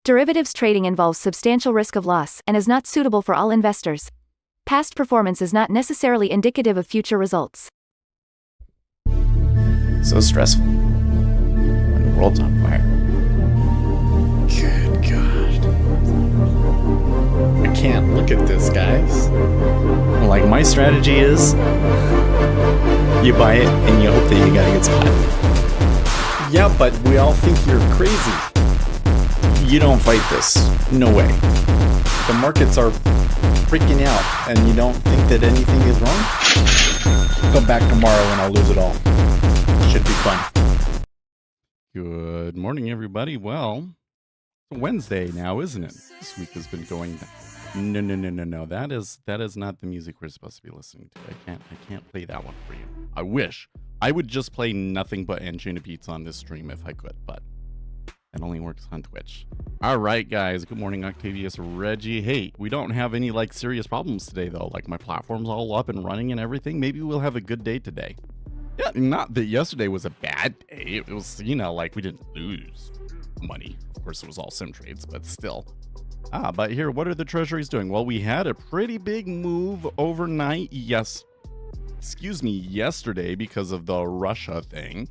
Derivatives trading involves substantial risk of loss and is not suitable for all investors. Past performance is not necessarily indicative of future results. So stressful when the world's on fire. Good God. I can't look at this, guys. Like, my strategy is you buy it and you hope that you got a good spot. Yeah, but we all think you're crazy. You don't fight this. No way. The markets are freaking out and you don't think that anything is wrong? Come back tomorrow and I'll lose it all. Should be fun. Good morning, everybody. Well, it's Wednesday now, isn't it? This week has been going. No. That is not the music we're supposed to be listening to. I can't play that one for you. I wish I would just play nothing but Engine Beats on this stream if I could, but that only works on Twitch. All right, guys. Good morning, Octavius, Reggie. Hey, we don't have any serious problems today, though. Like, my platform's all up and running and everything. Maybe we'll have a good day today. Yeah, not that yesterday was a bad day. It was, we didn't lose money. Of course, it was all sim trades, but still. But here, what are the treasuries doing? Well, we had a pretty big move overnight. Yesterday because of the Russia thing.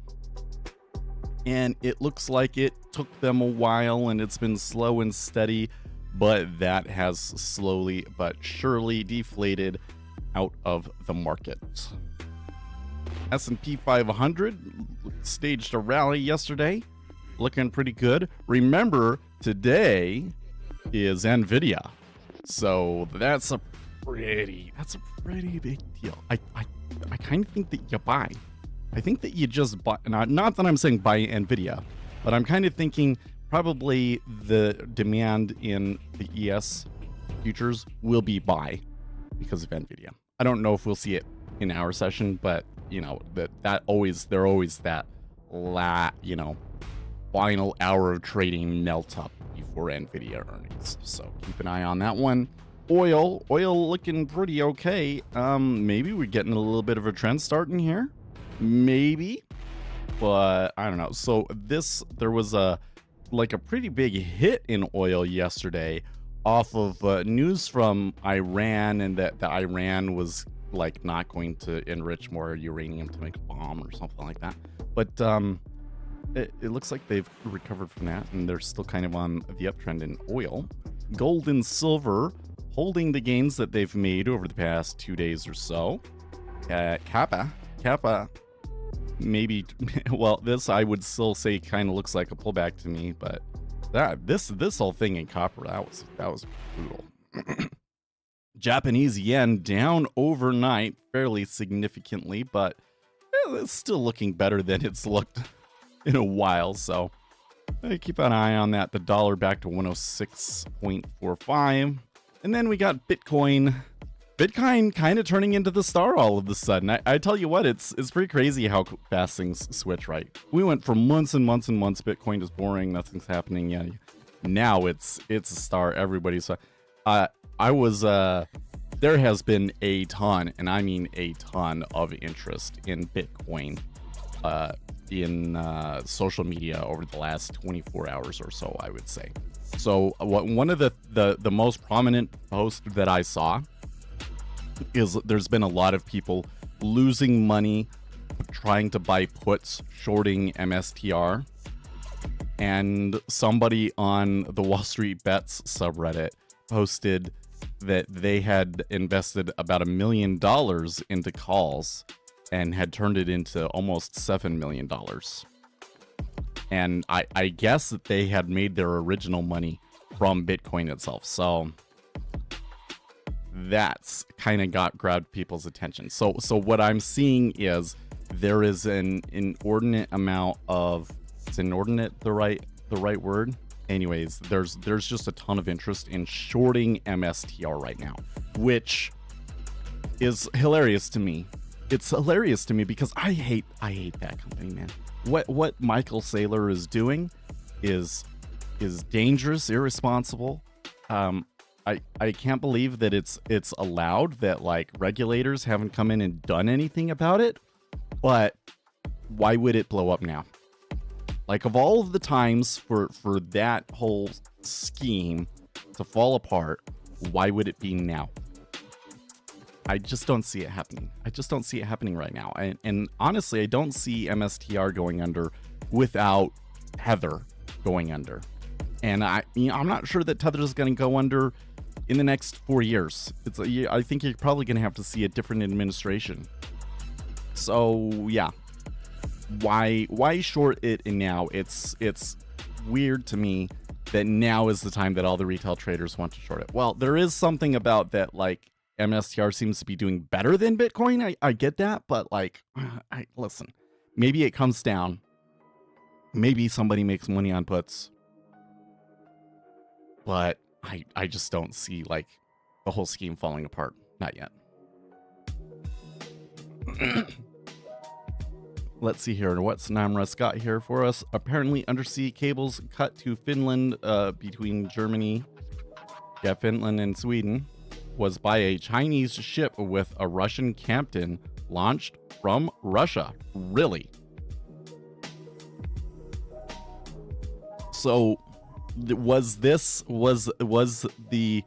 And it looks like it took them a while and it's been slow and steady, but that has slowly but surely deflated out of the market. S&P 500 staged a rally yesterday, looking pretty good. Remember, today is NVIDIA, so that's a pretty big deal. I kind of think that you buy. I think that you just buy. Not that I'm saying buy NVIDIA, but I'm kind of thinking probably the demand in the ES futures will be buy because of NVIDIA. I don't know if we'll see it in our session, but they're always that final hour of trading melt up before NVIDIA earnings. So keep an eye on that one. Oil looking pretty okay. Maybe we're getting a little bit of a trend starting here. Maybe, but I don't know. So there was a pretty big hit in oil yesterday off of news from Iran, and that Iran was not going to enrich more uranium to make a bomb or something like that. But it looks like they've recovered from that, and they're still kind of on the uptrend in oil. Gold and silver holding the gains that they've made over the past 2 days or so. Kappa, maybe. Well, this I would still say kind of looks like a pullback to me, but this whole thing in copper, that was brutal. Japanese yen down overnight fairly significantly, but it's still looking better than it's looked in a while, so keep an eye on that. The dollar back to 106.45. And then we got Bitcoin kind of turning into the star all of a sudden. I tell you what, it's pretty crazy how fast things switch, right? We went for months and months and months. Bitcoin is boring. Nothing's happening. Yeah. Now it's a star. Everybody's. There has been a ton, and I mean a ton of interest in Bitcoin in social media over the last 24 hours or so, I would say. So one of the most prominent posts that I saw is there's been a lot of people losing money trying to buy puts, shorting MSTR. And somebody on the Wall Street Bets subreddit posted that they had invested about $1 million into calls and had turned it into almost $7 million. And I guess that they had made their original money from Bitcoin itself. So that's kind of grabbed people's attention. So what I'm seeing is there is an inordinate amount of, is inordinate the right word? Anyways, there's just a ton of interest in shorting MSTR right now, which is hilarious to me. It's hilarious to me because I hate that company, man. What Michael Saylor is doing is dangerous, irresponsible. I can't believe that it's allowed, that regulators haven't come in and done anything about it. But why would it blow up now? Like, of all of the times for that whole scheme to fall apart, why would it be now? I just don't see it happening. I just don't see it happening right now. And honestly, I don't see MSTR going under without Tether going under. And I'm not sure that Tether is going to go under in the next 4 years. I think you're probably going to have to see a different administration. So yeah, why short it now? It's weird to me that now is the time that all the retail traders want to short it. Well, there is something about that, like, MSTR seems to be doing better than Bitcoin. I get that, but like, listen, maybe it comes down. Maybe somebody makes money on puts. But I just don't see, like, the whole scheme falling apart. Not yet. Let's see here. What's Namra's got here for us? Apparently, undersea cables cut to Finland between Germany, Finland and Sweden was by a Chinese ship with a Russian captain launched from Russia. Really? So was the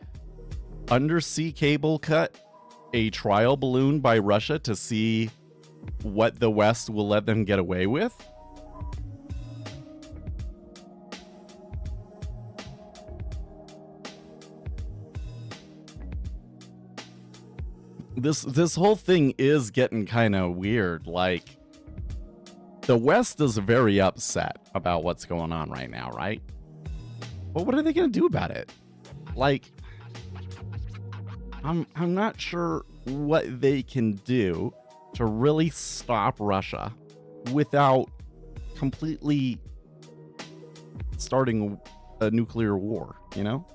undersea cable cut a trial balloon by Russia to see what the West will let them get away with? This whole thing is getting kind of weird. Like, the West is very upset about what's going on right now, right? But what are they going to do about it? Like, I'm not sure what they can do to really stop Russia without completely starting a nuclear war, you know?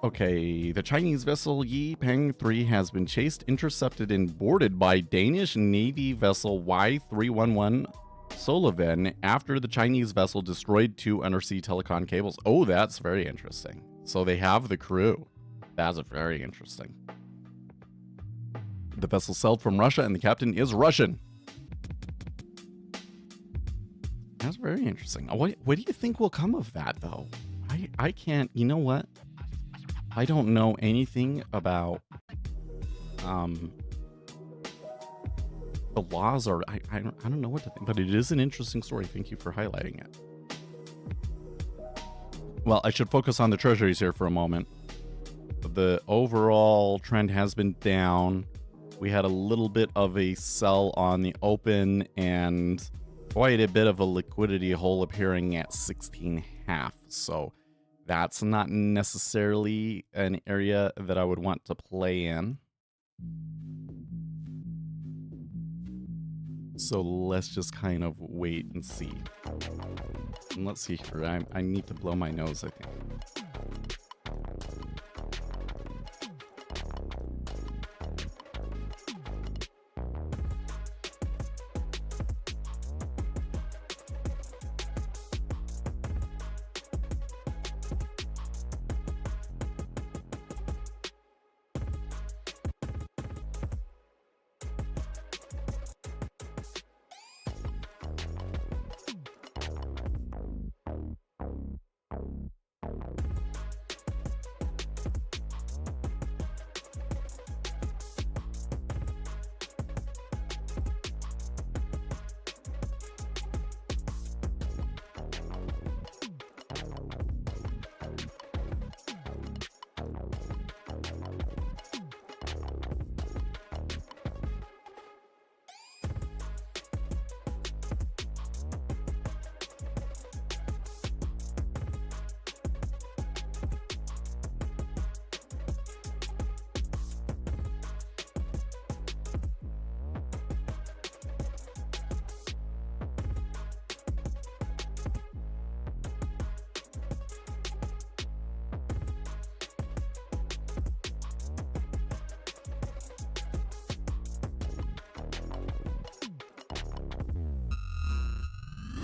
Okay, the Chinese vessel Yi Peng 3 has been chased, intercepted, and boarded by Danish Navy vessel Y311 Sullivan after the Chinese vessel destroyed 2 undersea telecom cables. Oh, that's very interesting. So they have the crew. That's very interesting. The vessel sailed from Russia and the captain is Russian. That's very interesting. What do you think will come of that, though? I can't, you know what? I don't know anything about the laws, or I don't know what to think, but it is an interesting story. Thank you for highlighting it. Well, I should focus on the treasuries here for a moment. The overall trend has been down. We had a little bit of a sell on the open and quite a bit of a liquidity hole appearing at 16.5. So that's not necessarily an area that I would want to play in. So let's just kind of wait and see. And let's see here. I need to blow my nose, I think.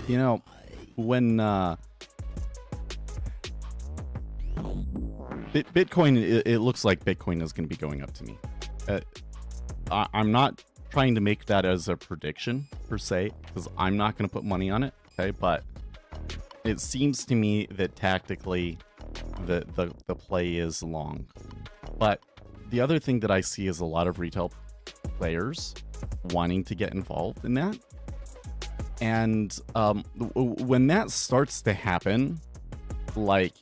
You know, when Bitcoin, it looks like Bitcoin is going to be going up to me. I'm not trying to make that as a prediction per se, because I'm not going to put money on it. Okay, but it seems to me that tactically the play is long. But the other thing that I see is a lot of retail players wanting to get involved in that. And when that starts to happen, like,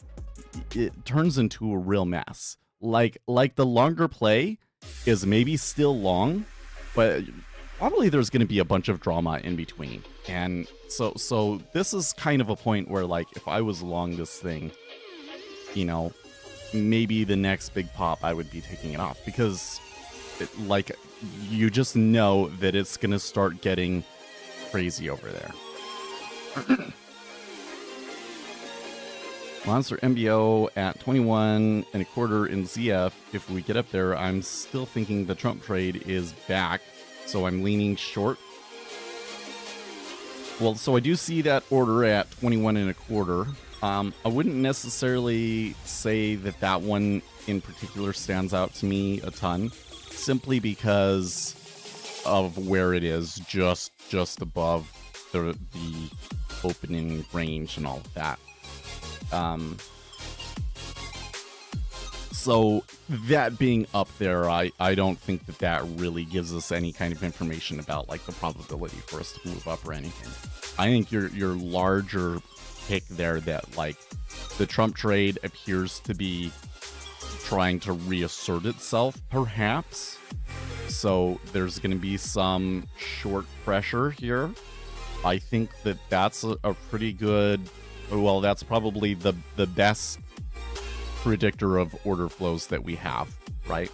it turns into a real mess. Like the longer play is maybe still long, but probably there's going to be a bunch of drama in between. And so this is kind of a point where, like, if I was long this thing, you know, maybe the next big pop I would be taking it off, because like, you just know that it's going to start getting crazy over there. Monster MBO at 21 and a quarter in ZF. If we get up there, I'm still thinking the Trump trade is back, so I'm leaning short. Well, so I do see that order at 21 and a quarter. I wouldn't necessarily say that that one in particular stands out to me a ton, simply because of where it is, just above the opening range and all of that. So that being up there, I don't think that really gives us any kind of information about, like, the probability for us to move up or anything. I think your larger pick there, that, like, the Trump trade appears to be trying to reassert itself, perhaps. So there's going to be some short pressure here. I think that that's a pretty good, well, that's probably the best predictor of order flows that we have, right?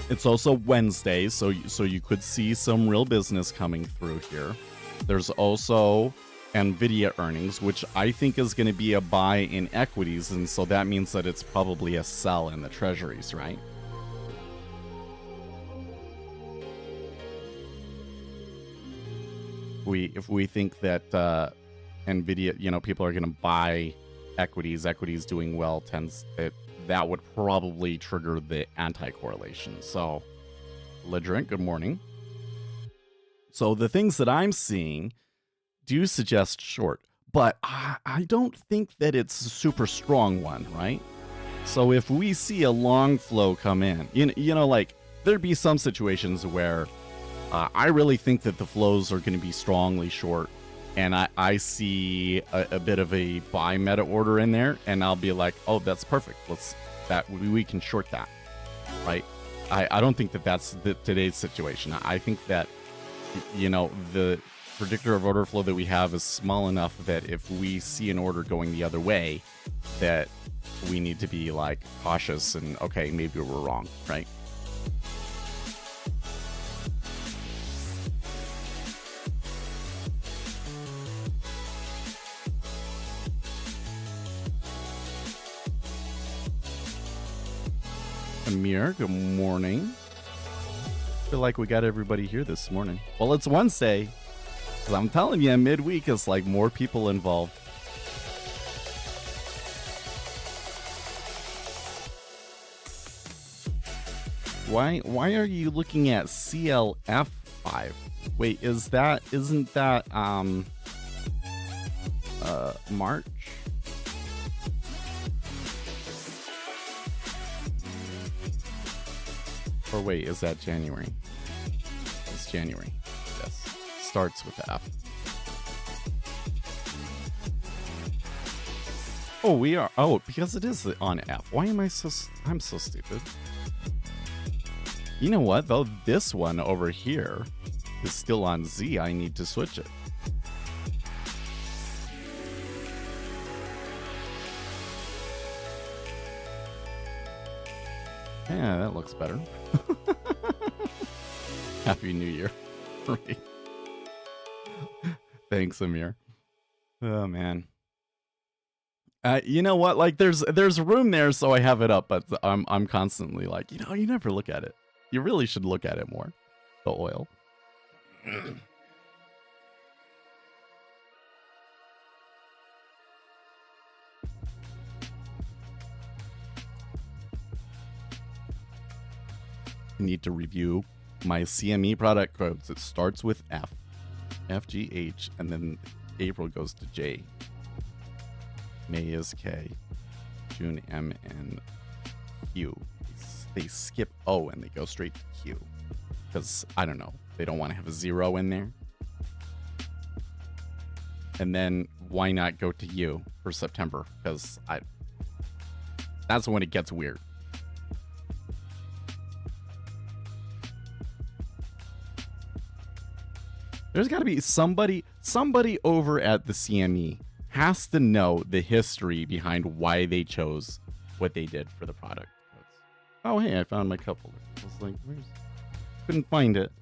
It's also Wednesday, so you could see some real business coming through here. There's also NVIDIA earnings, which I think is going to be a buy in equities, and so that means that it's probably a sell in the treasuries, right? If we think that NVIDIA, you know, people are going to buy equities doing well, that would probably trigger the anti-correlation. So, Ledrent, good morning. So the things that I'm seeing do suggest short, but I don't think that it's a super strong one, right? So if we see a long flow come in, you know, like, there'd be some situations where I really think that the flows are going to be strongly short, and I see a bit of a buy meta order in there, and I'll be like, oh, that's perfect. We can short that, right? I don't think that that's today's situation. I think that, you know, the predictor of order flow that we have is small enough that if we see an order going the other way, that we need to be, like, cautious and, okay, maybe we're wrong, right? Amir, good morning. Feel like we got everybody here this morning. Well, it's Wednesday. I'm telling you, midweek is like more people involved. Why are you looking at CLF5? Wait, isn't that March? Or wait, is that January? It's January. Yes. Starts with F. Oh, we are. Oh, because it is on F. Why am I'm so stupid. You know what, though? This one over here is still on Z. I need to switch it. Yeah, that looks better. Happy New Year. Right. Thanks, Amir. Oh, man. You know what? Like, there's room there, so I have it up, but I'm constantly like, you know, you never look at it. You really should look at it more. The oil. Need to review my CME product codes, it starts with F, FGH, and then April goes to J. May is K. June M and Q. They skip O and they go straight to Q. Because, I don't know, they don't want to have a 0 in there. And then why not go to U for September? Because that's when it gets weird. There's got to be somebody over at the CME has to know the history behind why they chose what they did for the product. Oh, hey, I found my cup holder. I was like, couldn't find it.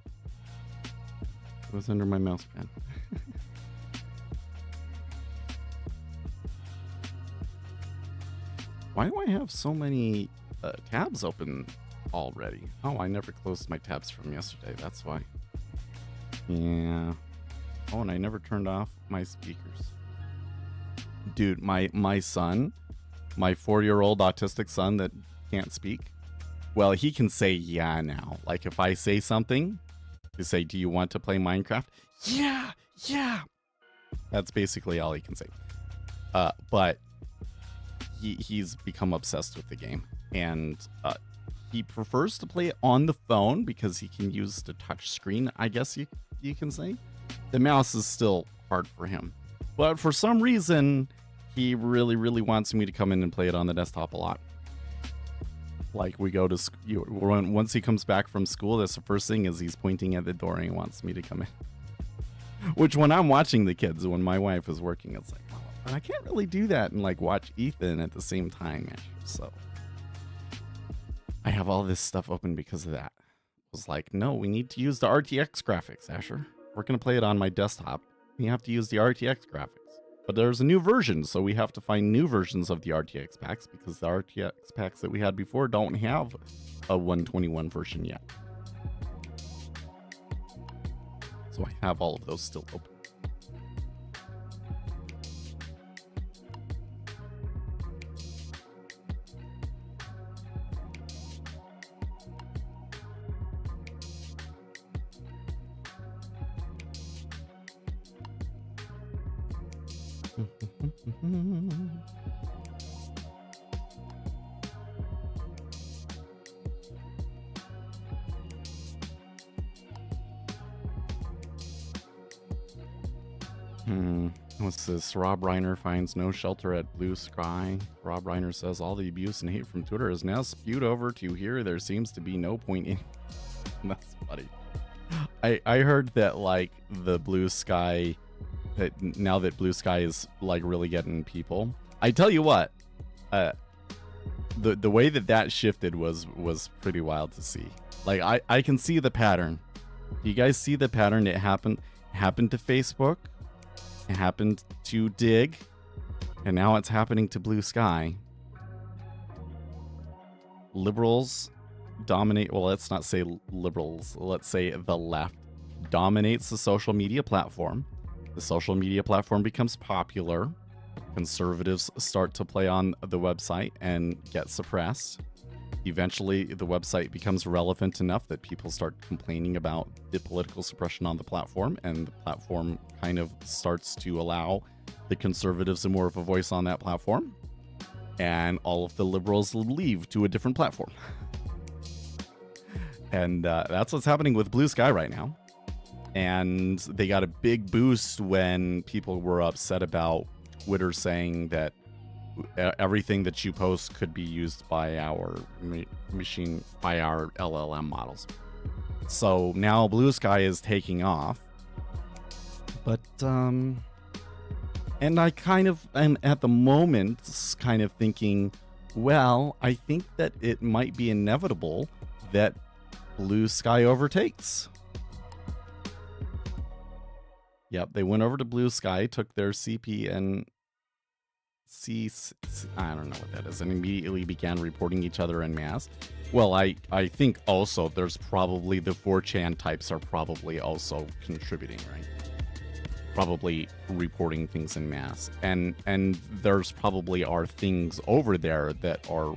It was under my mouse pad. Why do I have so many tabs open already? Oh, I never closed my tabs from yesterday. That's why. Yeah. Oh, and I never turned off my speakers. Dude, my son, my 4-year-old autistic son that can't speak, well, he can say yeah now. Like if I say something, to say, do you want to play Minecraft? Yeah. That's basically all he can say. But he's become obsessed with the game, and he prefers to play it on the phone because he can use the touch screen, I guess you can say. The mouse is still hard for him, but for some reason he really wants me to come in and play it on the desktop a lot. Like we go to once he comes back from school, that's the first thing is he's pointing at the door and he wants me to come in. Which when I'm watching the kids, when my wife is working, it's like, well, but I can't really do that and like watch Ethan at the same time. So I have all this stuff open because of that. I was like, no, we need to use the RTX graphics, Asher. We're going to play it on my desktop. You have to use the RTX graphics. But there's a new version, so we have to find new versions of the RTX packs because the RTX packs that we had before don't have a 121 version yet. So I have all of those still open. What's this? Rob Reiner finds no shelter at Blue Sky. Rob Reiner says all the abuse and hate from Twitter is now spewed over to here. There seems to be no point in. That's funny. I heard that like the Blue Sky, that now that Blue Sky is like really getting people. I tell you what, the way that shifted was pretty wild to see. Like I can see the pattern. You guys see the pattern? It happened to Facebook. It happened to Dig, and now it's happening to Blue Sky. Liberals dominate, well, let's not say liberals, let's say the left dominates the social media platform. The social media platform becomes popular. Conservatives start to play on the website and get suppressed. Eventually, the website becomes relevant enough that people start complaining about the political suppression on the platform, and the platform kind of starts to allow the conservatives more of a voice on that platform, and all of the liberals leave to a different platform. And that's what's happening with Blue Sky right now. And they got a big boost when people were upset about Twitter saying that everything that you post could be used by our machine, by our LLM models. So now Blue Sky is taking off. But, and I kind of am at the moment kind of thinking, well, I think that it might be inevitable that Blue Sky overtakes. Yep, they went over to Blue Sky, took their CP and I don't know what that is, and immediately began reporting each other en masse. Well, I think also there's probably the 4chan types are probably also contributing, right? Probably reporting things en masse. And there's probably are things over there that are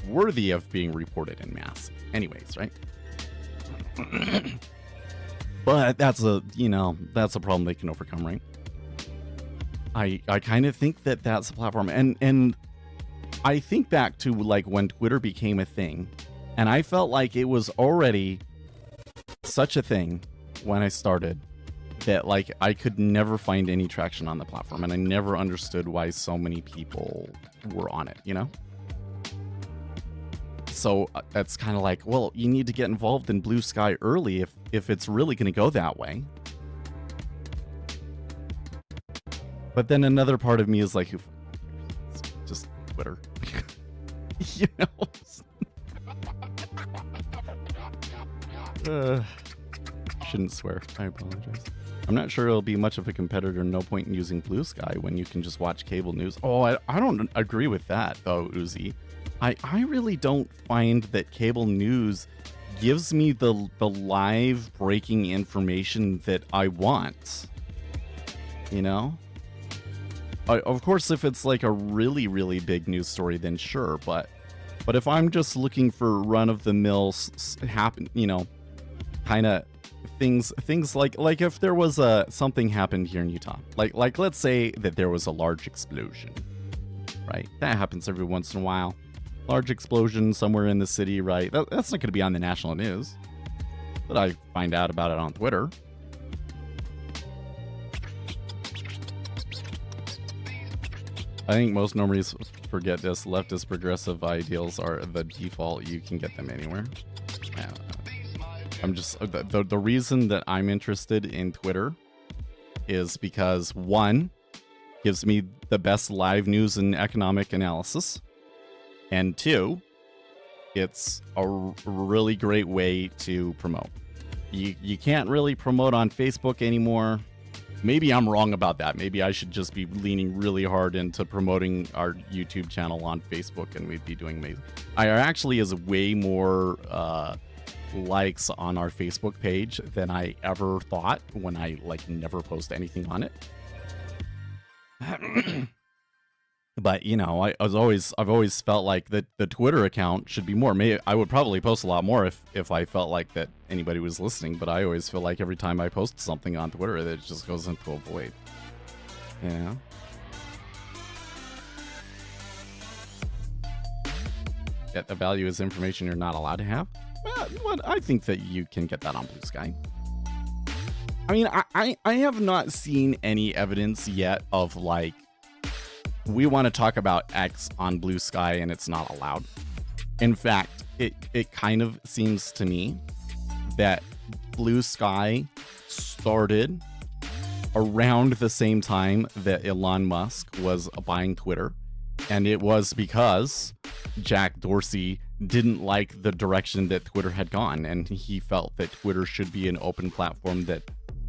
worthy of being reported en masse. Anyways, right? But that's a problem they can overcome, right? I kind of think that that's a platform, and I think back to like when Twitter became a thing, and I felt like it was already such a thing when I started that like I could never find any traction on the platform, and I never understood why so many people were on it, you know? So that's kind of like, well, you need to get involved in Blue Sky early if it's really going to go that way. But then another part of me is like, it's just Twitter. You know? Shouldn't swear. I apologize. I'm not sure it'll be much of a competitor. No point in using Blue Sky when you can just watch cable news. Oh, I don't agree with that, though, Uzi. I really don't find that cable news gives me the live breaking information that I want. You know? Of course, if it's like a really, really big news story, then sure. But if I'm just looking for run-of-the-mill kind of things like if there was something happened here in Utah, like let's say that there was a large explosion, right? That happens every once in a while. Large explosion somewhere in the city, right? That's not going to be on the national news, but I find out about it on Twitter. I think most normies forget this. Leftist progressive ideals are the default. You can get them anywhere. I'm just the reason that I'm interested in Twitter is because, one, gives me the best live news and economic analysis, and two, it's a really great way to promote. You can't really promote on Facebook anymore. Maybe I'm wrong about that. Maybe I should just be leaning really hard into promoting our YouTube channel on Facebook, and we'd be doing amazing. I actually is way more likes on our Facebook page than I ever thought when I like never post anything on it. But you know, I've always felt like that the Twitter account should be more. Maybe I would probably post a lot more if I felt like that anybody was listening. But I always feel like every time I post something on Twitter, that it just goes into a void. Yeah. Yet the value is information you're not allowed to have. Well, I think that you can get that on Blue Sky. I mean, I have not seen any evidence yet of like, we want to talk about X on Blue Sky and it's not allowed. In fact, it kind of seems to me that Blue Sky started around the same time that Elon Musk was buying Twitter. And it was because Jack Dorsey didn't like the direction that Twitter had gone. And he felt that Twitter should be an open platform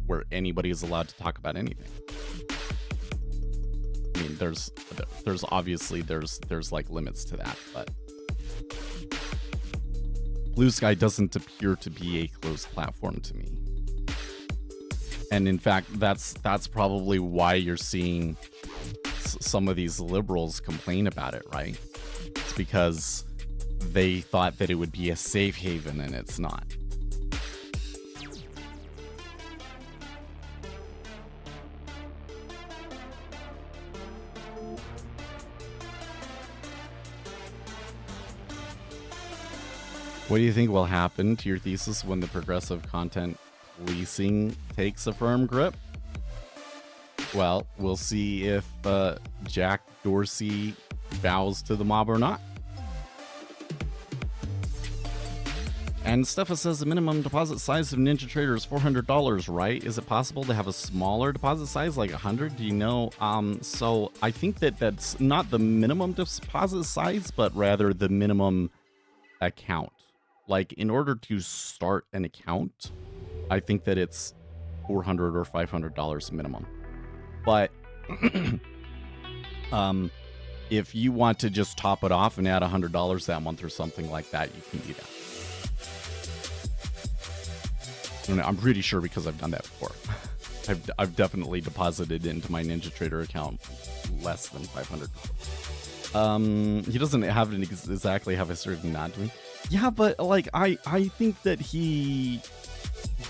where anybody is allowed to talk about anything. I mean, there's obviously there's like limits to that, but Blue Sky doesn't appear to be a closed platform to me. And in fact, that's probably why you're seeing some of these liberals complain about it, right? It's because they thought that it would be a safe haven, and it's not. What do you think will happen to your thesis when the progressive content policing takes a firm grip? Well, we'll see if Jack Dorsey bows to the mob or not. And Steffa says the minimum deposit size of Ninja Trader is $400, right? Is it possible to have a smaller deposit size, like 100? Do you know? So I think that's not the minimum deposit size, but rather the minimum account. Like, in order to start an account, I think that it's $400 or $500 minimum. But if you want to just top it off and add $100 that month or something like that, you can do that. And I'm pretty sure because I've done that before. I've definitely deposited into my Ninja Trader account less than $500. He doesn't have exactly have a certain not doing. Yeah, but like I think that he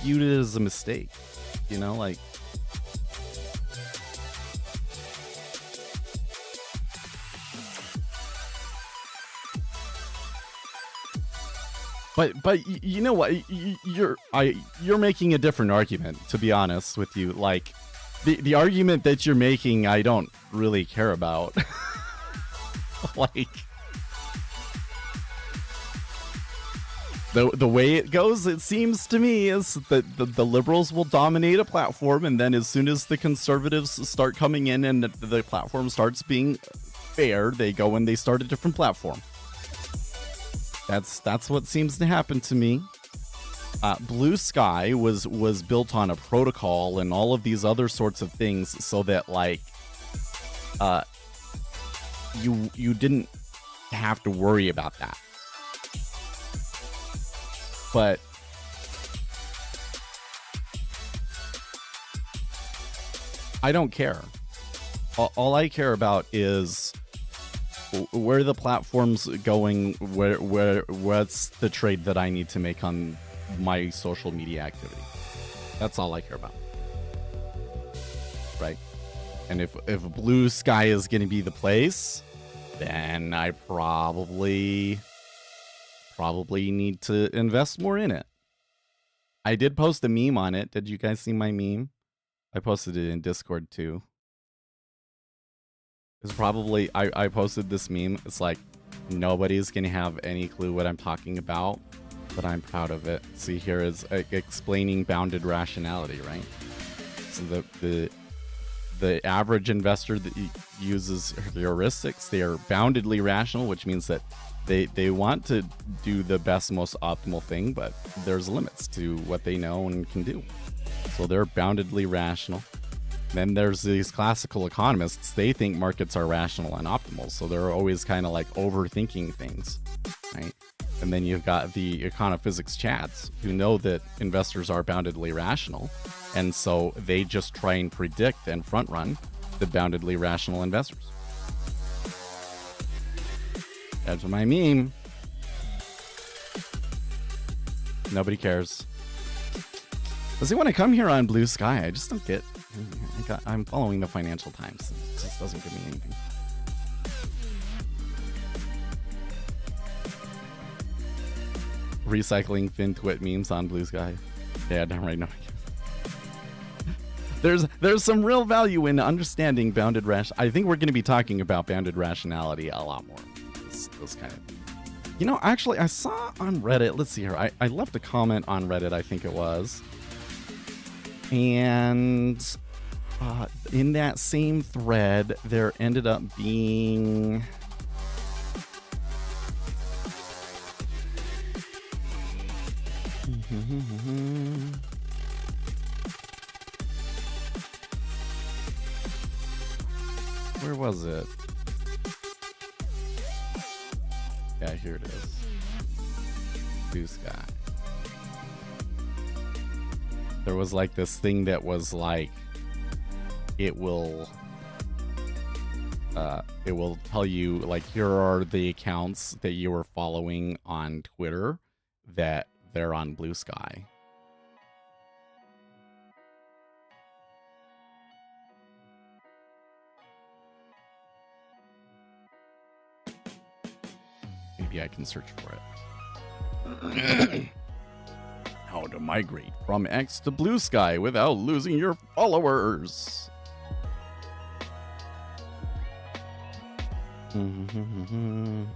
viewed it as a mistake. You know, like but you know what? You're making a different argument, to be honest with you. Like the argument that you're making, I don't really care about. Like the way it goes, it seems to me, is that the liberals will dominate a platform, and then as soon as the conservatives start coming in and the platform starts being fair, they go and they start a different platform. That's what seems to happen to me. Blue Sky was built on a protocol and all of these other sorts of things, so that like you didn't have to worry about that. But I don't care. All I care about is where the platform's going, what's the trade that I need to make on my social media activity. That's all I care about. Right? And if Blue Sky is going to be the place, then I probably need to invest more in it. I did post a meme on it. Did you guys see my meme? I posted it in Discord too. It's probably, I posted this meme. It's like, nobody's gonna have any clue what I'm talking about, but I'm proud of it. See, here is explaining bounded rationality, right? So the average investor that uses heuristics, they are boundedly rational, which means that they want to do the best, most optimal thing, but there's limits to what they know and can do. So they're boundedly rational. Then there's these classical economists. They think markets are rational and optimal, so they're always kind of like overthinking things, right? And then you've got the econophysics chads who know that investors are boundedly rational, and so they just try and predict and front run the boundedly rational investors. That's my meme. Nobody cares. Does he want to come here on Blue Sky? I just don't get. I'm following the Financial Times. It just doesn't give me anything. Recycling FinTwit memes on Blue Sky. Yeah, damn right. No. There's some real value in understanding bounded I think we're going to be talking about bounded rationality a lot more. This kind of. You know, actually, I saw on Reddit. Let's see here. I left a comment on Reddit. I think it was. And in that same thread, there ended up being where was it? Yeah, here it is. Blue Sky. There was like this thing that was like, it will tell you like, here are the accounts that you were following on Twitter that they're on Blue Sky. Maybe I can search for it. How to migrate from X to Blue Sky without losing your followers. The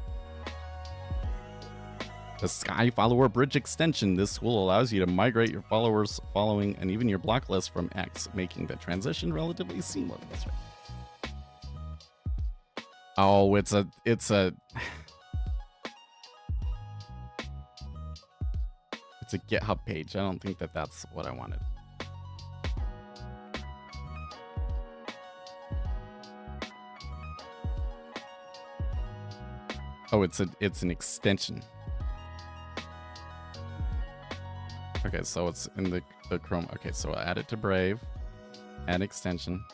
Sky Follower Bridge extension. This tool allows you to migrate your followers, following, and even your block list from X, making the transition relatively seamless. That's right. Oh, it's a It's a GitHub page. I don't think that that's what I wanted. Oh, it's an extension. Okay, so it's in the Chrome. Okay, so add it to Brave. Add extension.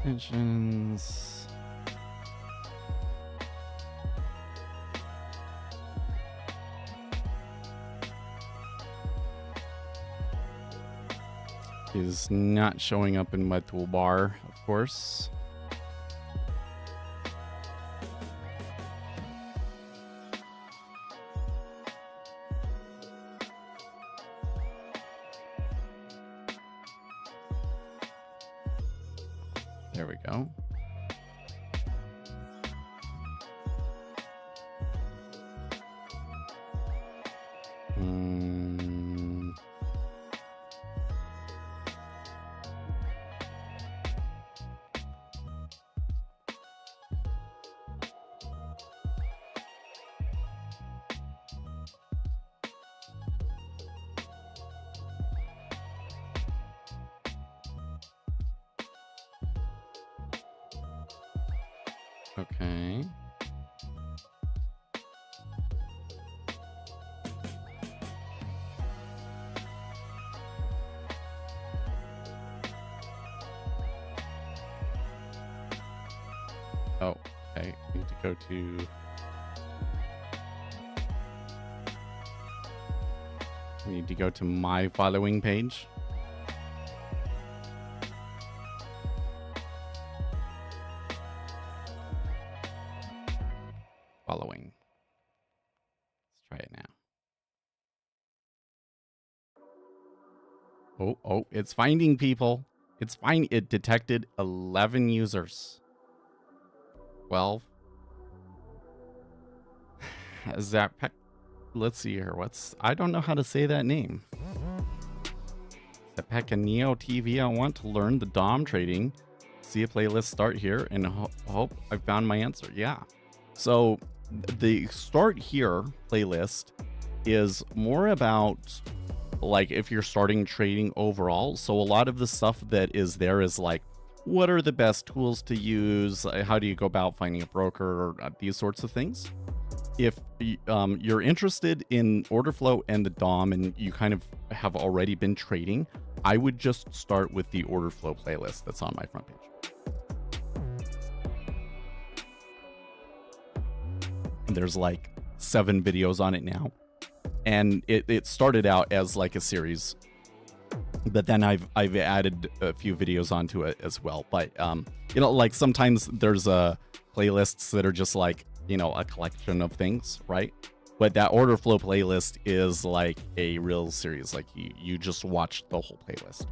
Mentions. Is not showing up in my toolbar, of course. There we go. Okay. Oh, okay. Need to go to... Need to go to my following page. Following. Let's try it now. Oh, it's finding people. It's fine. It detected 11 users. 12. Zapek. Let's see here. I don't know how to say that name. Zapek Neo TV. I want to learn the DOM trading. See a playlist start here and hope I found my answer. Yeah. So the start here playlist is more about like if you're starting trading overall. So a lot of the stuff that is there is like, what are the best tools to use? How do you go about finding a broker, or these sorts of things? If you're interested in order flow and the DOM and you kind of have already been trading, I would just start with the order flow playlist that's on my front page. There's like 7 videos on it now. And it started out as like a series, but then I've added a few videos onto it as well. But you know, like sometimes there's playlists that are just like, you know, a collection of things, right? But that order flow playlist is like a real series. Like you just watch the whole playlist.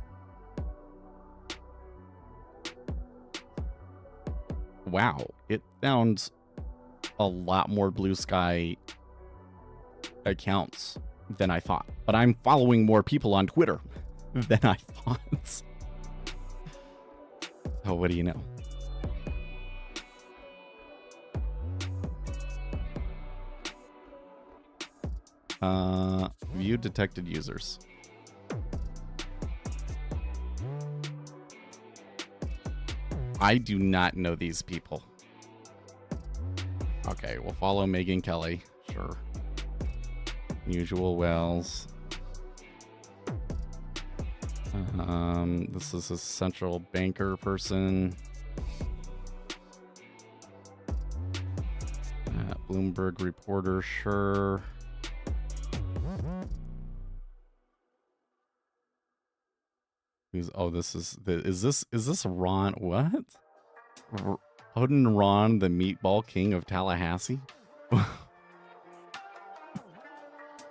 Wow, it found a lot more Blue Sky accounts than I thought, but I'm following more people on Twitter than I thought. So what do you know? View detected users. I do not know these people. Okay, we'll follow Megan Kelly. Sure. Usual Wells. This is a central banker person. Bloomberg reporter, sure. Oh, this is this Ron? What? Odin Ron, the meatball king of Tallahassee?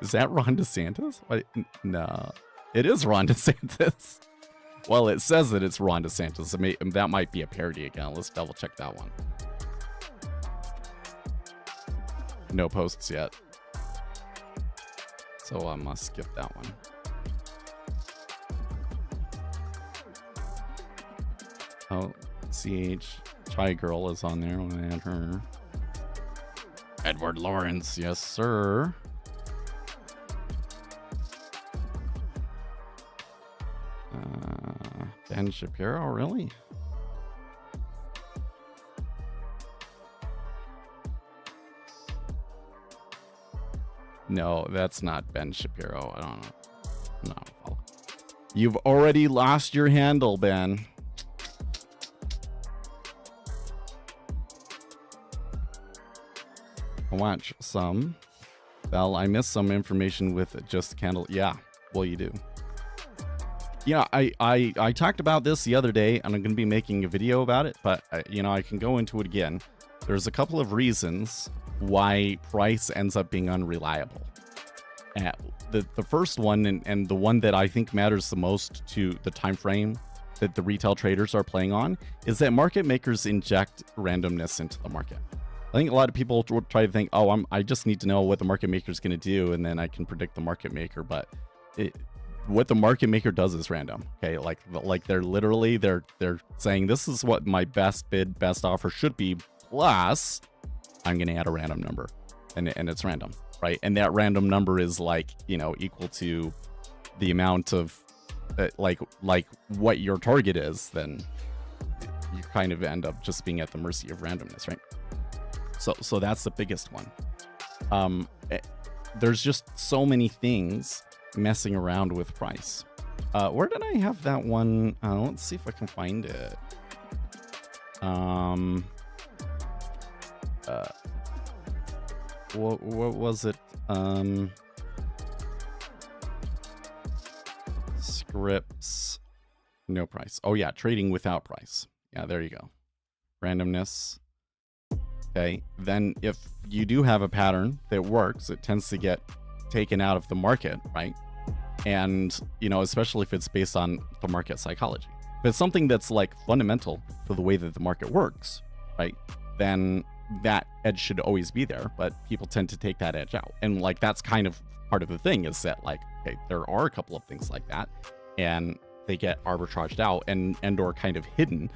Is that Ron DeSantis? What? No, it is Ron DeSantis. Well, it says that it's Ron DeSantis. That might be a parody account. Let's double check that one. No posts yet, so I must skip that one. Oh, CH Chai Girl is on there. I'm gonna add her. Edward Lawrence, yes sir. Ben Shapiro, really? No, that's not Ben Shapiro. I don't know. No. You've already lost your handle, Ben. watch some. Well, I missed some information with just candle. Yeah, well, you do. Yeah, I talked about this the other day, and I'm going to be making a video about it, but, I can go into it again. There's a couple of reasons why price ends up being unreliable. The first one, and the one that I think matters the most to the time frame that the retail traders are playing on, is that market makers inject randomness into the market. I think a lot of people try to think, oh, I just need to know what the market maker is going to do, and then I can predict the market maker, but what the market maker does is random. Okay, like they're saying this is what my best bid, best offer should be, plus I'm going to add a random number, and it's random, right? And that random number is equal to the amount of like what your target is. Then you kind of end up just being at the mercy of randomness, right? So that's the biggest one. There's just so many things messing around with price. Where did I have that one? Let's see if I can find it. What was it? Scripts, no price. Oh yeah, trading without price. Yeah, there you go. Randomness. Okay, then if you do have a pattern that works, it tends to get taken out of the market, right? And, especially if it's based on the market psychology. If it's something that's fundamental to the way that the market works, right? Then that edge should always be there, but people tend to take that edge out. And that's kind of part of the thing, is that okay, there are a couple of things like that, and they get arbitraged out and or kind of hidden,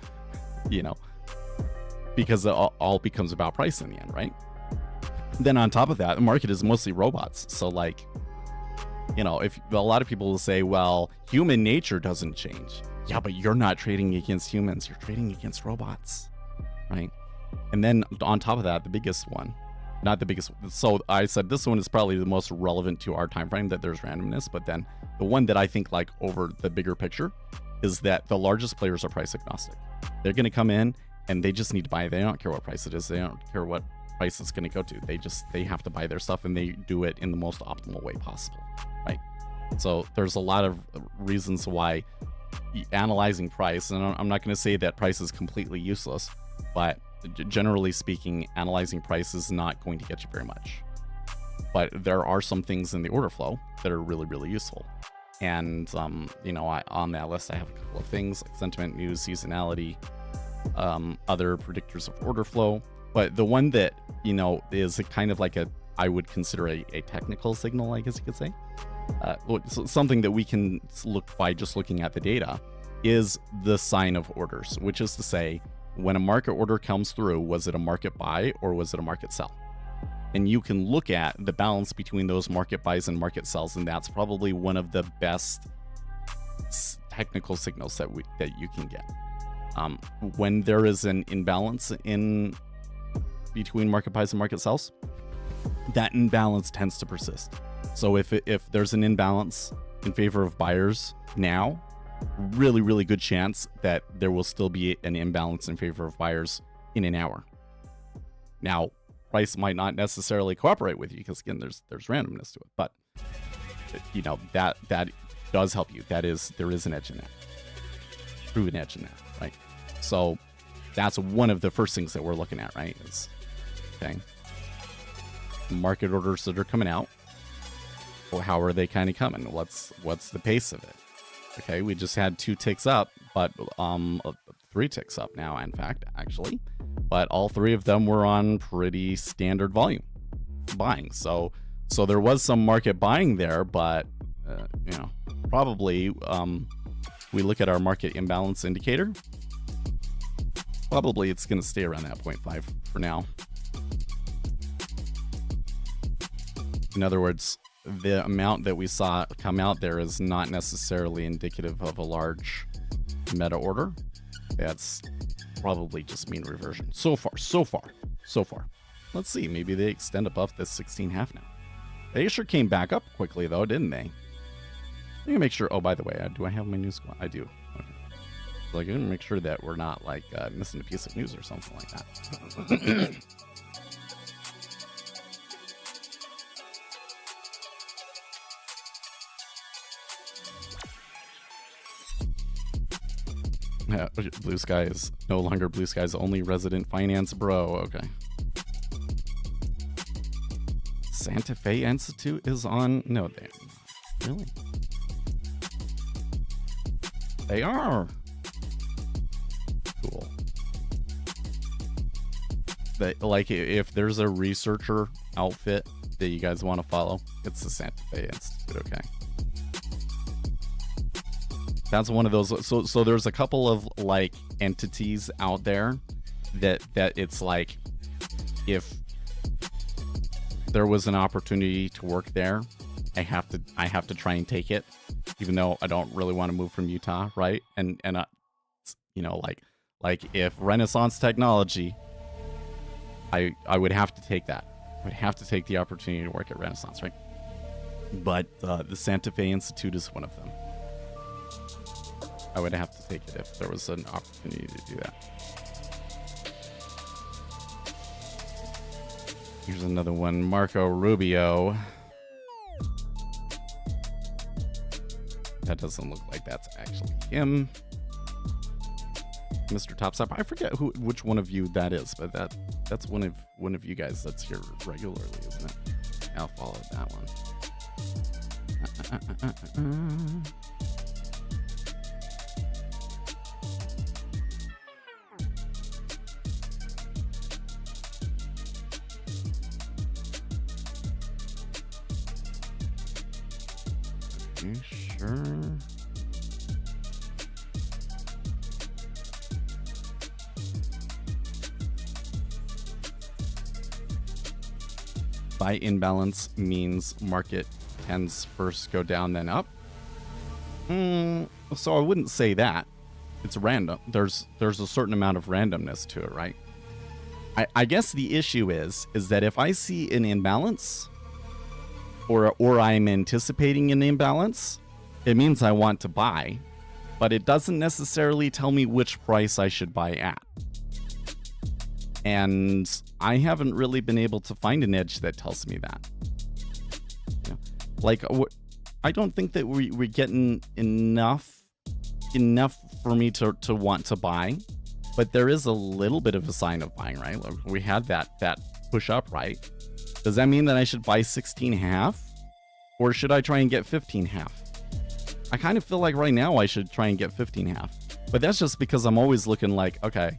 because it all becomes about price in the end, right? Then on top of that, the market is mostly robots. So if a lot of people will say, well, human nature doesn't change. Yeah, but you're not trading against humans. You're trading against robots, right? And then on top of that, the biggest one, not the biggest. So I said this one is probably the most relevant to our time frame, that there's randomness. But then the one that I think over the bigger picture is that the largest players are price agnostic. They're going to come in and they just need to buy. They don't care what price it is. They don't care what price it's going to go to. They have to buy their stuff, and they do it in the most optimal way possible, right? So there's a lot of reasons why analyzing price, and I'm not going to say that price is completely useless, but generally speaking, analyzing price is not going to get you very much. But there are some things in the order flow that are really, really useful. And on that list, I have a couple of things like sentiment, news, seasonality, other predictors of order flow. But the one that, is kind of I would consider a technical signal, I guess you could say. Something that we can look by just looking at the data is the sign of orders, which is to say, when a market order comes through, was it a market buy or was it a market sell? And you can look at the balance between those market buys and market sells, and that's probably one of the best technical signals that you can get. When there is an imbalance in between market buys and market sells, that imbalance tends to persist. So if there's an imbalance in favor of buyers now, really, really good chance that there will still be an imbalance in favor of buyers in an hour. Now, price might not necessarily cooperate with you, because again, there's randomness to it, but that does help you. There is an edge in that, proven edge in that, right? So that's one of the first things that we're looking at, right? Is okay, market orders that are coming out. Well, how are they kind of coming? What's the pace of it? Okay, we just had 2 ticks up, but 3 ticks up now, in fact, actually. But all 3 of them were on pretty standard volume buying. So there was some market buying there, but probably we look at our market imbalance indicator. Probably it's going to stay around that 0.5 for now. In other words, the amount that we saw come out there is not necessarily indicative of a large meta order. That's probably just mean reversion. So far. Let's see. Maybe they extend above this 16.5 now. They sure came back up quickly, though, didn't they? Let me make sure. Oh, by the way, do I have my news? I do. Okay. So I can make sure that we're not missing a piece of news or something like that. Yeah, Blue Sky is no longer Blue Sky's only resident finance bro. Okay. Santa Fe Institute is on. No, they really. They are. Cool. They, like, if there's a researcher outfit that you guys want to follow, it's the Santa Fe Institute. Okay. That's one of those. So there's a couple of like entities out there that it's like, if there was an opportunity to work there, I have to try and take it, even though I don't really want to move from Utah, right? And you know, like if Renaissance Technology, I would have to take that. I would have to take the opportunity to work at Renaissance, right? But the Santa Fe Institute is one of them. I would have to take it if there was an opportunity to do that. Here's another one, Marco Rubio. That doesn't look like that's actually him. Mr. Topstop. I forget which one of you that is, but that's one of you guys that's here regularly, isn't it? I'll follow that one. Sure. Buy imbalance means market tends first go down then up. So I wouldn't say that. It's random. There's a certain amount of randomness to it, right? I guess the issue is that if I see an imbalance, or I'm anticipating an imbalance, it means I want to buy, but it doesn't necessarily tell me which price I should buy at. And I haven't really been able to find an edge that tells me that. You know, like, I don't think that we're getting enough for me to want to buy, but there is a little bit of a sign of buying, right? We had that push up, right? Does that mean that I should buy 16.5, or should I try and get 15.5? I kind of feel like right now I should try and get 15.5, but that's just because I'm always looking like, okay,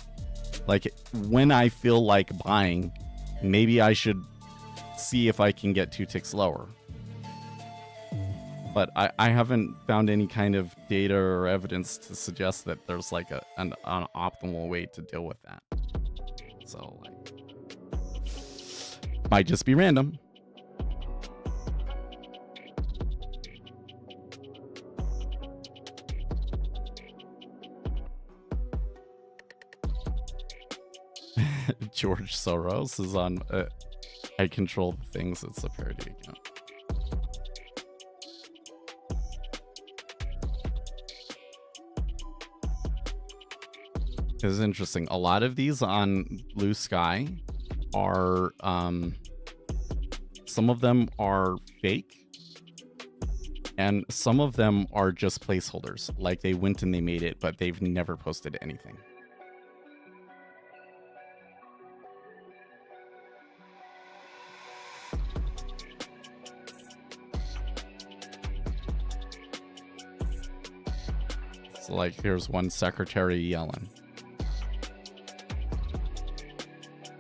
like when I feel like buying, maybe I should see if I can get 2 ticks lower. But I haven't found any kind of data or evidence to suggest that there's like an optimal way to deal with that. So like, might just be random. George Soros is on I control the things. It's a parody account. It's interesting. A lot of these on Blue Sky are some of them are fake, and some of them are just placeholders. Like they went and they made it, but they've never posted anything. So like here's one Secretary Yellen.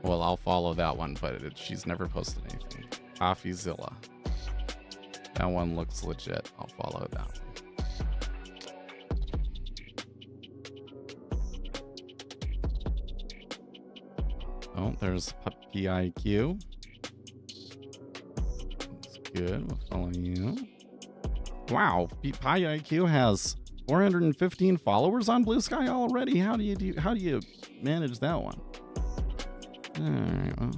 Well, I'll follow that one, but she's never posted anything. CoffeeZilla. That one looks legit. I'll follow that one. Oh, there's Puppy IQ. That's good. We'll follow you. Wow, Pi IQ has 415 followers on Blue Sky already. How do you manage that one? All right, well.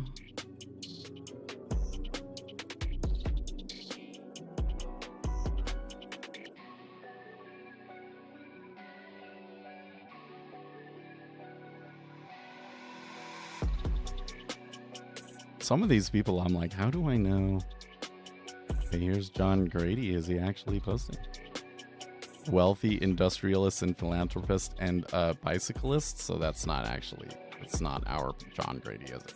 Some of these people, I'm like, how do I know? Okay, here's John Grady. Is he actually posting? wealthy industrialist and philanthropist and bicyclist. So that's not actually, it's not our John Grady, is it?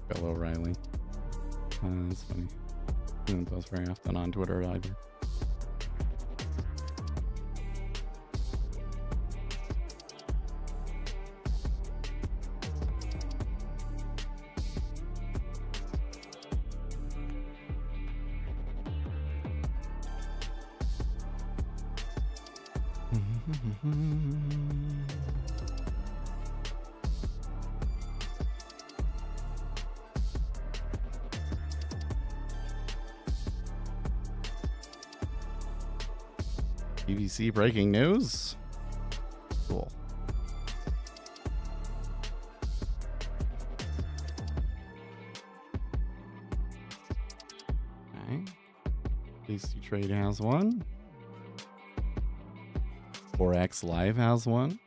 Bill O'Reilly. That's funny. He don't post very often on Twitter either. BBC breaking news. Cool. Okay. DC Trade has one. 4X Live has one.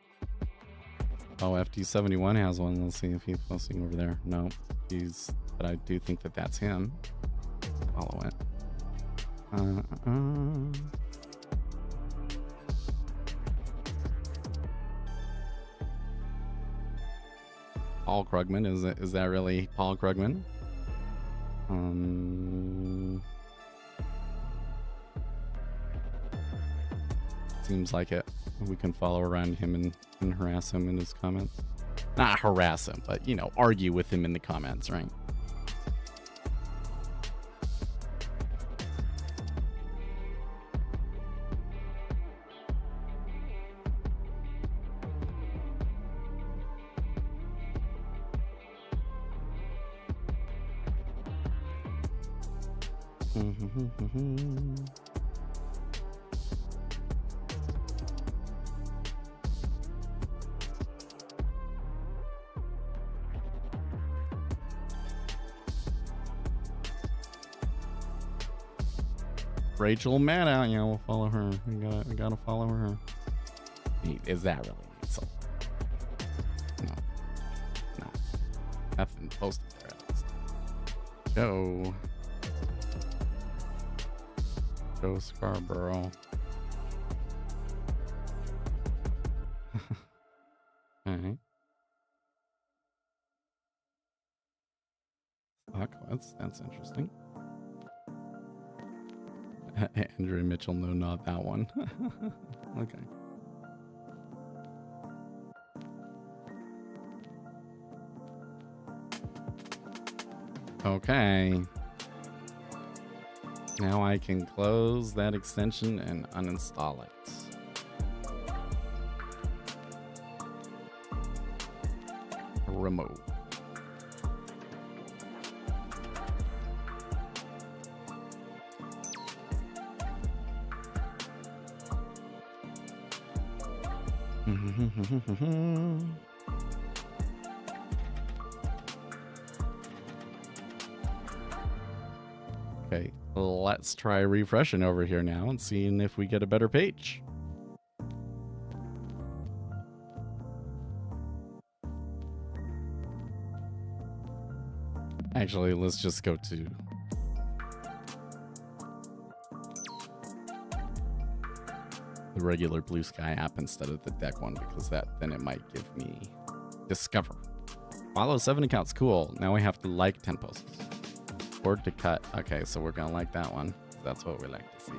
Oh, FD71 has one. Let's see if he's posting over there. No, but I do think that that's him. Follow it. Paul Krugman, is that really Paul Krugman? Seems like it. We can follow around him and harass him in his comments. Not harass him, but argue with him in the comments, right? Rachel Maddow, yeah, we'll follow her. We gotta follow her. Is that really Neasel? No. Nothing posted there at least. Joe Scarborough. Alright. Fuck, that's interesting. Andrew Mitchell, no, not that one. Okay. Okay. Now I can close that extension and uninstall it. Remove. Okay, let's try refreshing over here now and seeing if we get a better page. Actually, let's just go to the regular Blue Sky app instead of the deck one, because then it might give me discover. Follow 7 accounts, cool. Now we have to like 10 posts. Board to cut. Okay, so we're gonna like that one. That's what we like to see.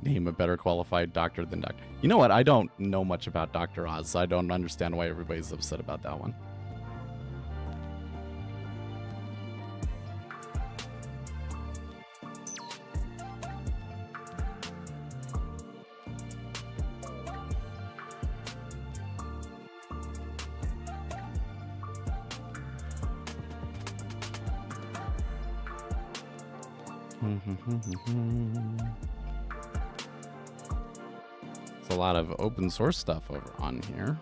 Name a better qualified doctor than Doctor. You know what? I don't know much about Dr. Oz, so I don't understand why everybody's upset about that one. It's a lot of open source stuff over on here.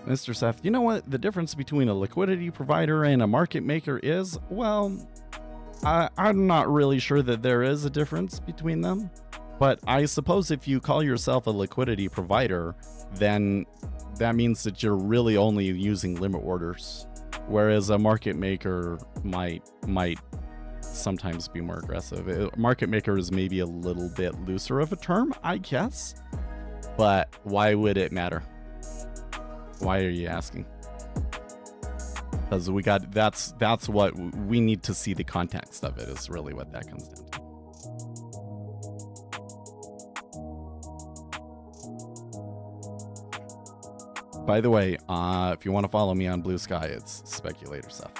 Mr. Seth, you know what the difference between a liquidity provider and a market maker is? Well, I'm not really sure that there is a difference between them. But I suppose if you call yourself a liquidity provider, then that means that you're really only using limit orders. Whereas a market maker might sometimes be more aggressive. A market maker is maybe a little bit looser of a term, I guess. But why would it matter? Why are you asking? Because that's what we need to see, the context of it is really what that comes down to. By the way, if you want to follow me on Blue Sky, it's Speculator Stuff.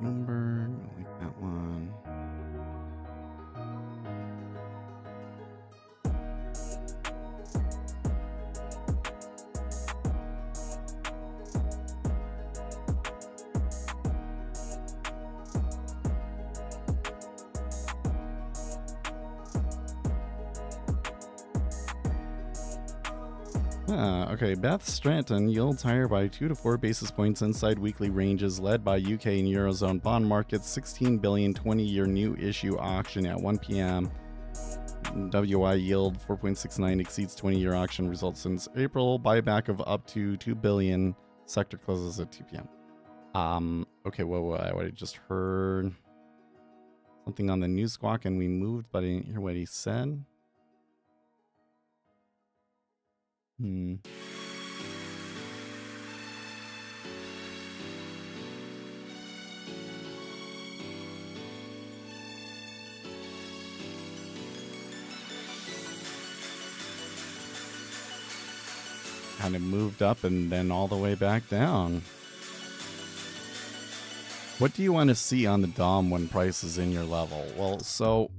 Bloomberg, I like that one. Okay, Beth Stratton yields higher by 2 to 4 basis points inside weekly ranges, led by UK and Eurozone bond markets. 16 billion 20-year new issue auction at 1 p.m. WI yield 4.69 exceeds 20-year auction results since April. Buyback of up to 2 billion. Sector closes at 2 p.m. Okay, what I just heard something on the news squawk and we moved, but I didn't hear what he said. Kind of moved up and then all the way back down. What do you want to see on the DOM when price is in your level? Well, so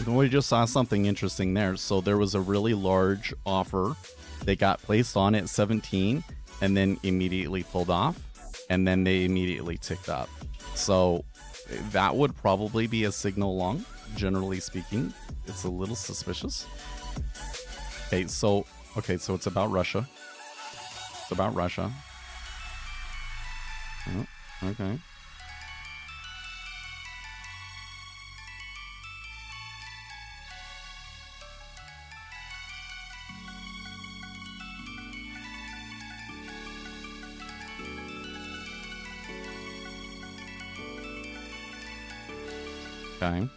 we just saw something interesting there. So there was a really large offer. They got placed on at 17 and then immediately pulled off. And then they immediately ticked up. So that would probably be a signal long, generally speaking. It's a little suspicious. Okay, so it's about Russia. It's about Russia. Oh, okay. Okay.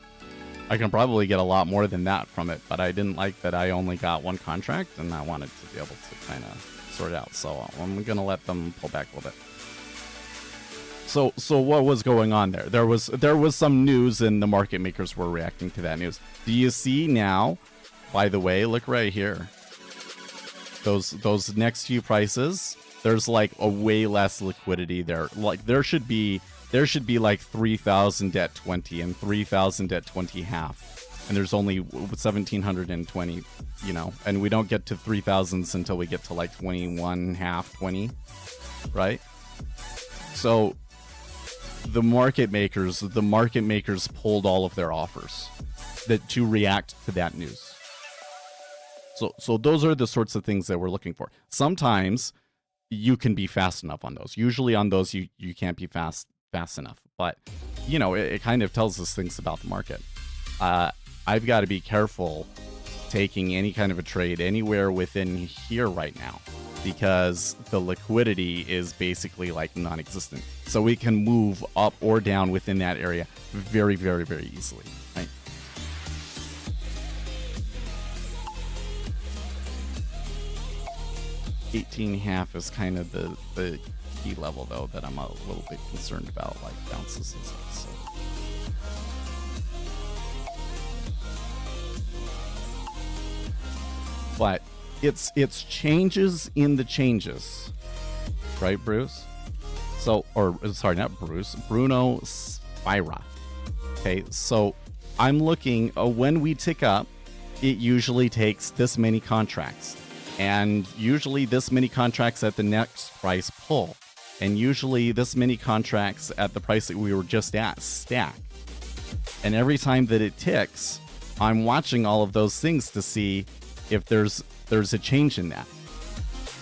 I can probably get a lot more than that from it, but I didn't like that I only got one contract, and I wanted to be able to kind of sort it out. So I'm going to let them pull back a little bit. So what was going on there? There was some news, and the market makers were reacting to that news. Do you see now? By the way, look right here. Those next few prices, there's like a way less liquidity there. Like there should be like 3,000 at 20 and 3,000 at 20 half, and there's only 1,720, you know, and we don't get to 3,000s until we get to like 21 half, 20. right? So the market makers pulled all of their offers to react to that news. So those are the sorts of things that we're looking for. Sometimes you can be fast enough on those. Usually on those you can't be fast enough. But it kind of tells us things about the market. I've got to be careful taking any kind of a trade anywhere within here right now, because the liquidity is basically like non-existent. So we can move up or down within that area very, very, very easily, right? $18.5 is kind of the key level though that I'm a little bit concerned about, like bounces and stuff. So. But it's changes in the changes, right, Bruce? So, or sorry, not Bruce, Bruno Spira. Okay, so I'm looking, when we tick up, it usually takes this many contracts, and usually this many contracts at the next price pull, and usually this many contracts at the price that we were just at stack. And every time that it ticks, I'm watching all of those things to see if there's a change in that.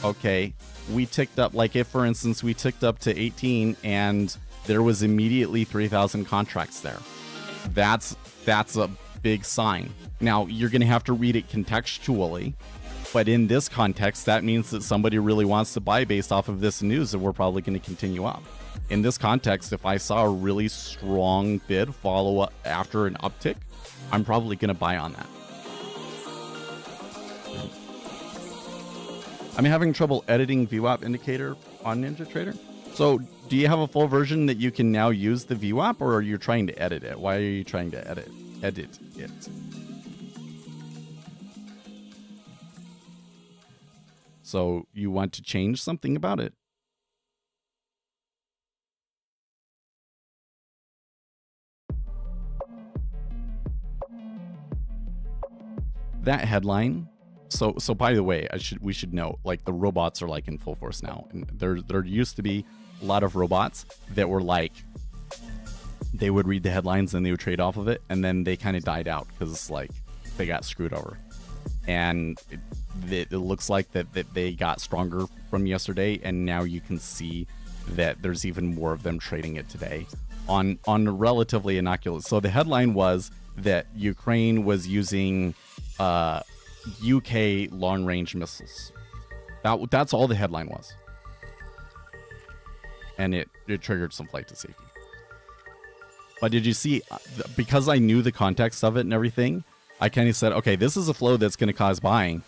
Okay, we ticked up, like if for instance we ticked up to 18 and there was immediately 3,000 contracts there, that's a big sign. Now you're gonna have to read it contextually, but in this context that means that somebody really wants to buy based off of this news, and we're probably going to continue up. In this context, if I saw a really strong bid follow up after an uptick, I'm probably going to buy on that. I'm having trouble editing VWAP indicator on NinjaTrader. So do you have a full version that you can now use the VWAP, or are you trying to edit it? Why are you trying to edit it? So you want to change something about it? That headline. So by the way, we should note, like, the robots are like in full force now, and there used to be a lot of robots that were like, they would read the headlines and they would trade off of it, and then they kind of died out because like they got screwed over. And it looks like that they got stronger from yesterday, and now you can see that there's even more of them trading it today on relatively innocuous. So the headline was that Ukraine was using UK long-range missiles. That's all the headline was, and it triggered some flight to safety. But did you see, because I knew the context of it and everything, I kind of said, okay, this is a flow that's going to cause buying,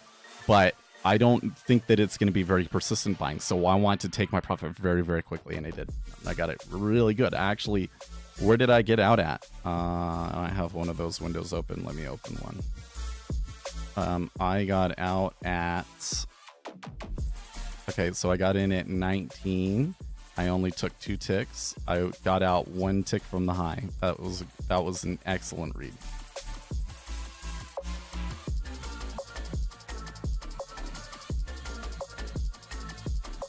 but I don't think that it's going to be very persistent buying. So I want to take my profit very, very quickly, and I did. I got it really good. Actually, where did I get out at? I have one of those windows open. Let me open one. I got out at... Okay, so I got in at 19. I only took 2 ticks. I got out 1 tick from the high. That was an excellent read.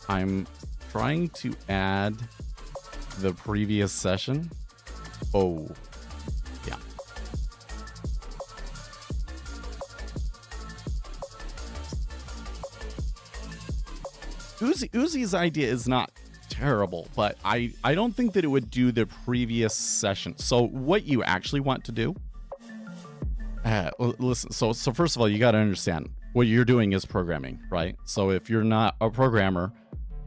I'm trying to add the previous session. Oh, yeah. Uzi's idea is not terrible, but I don't think that it would do the previous session. So what you actually want to do, listen, so first of all, you got to understand what you're doing is programming, right? So if you're not a programmer,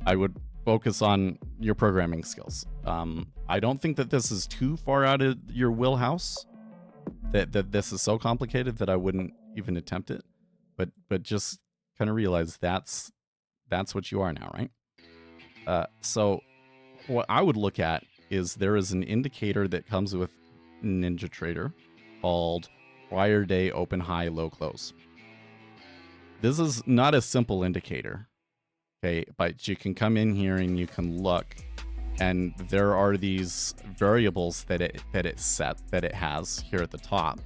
I would focus on your programming skills. I don't think that this is too far out of your wheelhouse, that this is so complicated that I wouldn't even attempt it, but just kind of realize that's what you are now, right? So what I would look at is there is an indicator that comes with NinjaTrader called prior day open high low close. This is not a simple indicator, okay, but you can come in here and you can look, and there are these variables that it has here at the top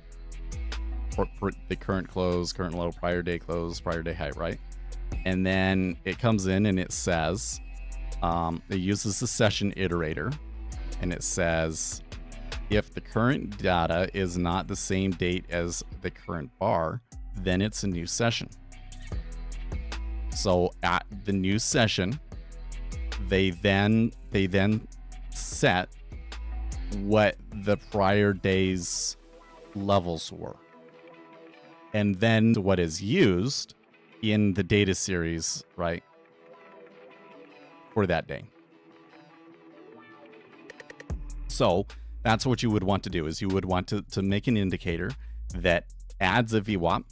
for the current close, current low, prior day close, prior day high, right? And then it comes in and it says It uses the session iterator, and it says if the current data is not the same date as the current bar, then it's a new session. So at the new session, they then set what the prior day's levels were, and then what is used in the data series, right, for that day. So that's what you would want to do, is you would want to make an indicator that adds a VWAP.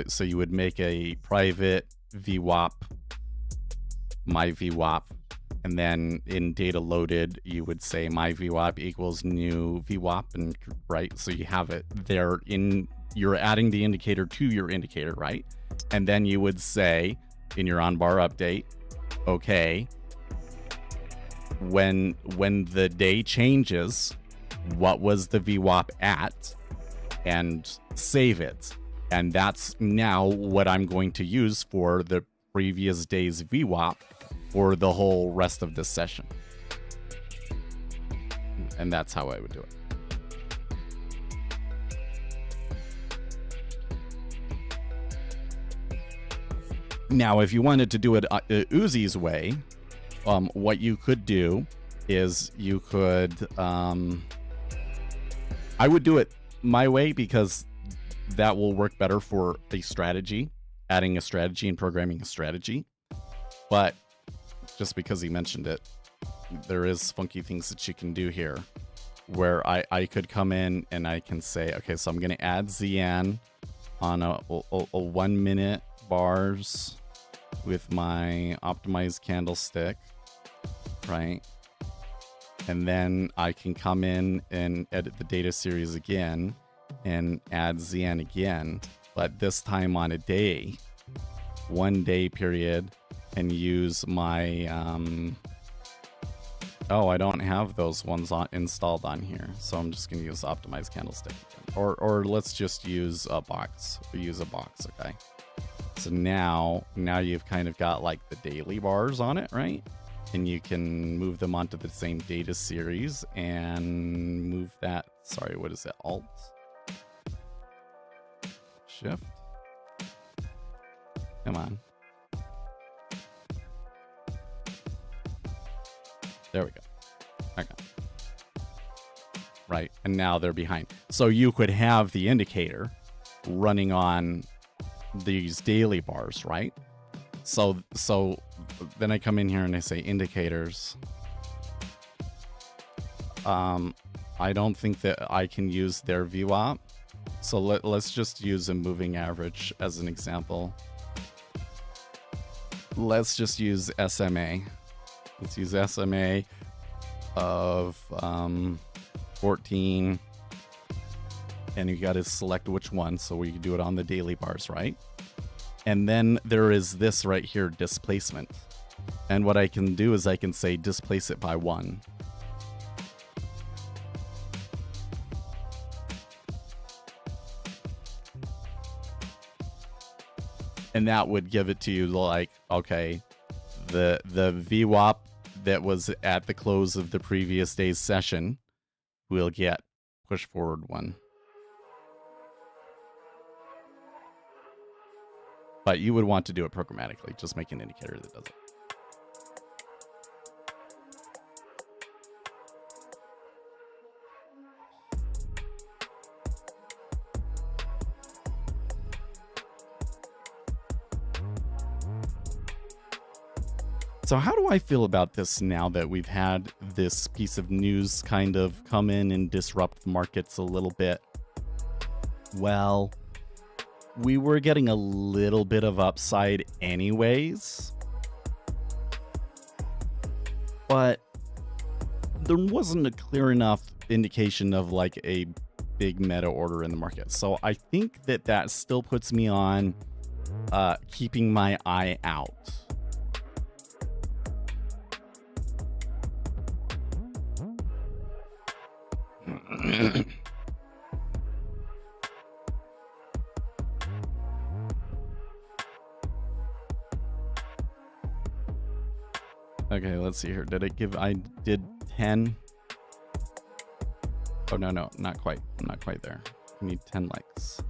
So you would make a private VWAP, my VWAP, and then in data loaded, you would say my VWAP equals new VWAP, and right, so you have it there you're adding the indicator to your indicator, right? And then you would say in your on-bar update, okay, when the day changes, what was the VWAP at, and save it. And that's now what I'm going to use for the previous day's VWAP for the whole rest of this session. And that's how I would do it. Now, if you wanted to do it Uzi's way, what you could do is you could, I would do it my way, because that will work better for a strategy, adding a strategy and programming a strategy. But just because he mentioned it, there is funky things that you can do here, where I could come in and I can say, okay, so I'm going to add ZN on a 1 minute bars with my optimized candlestick, right? And then I can come in and edit the data series again and add ZN again, but this time on a day, 1 day period, and use my oh, I don't have those ones installed on here, so I'm just gonna use optimized candlestick again. Or let's just use a box. We use a box, okay? So now you've kind of got like the daily bars on it, right? And you can move them onto the same data series and move that. Sorry, what is it? Alt? Shift? Come on. There we go. Okay. Right, and now they're behind. So you could have the indicator running on these daily bars, right? So then I come in here and I say indicators. I don't think that I can use their VWAP. So let's just use a moving average as an example. Let's just use SMA. Let's use SMA of 14. And you got to select which one, so we can do it on the daily bars, right? And then there is this right here, displacement. And what I can do is I can say displace it by 1. And that would give it to you like, okay, the VWAP that was at the close of the previous day's session will get push forward 1. But you would want to do it programmatically. Just make an indicator that does it. So how do I feel about this now that we've had this piece of news kind of come in and disrupt the markets a little bit? Well, we were getting a little bit of upside anyways, but there wasn't a clear enough indication of like a big meta order in the market. So I think that still puts me on keeping my eye out. Okay, let's see here. Did it give? I did 10. Oh, no, not quite. I'm not quite there. We need 10 likes.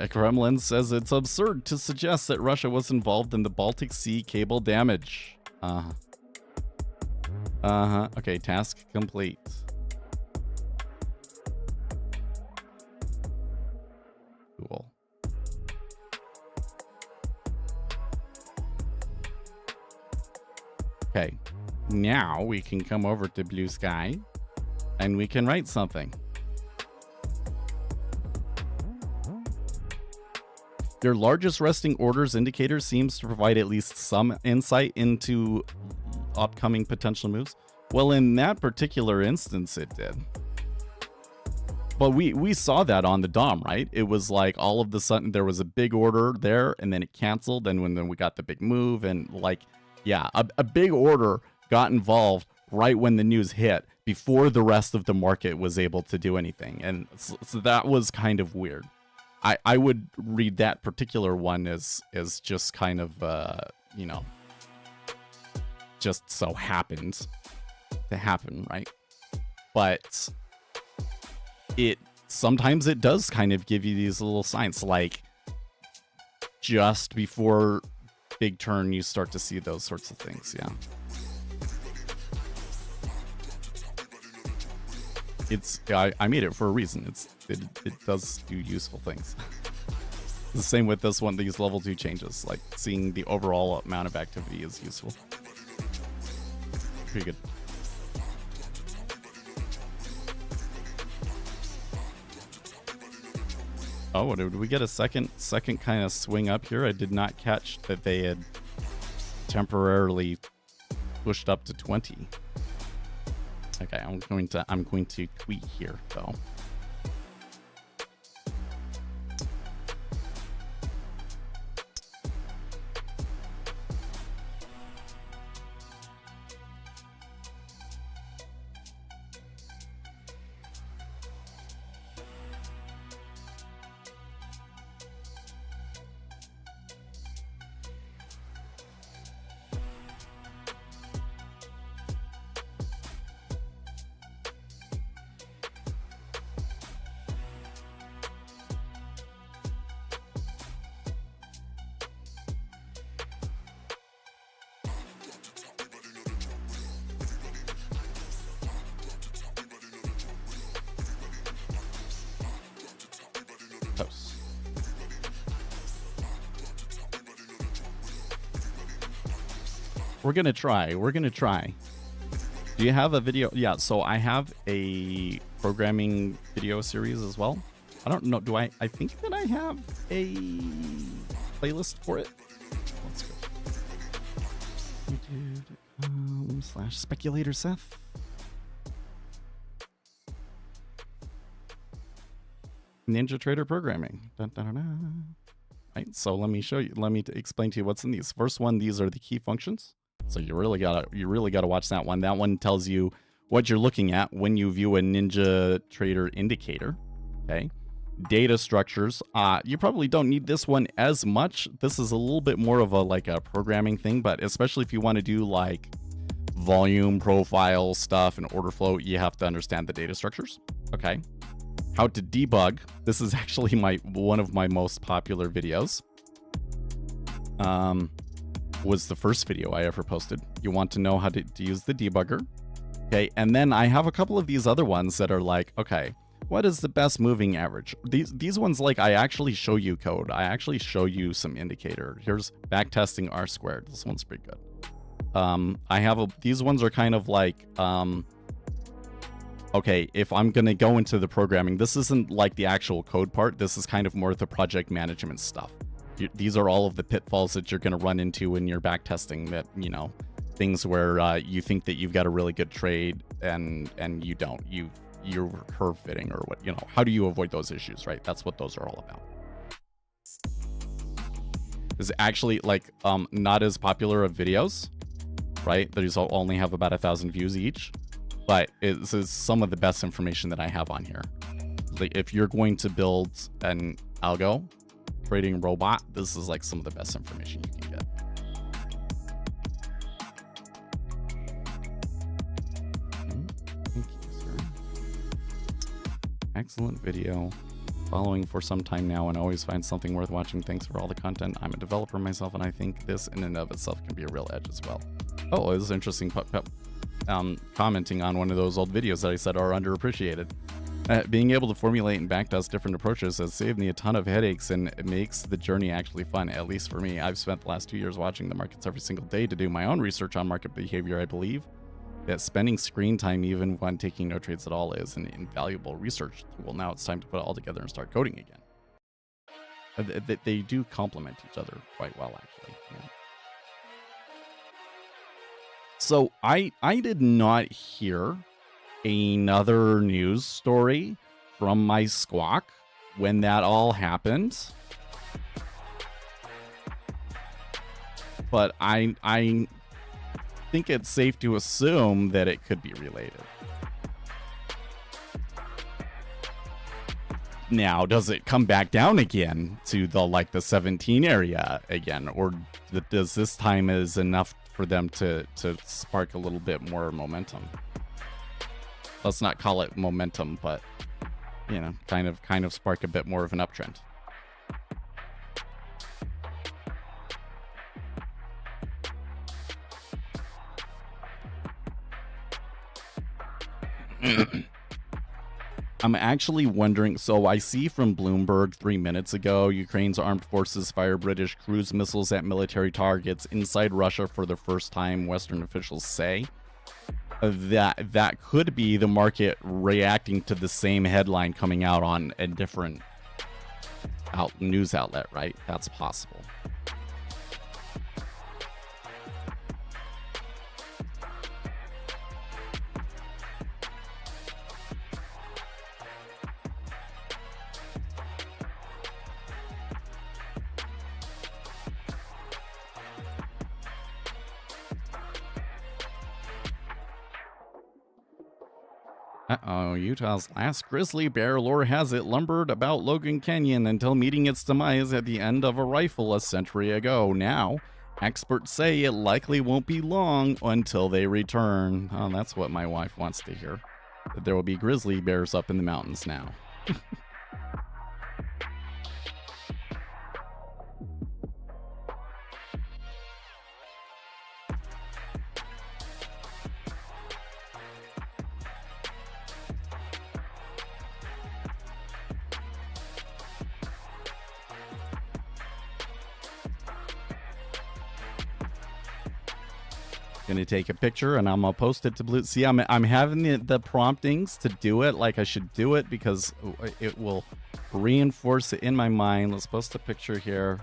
Kremlin says it's absurd to suggest that Russia was involved in the Baltic Sea cable damage. Okay, task complete. Cool. Okay, now we can come over to Blue Sky and we can write something. Your largest resting orders indicator seems to provide at least some insight into upcoming potential moves. Well, in that particular instance, it did. But we saw that on the DOM, right? It was like all of the sudden there was a big order there and then it canceled. And then we got the big move and like, yeah, a big order got involved right when the news hit before the rest of the market was able to do anything. And so that was kind of weird. I would read that particular one as just kind of, you know, just so happened to happen, right? But sometimes it does kind of give you these little signs, like just before big turn, you start to see those sorts of things, yeah. I made it for a reason. It does do useful things. The same with this one, these level 2 changes. Like seeing the overall amount of activity is useful. Pretty good. Oh, did we get a second kind of swing up here? I did not catch that they had temporarily pushed up to 20. Okay, I'm going to tweet here though. We're gonna try. Do you have a video? Yeah, so I have a programming video series as well. I don't know, I think that I have a playlist for it. Let's go. YouTube.com/Speculator Seth. Ninja Trader Programming. Dun, dun, dun, dun. Right, so let me show you. Let me explain to you what's in these. First one, these are the key functions. So you really gotta watch that one. That one tells you what you're looking at when you view a Ninja Trader indicator. Okay. Data structures. You probably don't need this one as much. This is a little bit more of a programming thing, but especially if you want to do like volume profile stuff and order flow, you have to understand the data structures. Okay. How to debug. This is actually one of my most popular videos. Was the first video I ever posted. You want to know how to use the debugger. Okay, and then I have a couple of these other ones that are like, okay, what is the best moving average? These ones, like, I actually show you code. I actually show you some indicator. Here's backtesting R squared. This one's pretty good. These ones are kind of like, okay, if I'm gonna go into the programming, this isn't like the actual code part. This is kind of more the project management stuff. These are all of the pitfalls that you're going to run into in your backtesting, that, you know, things where you think that you've got a really good trade and you don't. You're curve fitting or what, you know, how do you avoid those issues, right? That's what those are all about. is actually like not as popular of videos, right? These only have about 1,000 views each, but this is some of the best information that I have on here. Like if you're going to build an algo trading robot, this is like some of the best information you can get. Thank you, sir. Excellent video. Following for some time now and always find something worth watching. Thanks for all the content. I'm a developer myself, and I think this in and of itself can be a real edge as well. Oh, this is interesting. Commenting on one of those old videos that I said are underappreciated. Being able to formulate and backtest different approaches has saved me a ton of headaches, and it makes the journey actually fun, at least for me. I've spent the last 2 years watching the markets every single day to do my own research on market behavior. I believe that spending screen time, even when taking no trades at all, is an invaluable research tool. Now it's time to put it all together and start coding again. They do complement each other quite well, actually. Yeah. So I did not hear another news story from my squawk when that all happened, but I think it's safe to assume that it could be related. Now, does it come back down again to the 17 area again, or does this time is enough for them to spark a little bit more momentum? Let's not call it momentum, but you know, kind of spark a bit more of an uptrend. I'm actually wondering, so I see from Bloomberg 3 minutes ago, Ukraine's armed forces fire British cruise missiles at military targets inside Russia for the first time, Western officials say. That could be the market reacting to the same headline coming out on a different news outlet, right? That's possible. Uh-oh, Utah's last grizzly bear, lore has it, lumbered about Logan Canyon until meeting its demise at the end of a rifle a century ago. Now, experts say it likely won't be long until they return. Oh, that's what my wife wants to hear. That there will be grizzly bears up in the mountains now. Gonna take a picture and I'm gonna post it to Blue. See, I'm having the promptings to do it like I should do it because it will reinforce it in my mind. Let's post a picture here.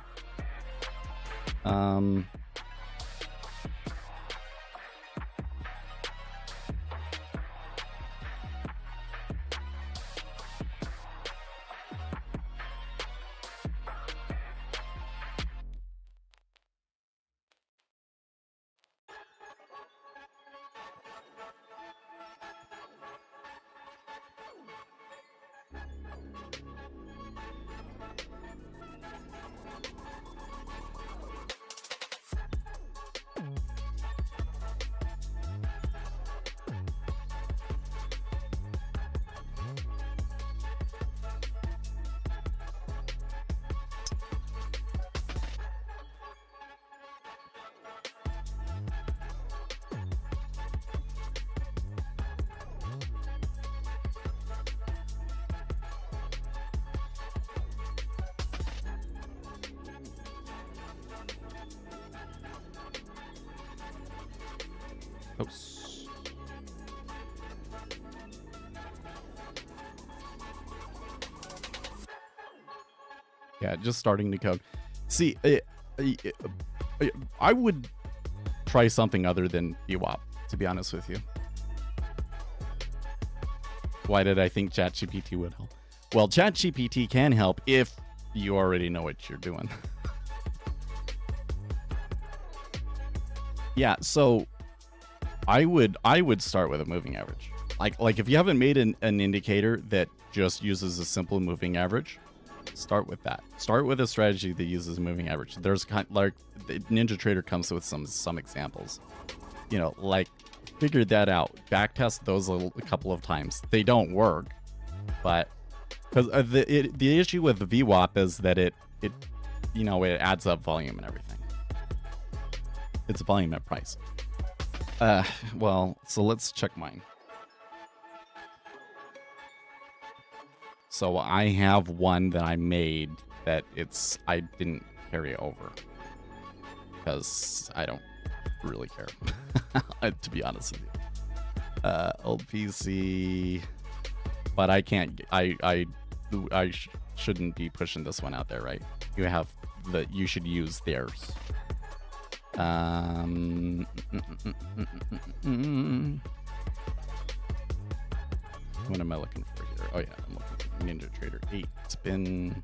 Yeah, just starting to code. See, I would try something other than EWAP, to be honest with you. Why did I think ChatGPT would help? Well, ChatGPT can help if you already know what you're doing. Yeah, so I would start with a moving average. Like if you haven't made an indicator that just uses a simple moving average, start with that. Start with a strategy that uses a moving average. There's like NinjaTrader comes with some examples. You know, like figure that out. Backtest those a couple of times. They don't work, but because the issue with the VWAP is that it you know, it adds up volume and everything. It's volume at price. Well, so let's check mine. So I have one that I made that I didn't carry over because I don't really care, to be honest with you. Old PC, but I can't. I shouldn't be pushing this one out there, right? You should use theirs. What am I looking for here? Oh yeah, I'm looking for NinjaTrader 8 spin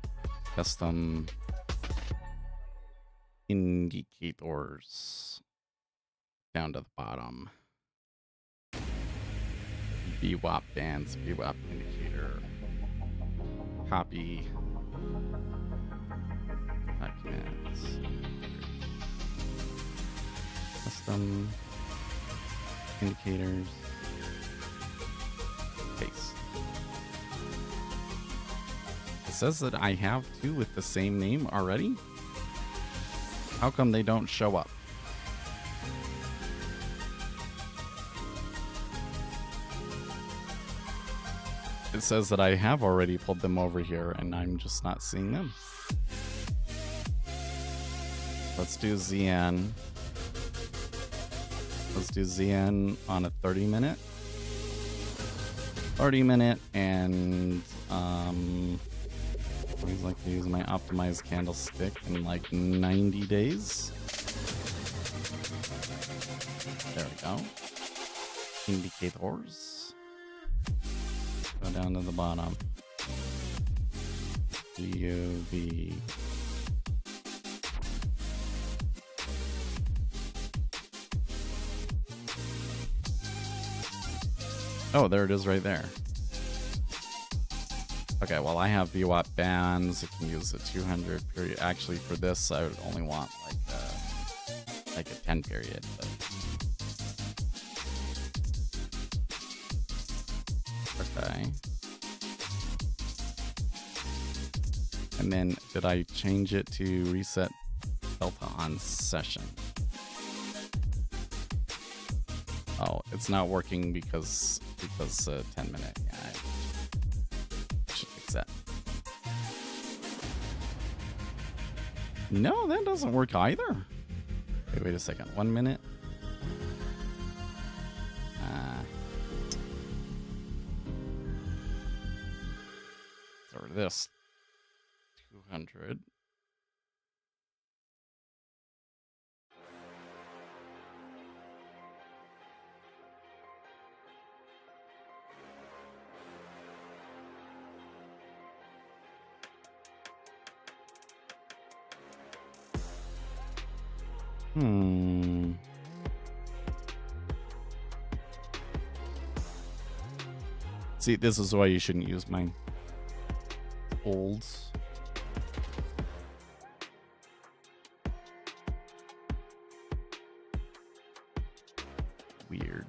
custom indicators down to the bottom. VWAP bands, VWAP indicator, copy documents, custom indicators, paste. It says that I have two with the same name already. How come they don't show up? It says that I have already pulled them over here and I'm just not seeing them. Let's do ZN. Let's do ZN on a 30-minute. 30-minute, and I always like to use my optimized candlestick in like 90 days. There we go. Indicators. Go down to the bottom. GUV. Oh, there it is right there. Okay, well, I have VWAP bands. I can use a 200 period. Actually, for this, I would only want like a 10 period. But... Okay. And then did I change it to reset delta on session? Oh, it's not working because 10 minute. Yeah, I should fix that. No, that doesn't work either. Wait a second. 1 minute. So this 200. See, this is why you shouldn't use mine. Olds. Weird.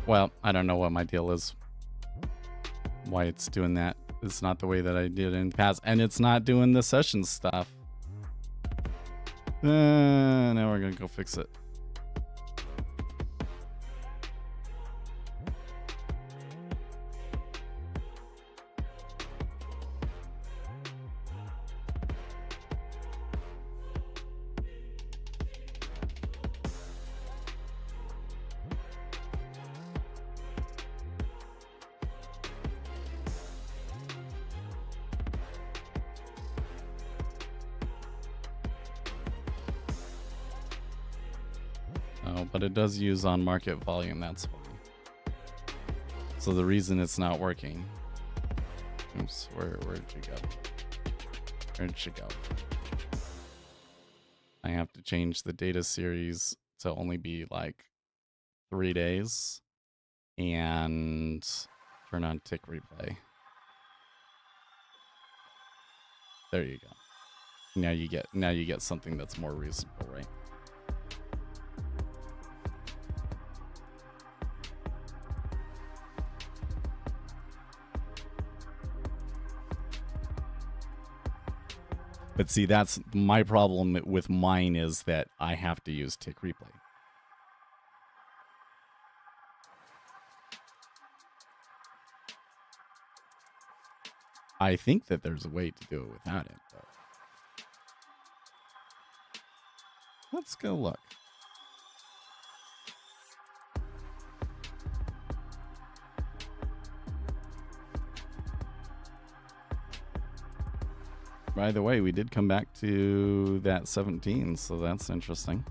Well, I don't know what my deal is. Why it's doing that. It's not the way that I did in past. And it's not doing the session stuff. Now we're going to go fix it. but it does use on market volume, that's why. So the reason it's not working. Oops, where'd you go? Where'd you go? I have to change the data series to only be like 3 days and turn on tick replay. There you go. Now you get something that's more reasonable, right? But see, that's my problem with mine, is that I have to use tick replay. I think that there's a way to do it without it, but let's go look. By the way, we did come back to that 17, so that's interesting.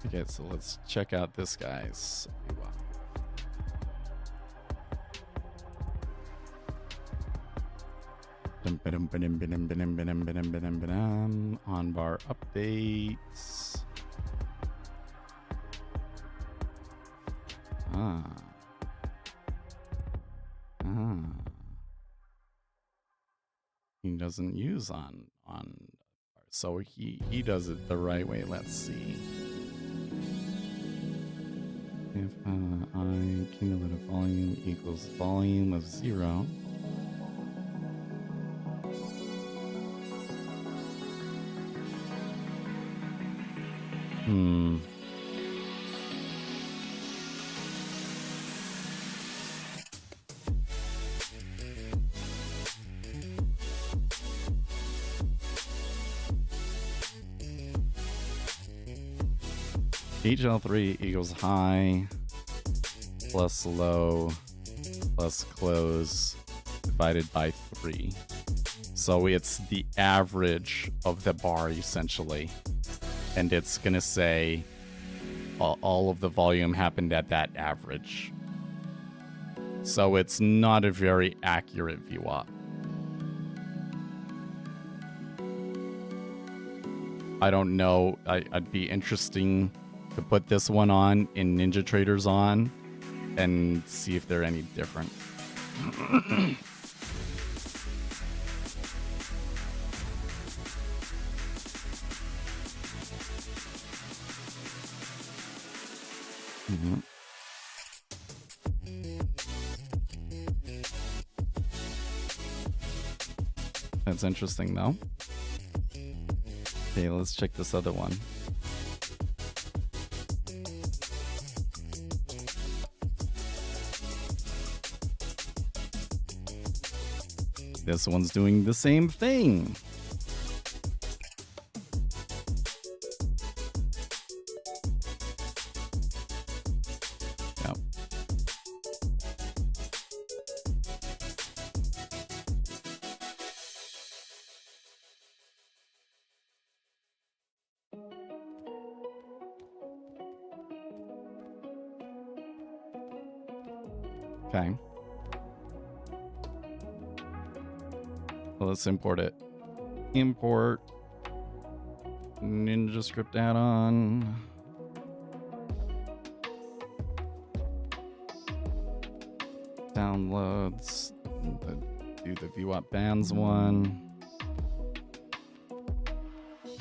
Okay, so let's check out this guy's. On bar updates. He doesn't use on so he does it the right way. Let's see. If I cumulative volume equals volume of 0. HL3 equals high plus low plus close divided by 3. So it's the average of the bar, essentially. And it's going to say all of the volume happened at that average. So it's not a very accurate VWAP. I don't know. I'd be interesting to put this one on in Ninja Traders on and see if they're any different. That's interesting, though. Okay, let's check this other one. This one's doing the same thing. Yep. Okay. Let's import it. Import NinjaScript add-on. Downloads. Do the VWAP bands one.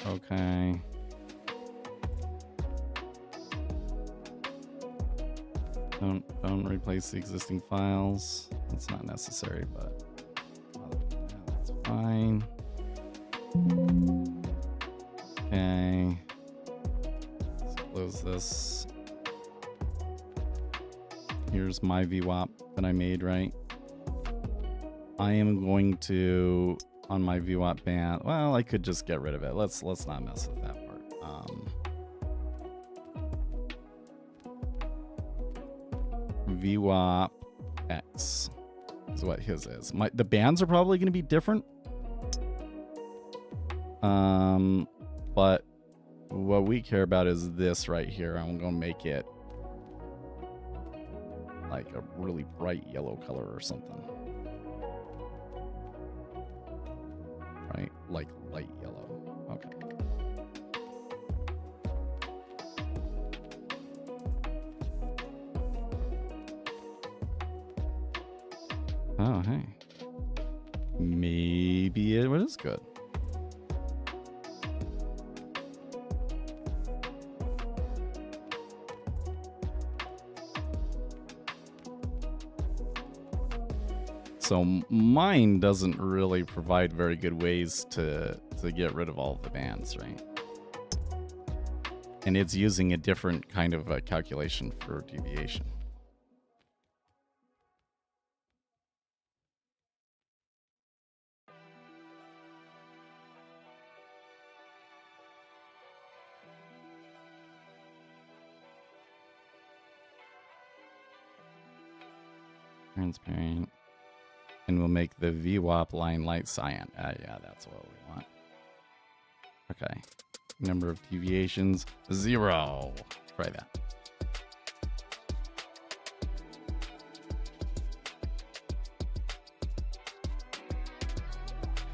Okay. Don't replace the existing files. That's not necessary, but that's fine. Okay. Let's close this. Here's my VWAP that I made, right? I am going to, on my VWAP band, well, I could just get rid of it. Let's not mess with that part. VWAP X is what his is. The bands are probably going to be different. But what we care about is this right here. I'm going to make it like a really bright yellow color or something. Right? Like light yellow. Okay. Oh, hey. Maybe it is good. So mine doesn't really provide very good ways to get rid of all of the bands, right? And it's using a different kind of a calculation for deviation. Transparent. And we'll make the VWAP line light cyan. Yeah, that's what we want. Okay. Number of deviations, 0. Try that.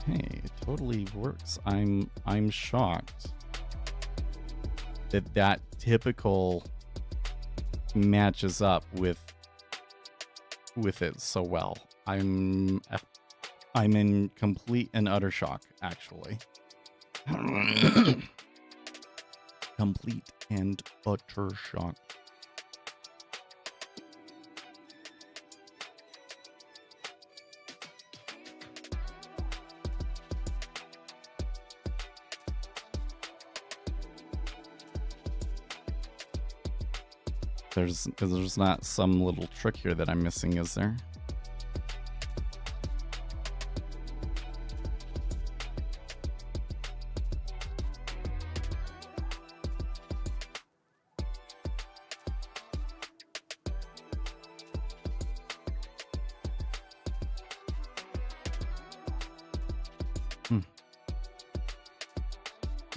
Hey, it totally works. I'm shocked that typical matches up with it so well. I'm in complete and utter shock, actually. Complete and utter shock. There's not some little trick here that I'm missing, is there?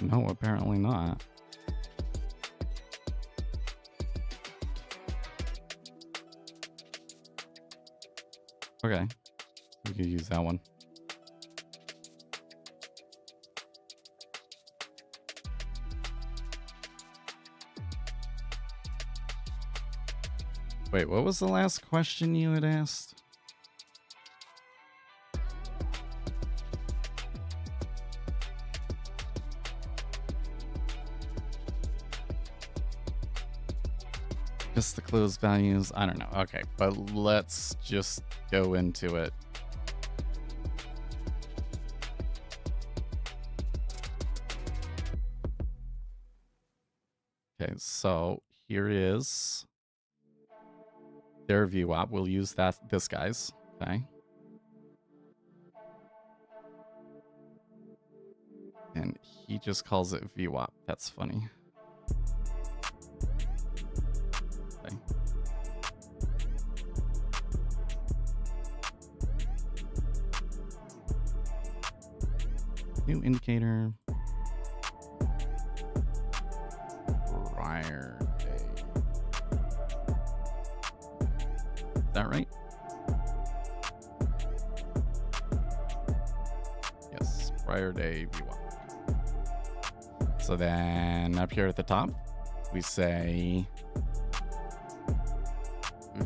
No, apparently not. Okay, we could use that one. Wait, what was the last question you had asked? Just the closed values? I don't know. Okay, but let's just go into it. Okay, so here is their VWAP. We'll use this guy's. Okay. And he just calls it VWAP. That's funny. Okay. New indicator. Prior day. Is that right? Yes, prior day VWAP. So then up here at the top, we say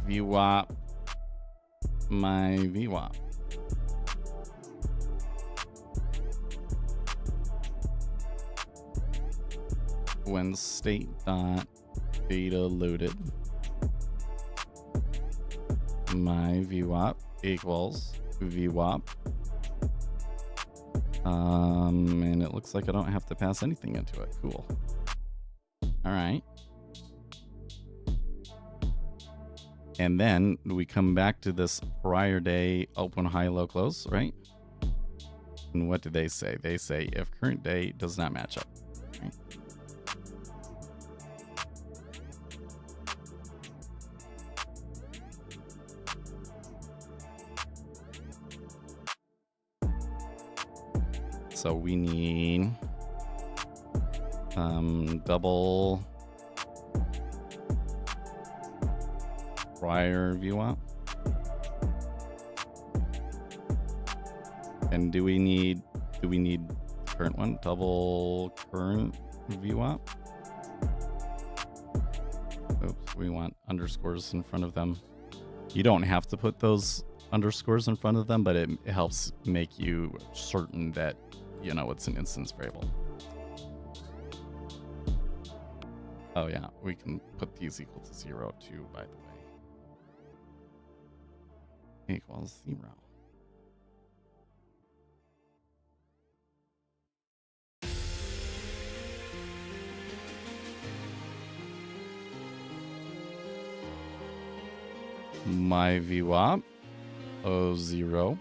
VWAP my VWAP. when state dot data loaded my VWAP equals VWAP. And it looks like I don't have to pass anything into it. Cool. All right. And then we come back to this prior day open, high, low, close, right? And what do they say? They say if current day does not match up. Right? So we need double prior VWAP. And do we need current one? Double current VWAP. Oops, we want underscores in front of them. You don't have to put those underscores in front of them, but it helps make you certain that you know it's an instance variable. Oh yeah, we can put these equal to 0 too, by the way. Equals 0. My VWAP, 0.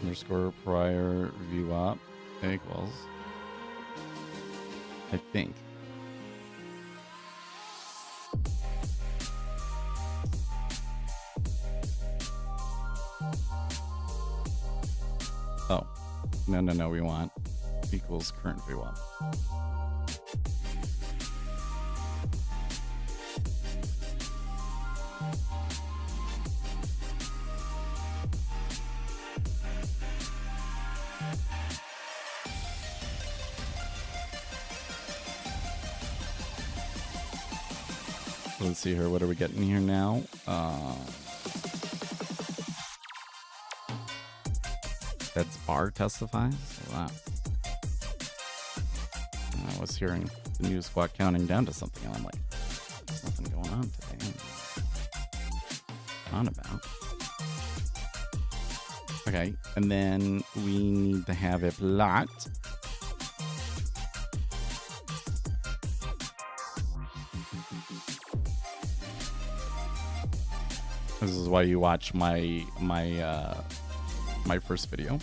Underscore prior VWAP equals, I think. Oh, no, we want equals current VWAP. Let's see here. What are we getting here now? That's bar testifies. Wow. I was hearing the news squad counting down to something, and I'm like, there's nothing going on today. On about. Okay, and then we need to have a plot. This is why you watch my first video.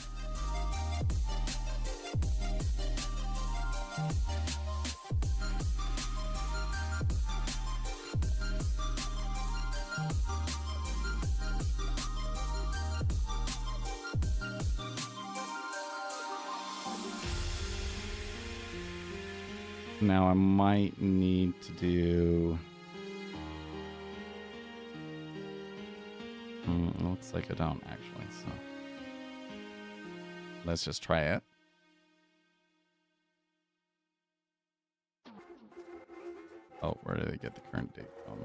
Now I might need to do... looks like I don't actually, so let's just try it. Oh, where did I get the current date from?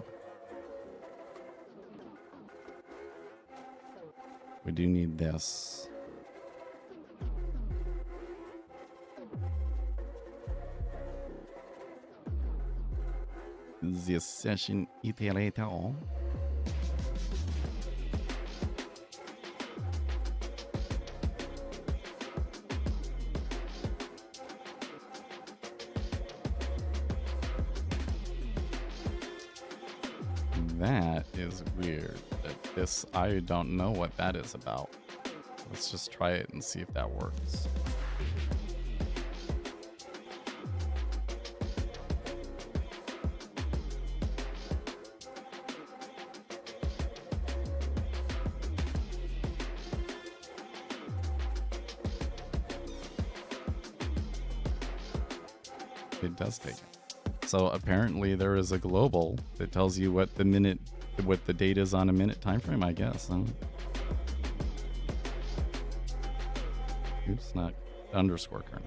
We do need this. The session iterator. That is weird. This, I don't know what that is about. Let's just try it and see if that works. It does take it. So apparently there is a global that tells you what the date is on a minute time frame, I guess. Oops, not underscore current.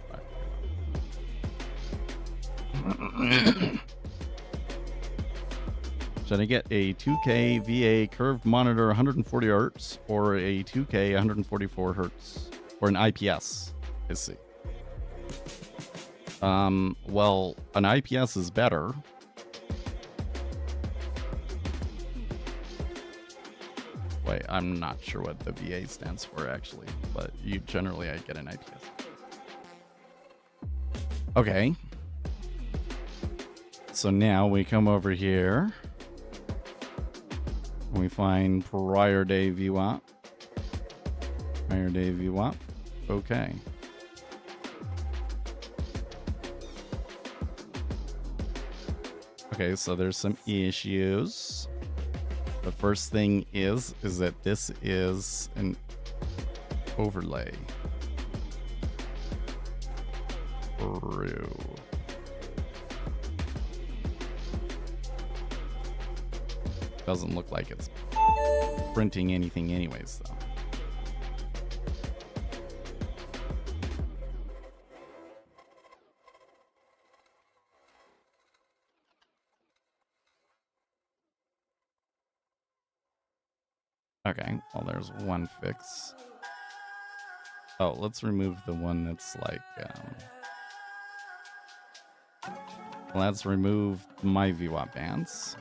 Should I get a 2K VA curved monitor 140 Hz or a 2K 144 Hz or an IPS I see. Well, an IPS is better. Wait, I'm not sure what the VA stands for actually, but generally I get an IPS. Okay. So now we come over here. And we find prior day VWAP. Prior day VWAP. Okay. Okay, so there's some issues. The first thing is that this is an overlay. True. Doesn't look like it's printing anything anyways, though. Okay, well, there's one fix. Oh, let's remove the one that's like, let's remove my VWAP bands.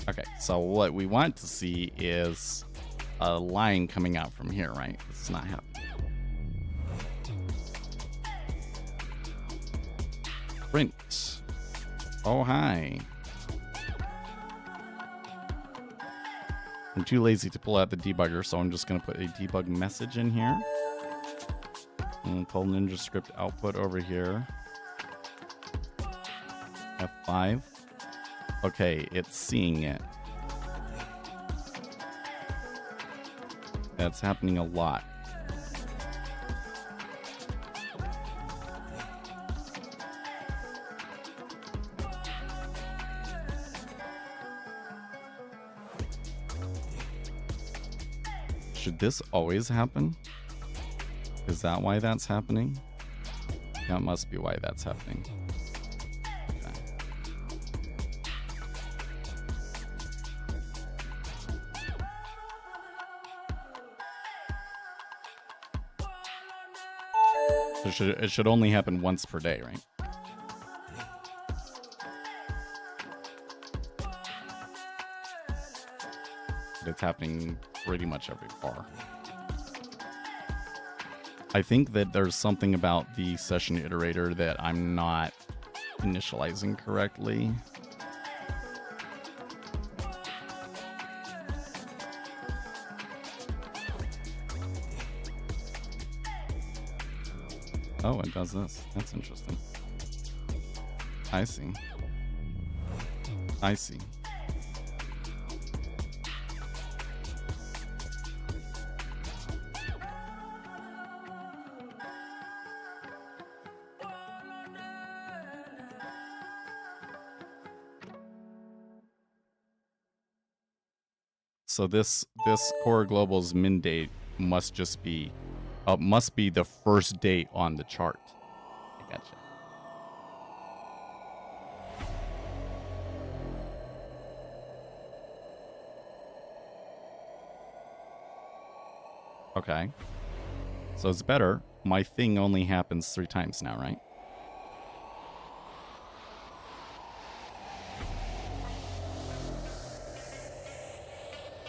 Okay, so what we want to see is a line coming out from here, right? It's not happening. Print. Oh, hi. I'm too lazy to pull out the debugger, so I'm just going to put a debug message in here. And pull Ninja Script output over here. F5. Okay, it's seeing it. That's happening a lot. Should this always happen? Is that why that's happening? That must be why that's happening. So it should only happen once per day, right? But it's happening pretty much every bar. I think that there's something about the session iterator that I'm not initializing correctly. Oh, it does this. That's interesting. I see. I see. So this Core Global's min date must just be the first date on the chart. I gotcha. Okay. So it's better. My thing only happens 3 times now, right?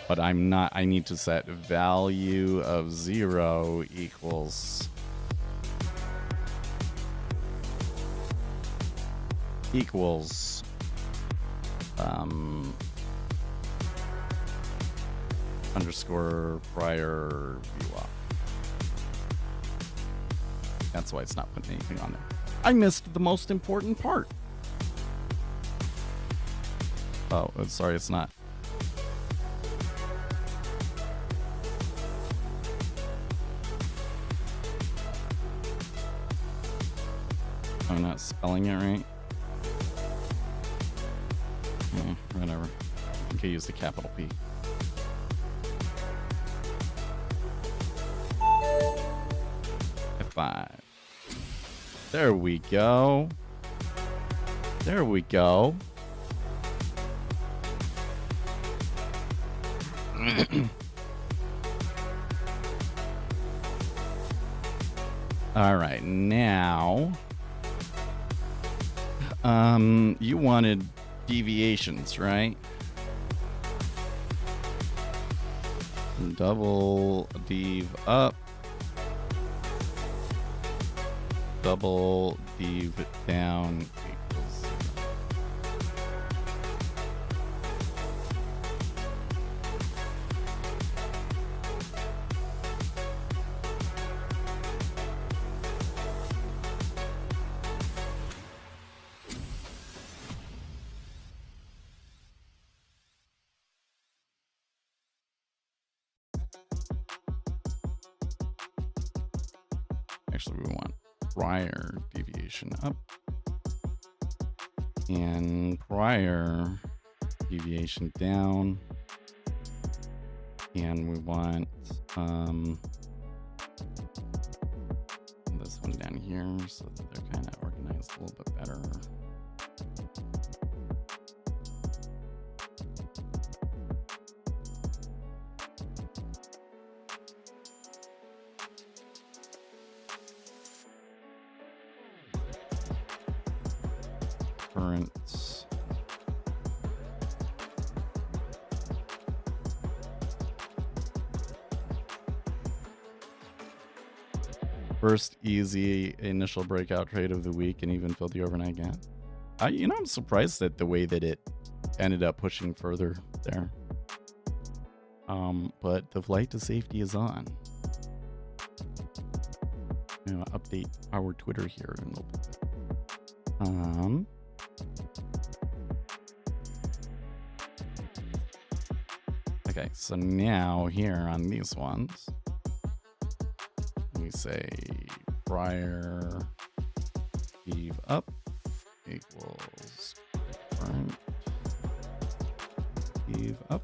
But I'm not, I need to set value of 0 equals underscore prior VWAP. That's why it's not putting anything on there. I missed the most important part. Oh, sorry, it's not. I'm not spelling it right. Whatever. I think I used the capital P. F5. There we go. There we go. All right, now, you wanted deviations, right? Double dev up, double dev down equals 0. Actually, we want prior deviation up and prior deviation down, and we want this one down here so that they're kind of organized a little bit better. Currents. First easy initial breakout trade of the week and even filled the overnight gap. I'm surprised at the way that it ended up pushing further there. But the flight to safety is on. I'm gonna update our Twitter here in a little bit. Okay, so now here on these ones, we say prior dev up equals current dev up,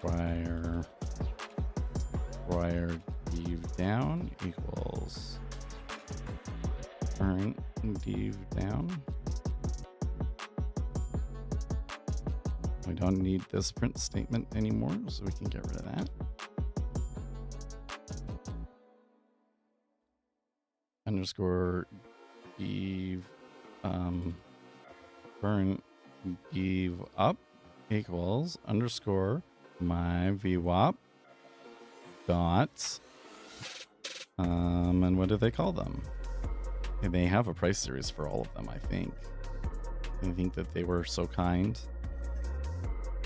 prior dev down equals current dev down. We don't need this print statement anymore, so we can get rid of that. Underscore dev current dev up equals underscore my VWAP dot and what do they call them? They have a price series for all of them, I think. I think that they were so kind.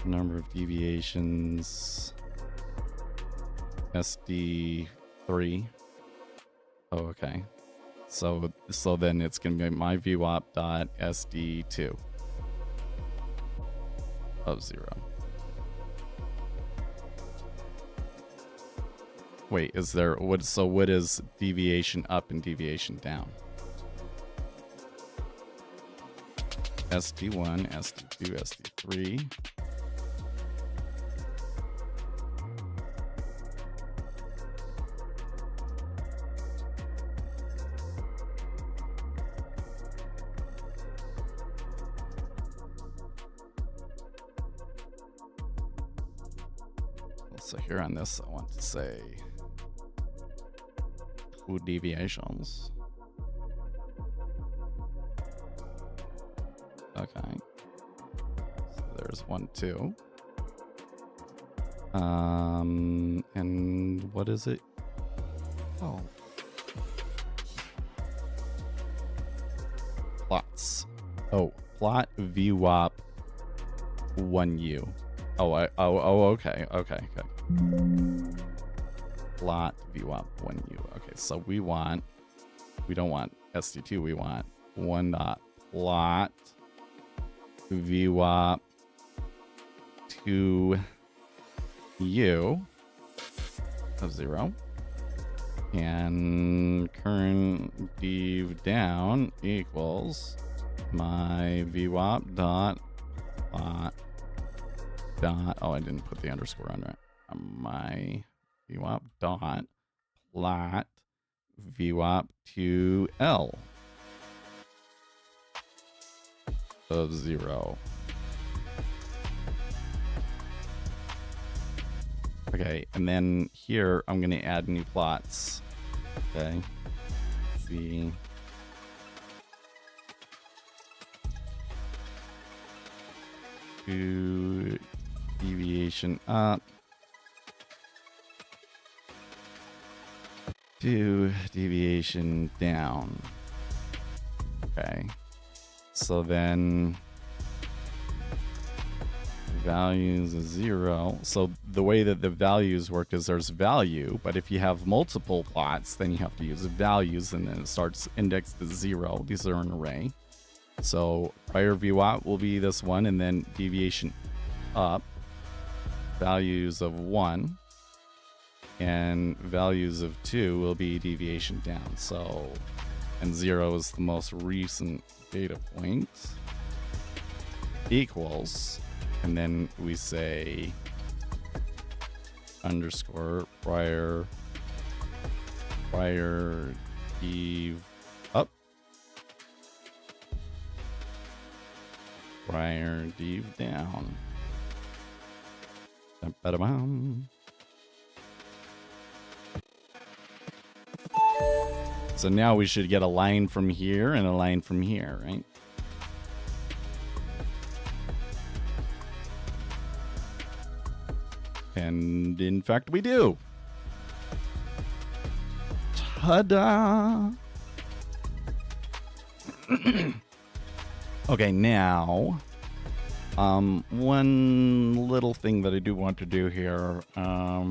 Number of deviations SD3. Oh, okay. So then it's gonna be my VWAP dot SD2 of 0. Wait, is there what? So what is deviation up and deviation down? SD1, SD2, SD3. So here on this, I want to say 2 deviations. Okay. So there's 1, 2. And what is it? Oh. Plots. Oh, plot VWAP 1U. Okay. Plot VWAP 1U. Okay, so we don't want SD2, we want 1 dot plot VWAP 2U of 0. And current dev down equals my VWAP dot plot dot, oh, I didn't put the underscore under it. My VWAP dot plot VWAP 2L of 0. Okay, and then here I'm going to add new plots. Okay. V. To deviation up. To deviation down. Okay. So then values is 0. So the way that the values work is there's value, but if you have multiple plots, then you have to use values, and then it starts indexed to 0. These are an array. So prior VWAP will be this one, and then deviation up, values of 1, and values of 2 will be deviation down. So, and 0 is the most recent data point, equals, and then we say underscore prior dev up, prior dev down. Ba-da-bum. So now we should get a line from here and a line from here, right? And in fact, we do. Ta-da! Okay, now, one little thing that I do want to do here. How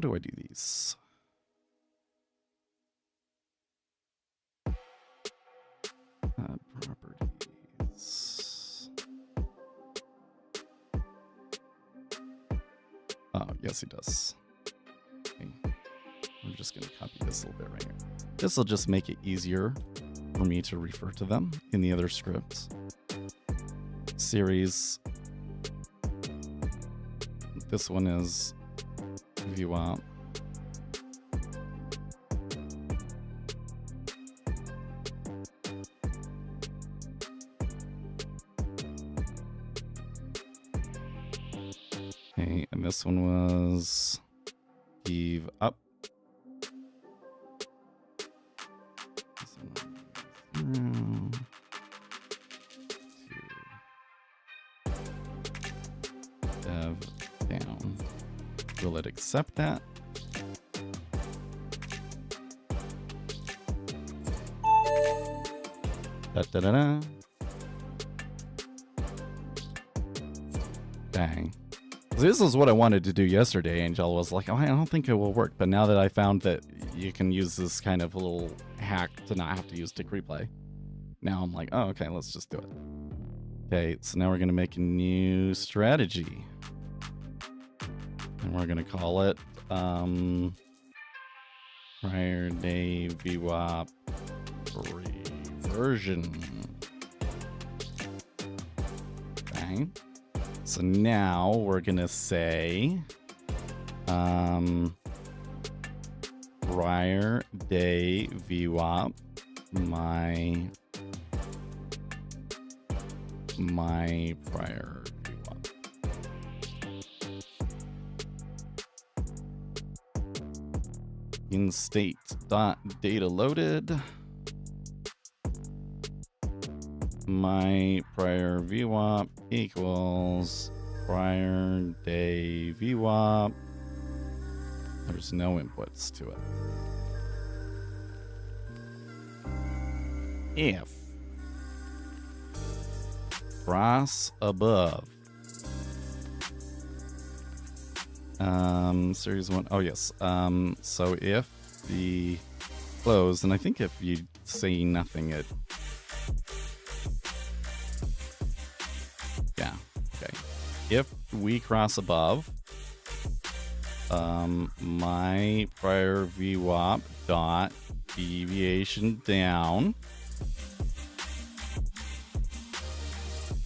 do I do these? Properties. Oh, yes, he does. Okay. I'm just going to copy this a little bit right here. This will just make it easier for me to refer to them in the other scripts. Series. This one is VWAP. Okay, and this one was Eve up. This one dev down. Will it accept that? Da-da-da-da. Dang. This is what I wanted to do yesterday. Angel was like, oh, I don't think it will work. But now that I found that you can use this kind of little hack to not have to use tick replay, now I'm like, oh, okay, let's just do it. Okay, so now we're going to make a new strategy. And we're going to call it prior day VWAP reversion. Okay. So now we're going to say prior day VWAP my prior VWAP. In state dot data loaded. My prior VWAP equals prior day VWAP. There's no inputs to it. If cross above series 1, oh yes, so if the close, and I think if you say nothing, it, yeah, okay, if we cross above my prior VWAP dot deviation down.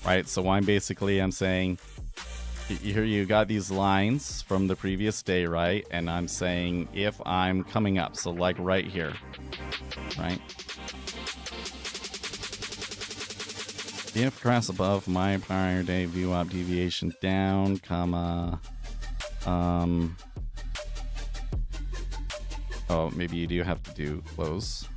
Right, so I'm saying, here you got these lines from the previous day, right? And I'm saying if I'm coming up, so like right here, right? If cross above my prior day VWAP deviation down, comma, oh, maybe you do have to do close.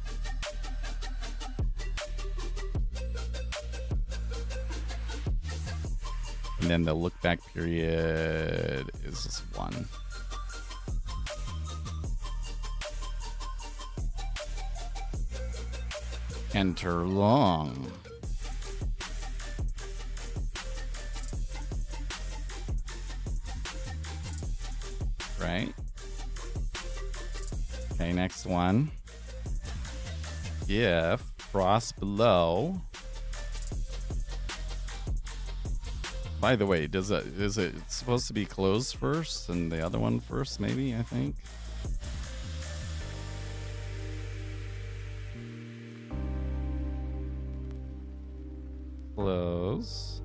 And then the look back period is just 1. Enter long. Right? Okay, next one. If cross below. By the way, is it supposed to be closed first and the other one first, maybe, I think? Close.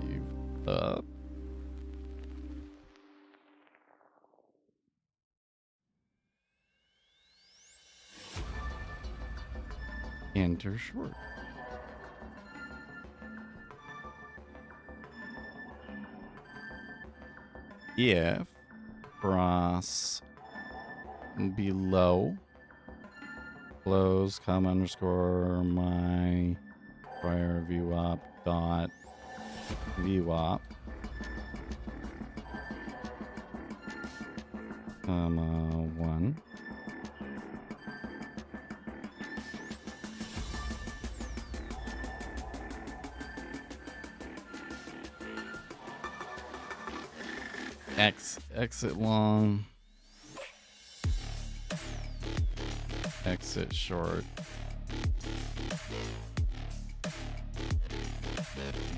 Leave up. Enter short. If cross below close comma underscore my prior VWAP dot VWAP comma 1. Exit long, exit short.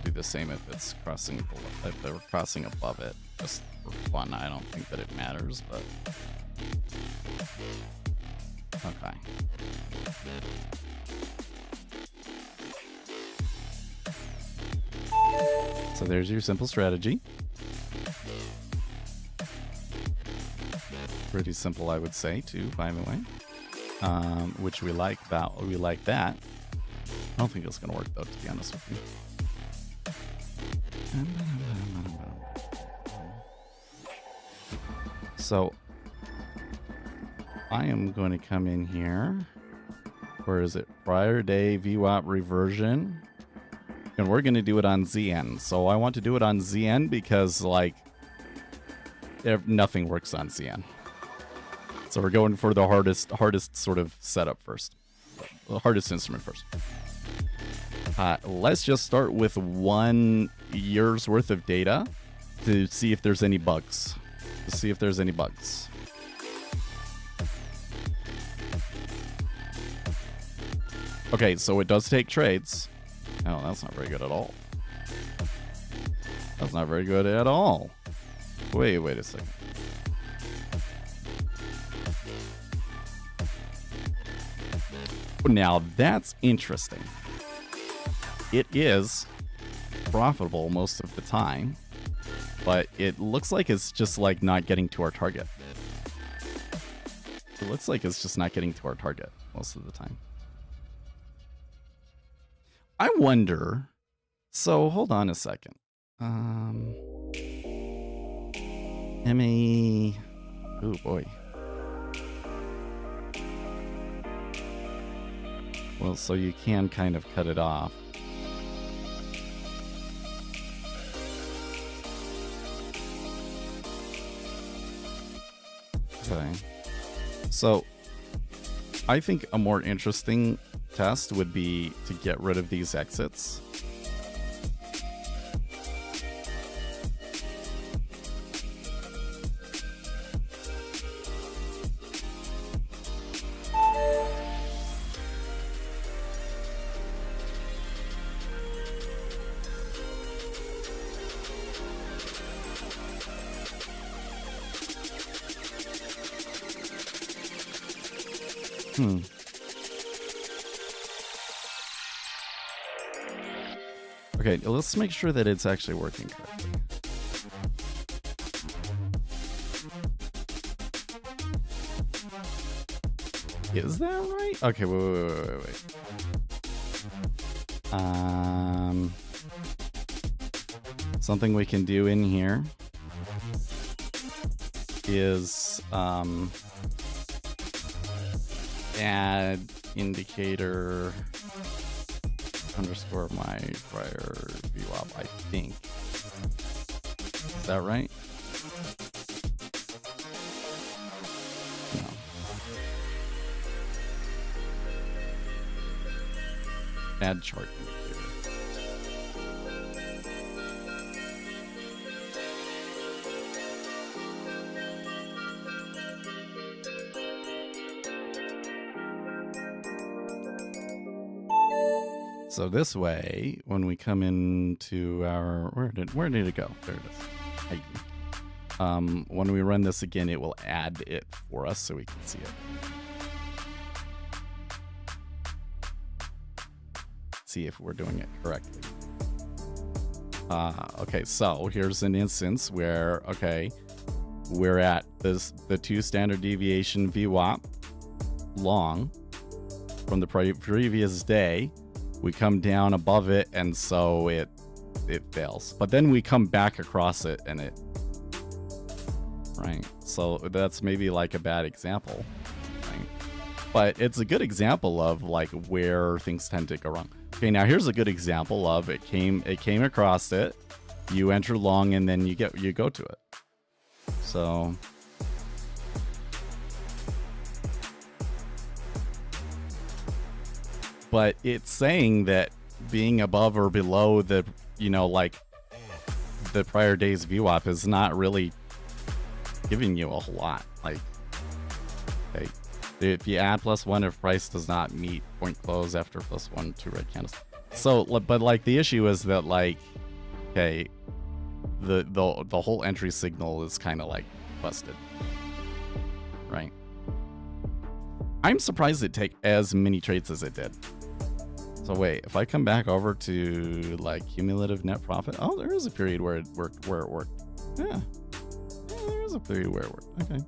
Do the same if it's crossing below, if they're crossing above it, just for fun. I don't think that it matters, but okay. So there's your simple strategy. Pretty simple, I would say, too, by the way. Which we like that. I don't think it's going to work, though, to be honest with you. So I am going to come in here. Where is it? Prior day VWAP reversion. And we're going to do it on ZN. So I want to do it on ZN because, like, nothing works on ZN. So we're going for the hardest sort of setup first. The hardest instrument first. Let's just start with 1 year's worth of data to see if there's any bugs. Okay, so it does take trades. Oh, that's not very good at all. That's not very good at all. Wait a second. Now that's interesting. It is profitable most of the time, but it looks like it's just like not getting to our target. It looks like it's just not getting to our target most of the time. I wonder. So hold on a second. MA. Oh boy. Well, so you can kind of cut it off. Okay. So I think a more interesting test would be to get rid of these exits. Okay, let's make sure that it's actually working correctly. Is that right? Okay, wait. Something we can do in here is add indicator underscore my prior VWAP, I think. Is that right? No. Add chart indicator. So this way, when we come into our where did it go? There it is. When we run this again, it will add it for us so we can see it. See if we're doing it correctly. Okay, so here's an instance where we're at the 2 standard deviation VWAP long from the previous day. We come down above it, and so it fails. But then we come back across it, and it right. So that's maybe like a bad example, right? But it's a good example of like where things tend to go wrong. Okay, now here's a good example of it came across it. You enter long, and then you go to it. So. But it's saying that being above or below the, like the prior day's VWAP is not really giving you a whole lot. Like, okay, if you add +1 if price does not meet point close after +1 2 red candles. So, but like the issue is that like, okay, the whole entry signal is kind of like busted, right? I'm surprised it take as many trades as it did. So wait, if I come back over to like cumulative net profit, oh, there is a period where it worked. Yeah, there is a period where it worked. Okay.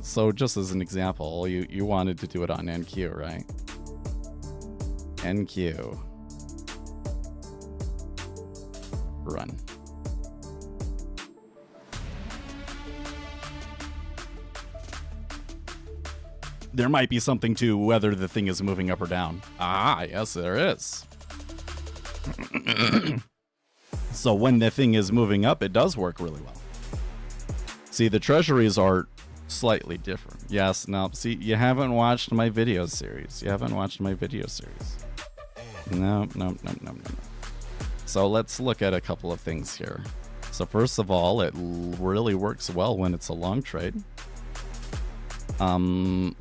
So just as an example, you wanted to do it on NQ, right? NQ. Run. There might be something to whether the thing is moving up or down. Ah, yes, there is. So when the thing is moving up, it does work really well. See, the treasuries are slightly different. Yes, now, see, you haven't watched my video series. No. So let's look at a couple of things here. So first of all, it really works well when it's a long trade.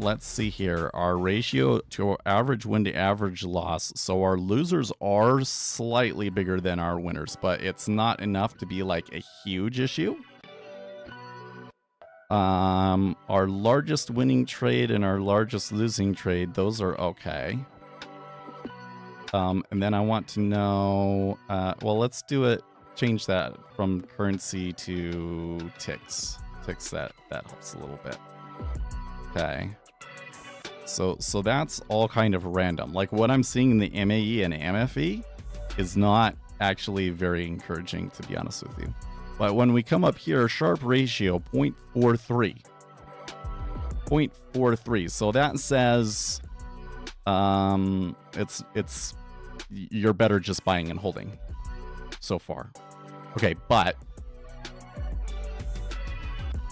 Let's see here. Our ratio to average win to average loss. So our losers are slightly bigger than our winners, but it's not enough to be like a huge issue. Our largest winning trade and our largest losing trade, those are okay. And then I want to know, well, let's do it. Change that from currency to ticks. Ticks, that helps a little bit. Okay, so that's all kind of random. Like what I'm seeing in the MAE and MFE is not actually very encouraging, to be honest with you. But when we come up here, sharp ratio 0.43. 0.43. So that says it's you're better just buying and holding so far. Okay, but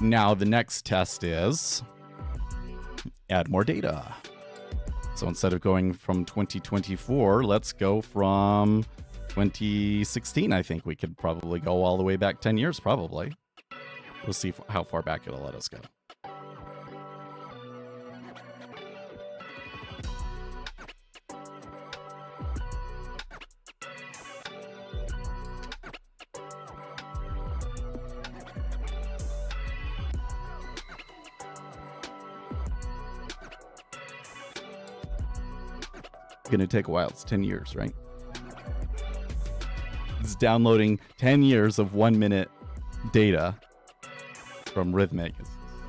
now the next test is add more data. So instead of going from 2024, let's go from 2016. I think we could probably go all the way back 10 years, probably. We'll see how far back it'll let us go. Going to take a while. It's 10 years, right? It's downloading 10 years of 1 minute data from Rhythmic.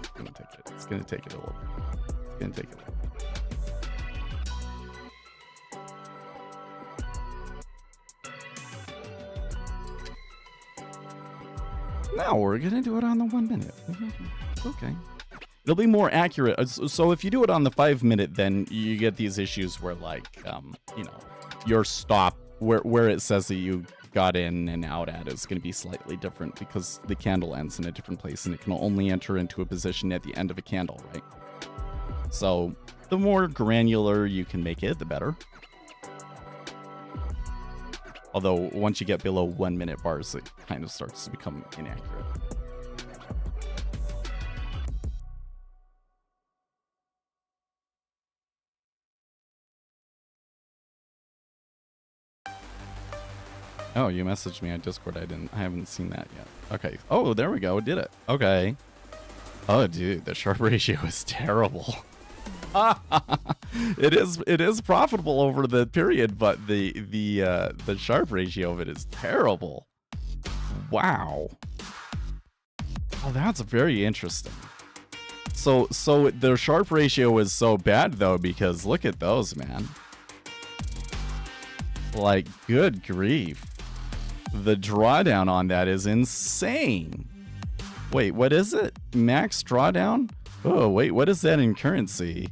It's going to take it. It's going to take it a little bit. It's going to take it a little bit. No, we're gonna do it on the 1 minute. Okay. It'll be more accurate. So if you do it on the 5 minute, then you get these issues where, like, you know, your stop where it says that you got in and out at is going to be slightly different because the candle ends in a different place and it can only enter into a position at the end of a candle, right? So the more granular you can make it, the better. Although once you get below 1 minute bars, it kind of starts to become inaccurate. Oh, you messaged me on Discord. I haven't seen that yet. Okay. Oh, there we go. Did it. Okay. Oh, dude, the Sharpe ratio is terrible. It is profitable over the period, but the Sharpe ratio of it is terrible. Wow. Oh, that's very interesting. So the Sharpe ratio is so bad though because look at those, man. Like, good grief. The drawdown on that is insane. Wait, what is it? Max drawdown? Oh, wait, what is that in currency?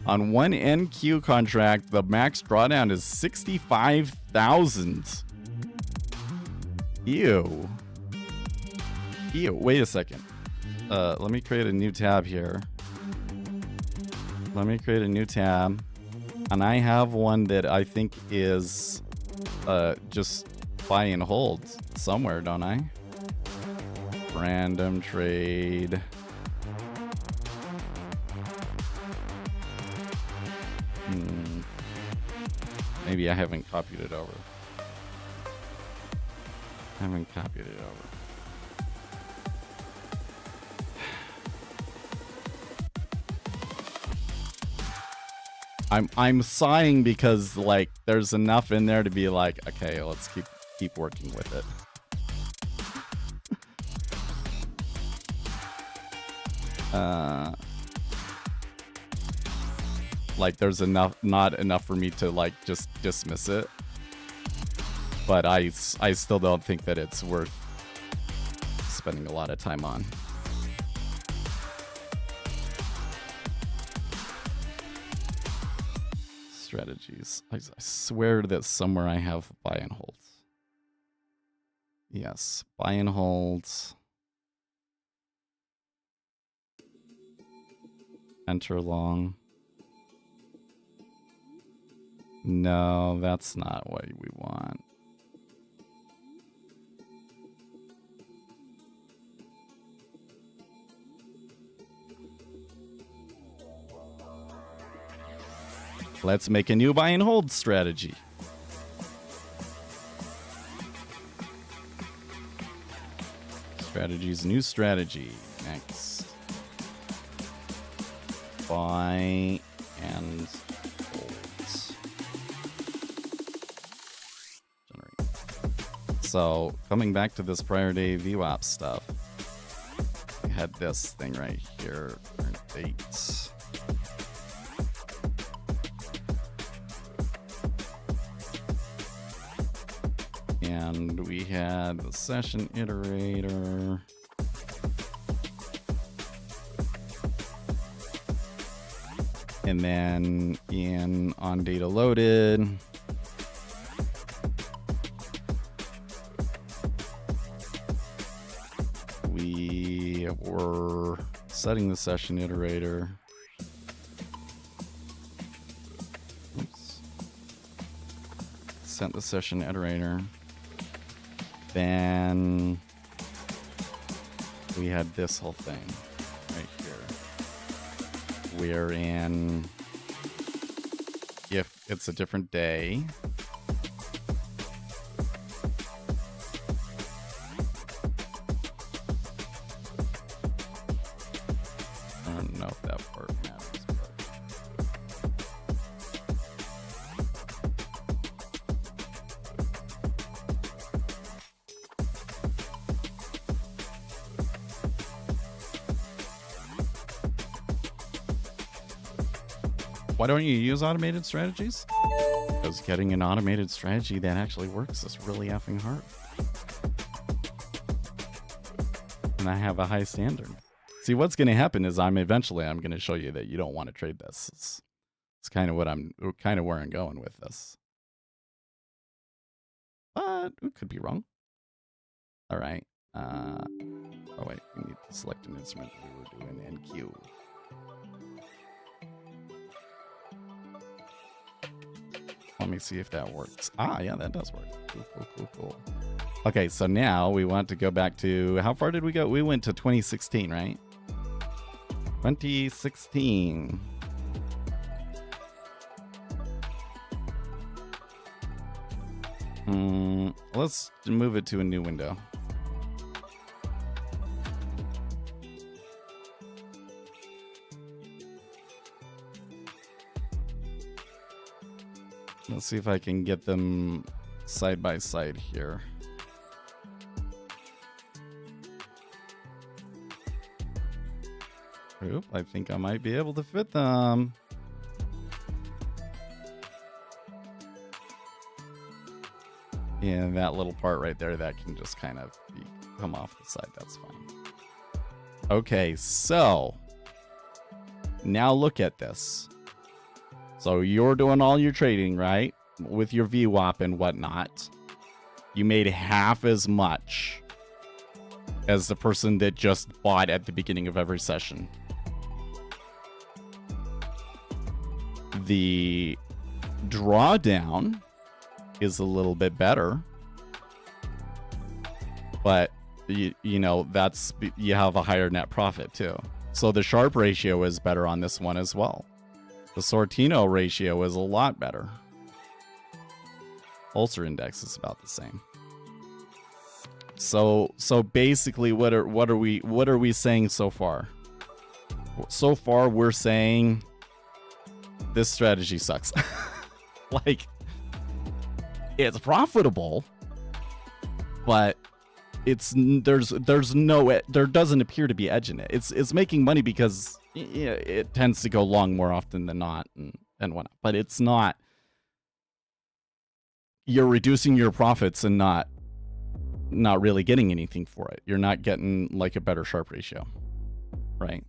On one NQ contract, the max drawdown is 65,000. Ew. Ew, wait a second. Let me create a new tab here. Let me create a new tab. And I have one that I think is just buy and hold somewhere, don't I? Random trade. Maybe I haven't copied it over. I'm sighing because like there's enough in there to be like, okay, let's keep working with it. Like there's not enough for me to like just dismiss it, but I still don't think that it's worth spending a lot of time on. Strategies. I swear that somewhere I have buy and holds. Yes, buy and holds. Enter long. No, that's not what we want. Let's make a new buy and hold strategy. Strategies, new strategy. Next. Buy and hold. Generate. So, coming back to this prior day VWAP stuff, I had this thing right here. Current date. And we had the session iterator. And then in on data loaded, we were setting the session iterator. Oops. Set the session iterator. Then we had this whole thing right here. We're in if it's a different day. I don't know if that part matters, but why don't you use automated strategies? Because getting an automated strategy that actually works is really effing hard. and I have a high standard. See, what's going to happen is I'm going to show you that you don't want to trade this. It's kind of where I'm going with this. But it could be wrong. All right. Oh wait, we need to select an instrument. We were doing NQ. Let me see if that works. Ah, yeah, that does work. Cool. Okay, so now we want to go back to, how far did we go? We went to 2016, right? 2016. Let's move it to a new window. Let's see if I can get them side by side here. Oop, I think I might be able to fit them. Yeah, that little part right there, that can just kind of come off the side. That's fine. Okay, so now look at this. So you're doing all your trading, right? With your VWAP and whatnot. You made half as much as the person that just bought at the beginning of every session. The drawdown is a little bit better, but you know, that's, you have a higher net profit too. So the Sharpe ratio is better on this one as well. The Sortino ratio is a lot better. Ulcer index is about the same. So basically, what are we saying so far? So far, we're saying this strategy sucks. Like, it's profitable, but there doesn't appear to be edge in it. It's making money because it tends to go long more often than not and whatnot. But it's not. You're reducing your profits and not really getting anything for it. You're not getting like a better Sharpe ratio, right?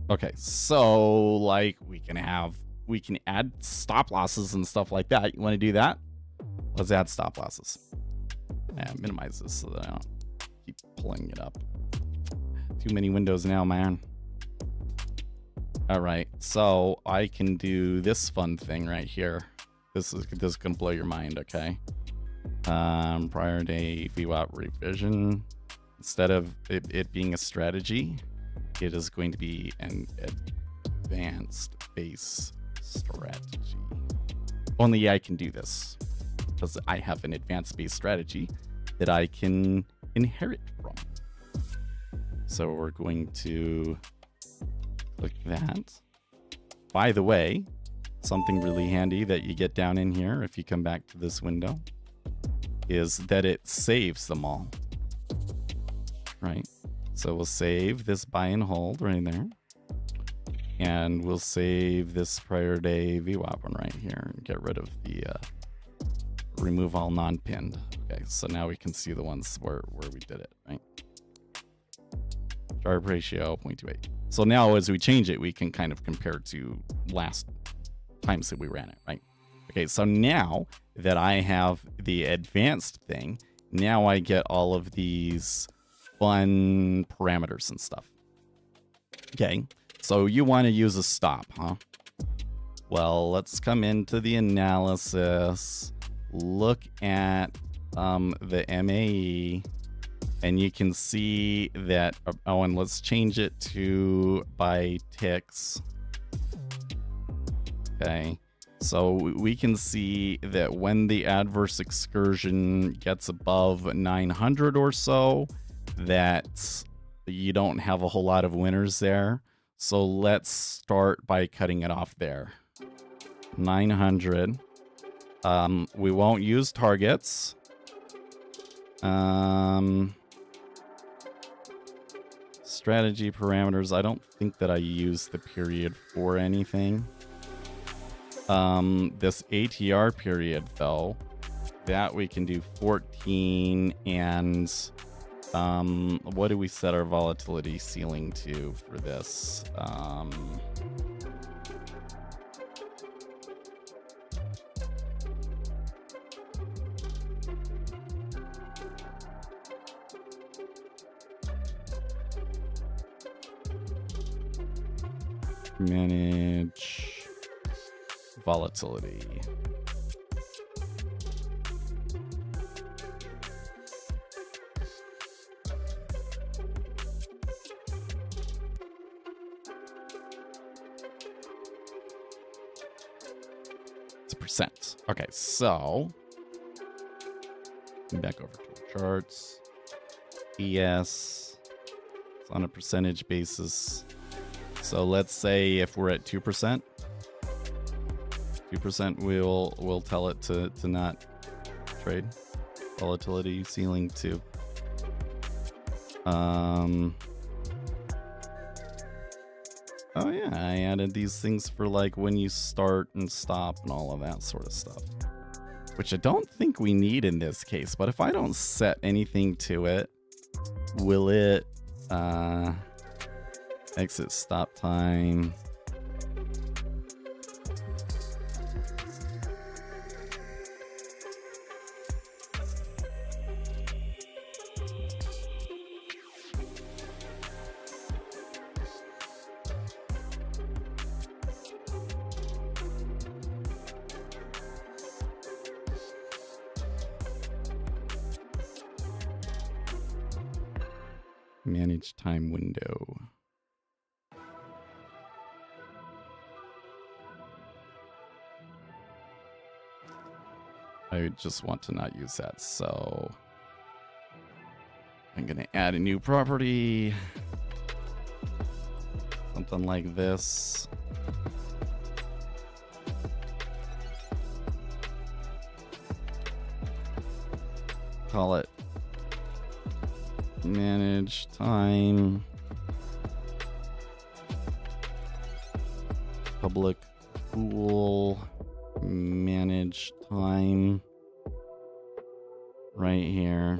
Okay, so like we can add stop losses and stuff like that. You want to do that? Let's add stop losses. Yeah, minimize this so that I don't keep pulling it up. Too many windows now, man. All right, so I can do this fun thing right here. This can blow your mind, okay? Prior day VWAP revision. Instead of it being a strategy, it is going to be an advanced base strategy. Only I can do this because I have an advanced base strategy that I can inherit from. So we're going to click that. By the way, something really handy that you get down in here if you come back to this window is that it saves them all. Right? So we'll save this buy and hold right there. And we'll save this prior day VWAP one right here and get rid of the remove all non-pinned. Okay, so now we can see the ones where we did it, right? Sharpe ratio 0.28. So now as we change it, we can kind of compare to last times that we ran it, right? Okay, so now that I have the advanced thing, now I get all of these fun parameters and stuff. Okay, so you want to use a stop, huh? Well, let's come into the analysis, look at the MAE, and you can see that, oh, and let's change it to by ticks. Okay, so we can see that when the adverse excursion gets above 900 or so, that you don't have a whole lot of winners there. So let's start by cutting it off there. 900. We won't use targets. Strategy parameters. I don't think that I use the period for anything. This ATR period though, that we can do 14 and What do we set our volatility ceiling to for this? Manage volatility. It's a percent. Okay, so back over to the charts. ES, it's on a percentage basis. So let's say if we're at 2%, 2% will tell it to not trade. Volatility ceiling 2. Oh yeah, I added these things for like when you start and stop and all of that sort of stuff, which I don't think we need in this case. But if I don't set anything to it, will it exit stop time? Manage time window. I just want to not use that, so I'm gonna add a new property. Something like this. Call it manage time public pool manage time right here.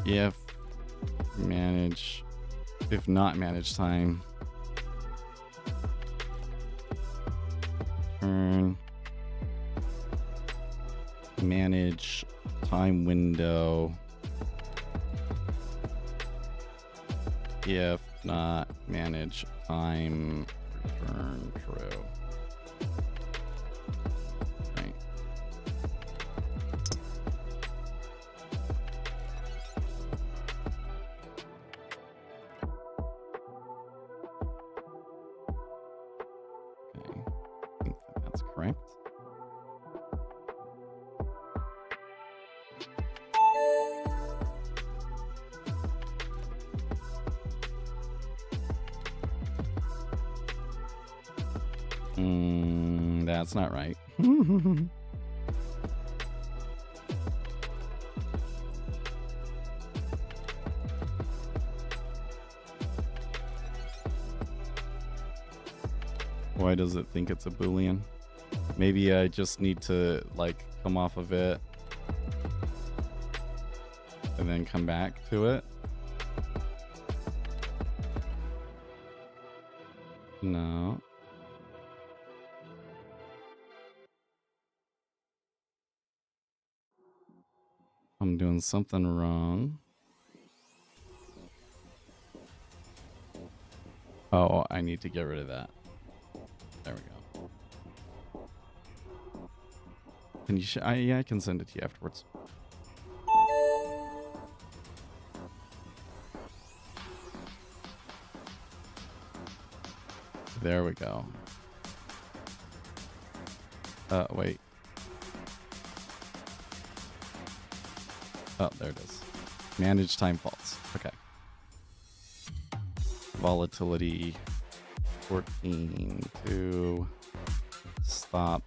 If not manage time, turn manage time window. If not manage time, return true. Right. Okay, I think that's correct. That's not right. Why does it think it's a Boolean? Maybe I just need to like come off of it and then come back to it. No. I'm doing something wrong. Oh, I need to get rid of that. There we go. Can you? Yeah, I can send it to you afterwards. There we go. Wait. Oh, there it is. Manage time faults. Okay. Volatility 14 to stop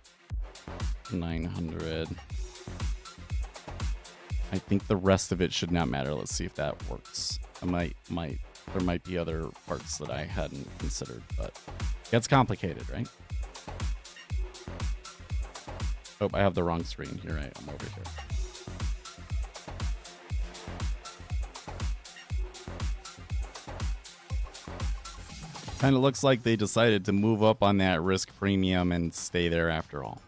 900. I think the rest of it should not matter. Let's see if that works. There might be other parts that I hadn't considered, but it gets complicated, right? Oh, I have the wrong screen. Here I am over here. Kind of looks like they decided to move up on that risk premium and stay there after all.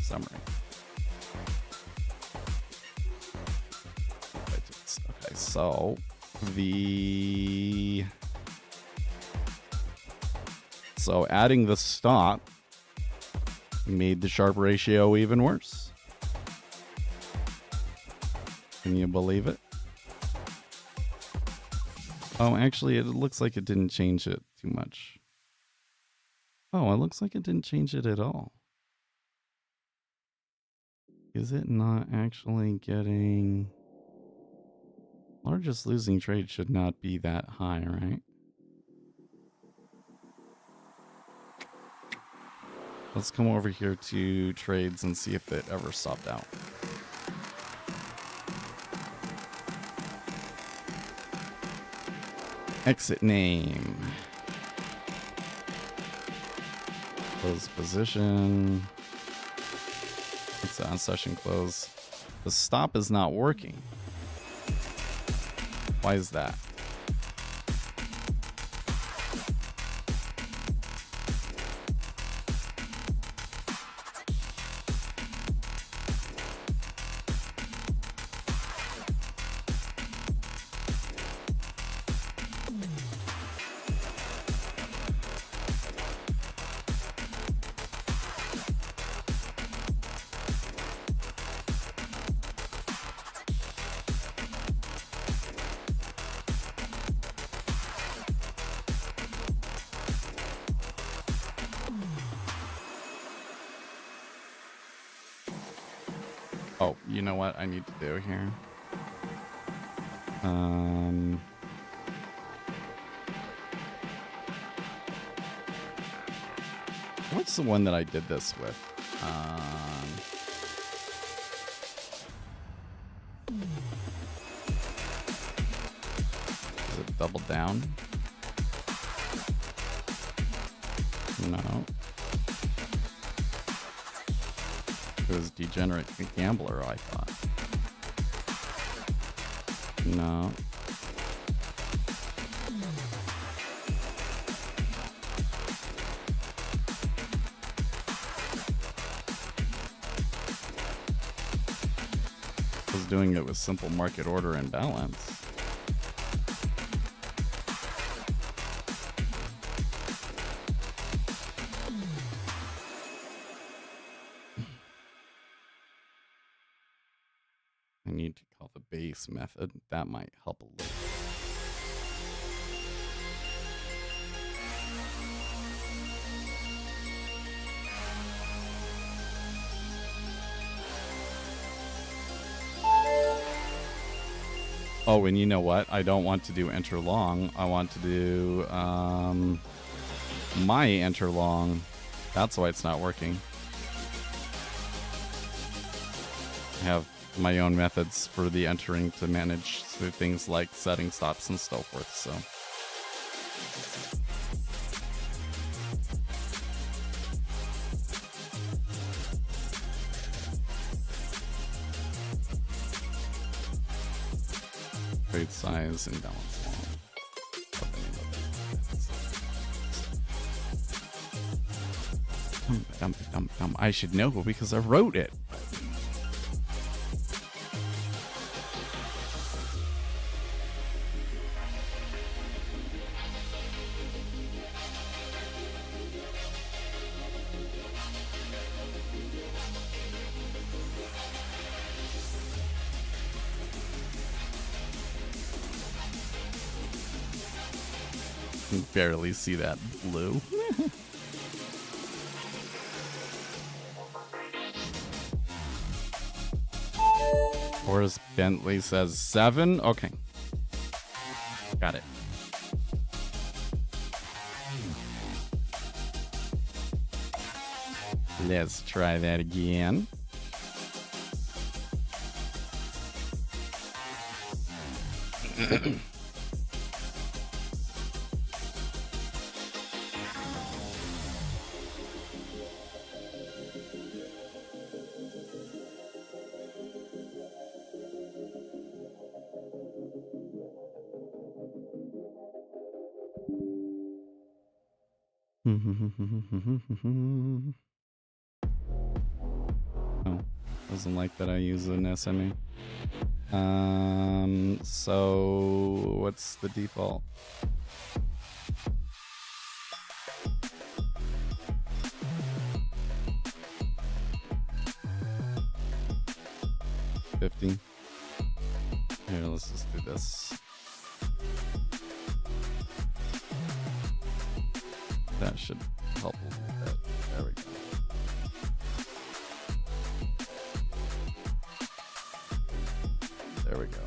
Summary. Okay, so adding the stop made the Sharpe ratio even worse. Can you believe it? Oh, actually, it looks like it didn't change it too much. Oh, it looks like it didn't change it at all. Is it not actually getting... Largest losing trade should not be that high, right? Let's come over here to trades and see if it ever stopped out. Exit name. Close position. It's on session close. The stop is not working. Why is that? Oh, you know what I need to do here? What's the one that I did this with? Is it double down? No. It was Degenerate Gambler, I thought. No. I was doing it with simple market order and balance. I need to call the base method. That might help a little. Oh, and you know what? I don't want to do enter long. I want to do my enter long. That's why it's not working. I have my own methods for the entering to manage through things like setting stops and so forth, so. Trade size and balance long. I should know because I wrote it. can barely see that blue. Horace Bentley says 7. Okay. Got it. Let's try that again. Oh, doesn't like that I use an SMA. So what's the default? $50. Here, let's just do this. That should help a little bit. There we go. There we go.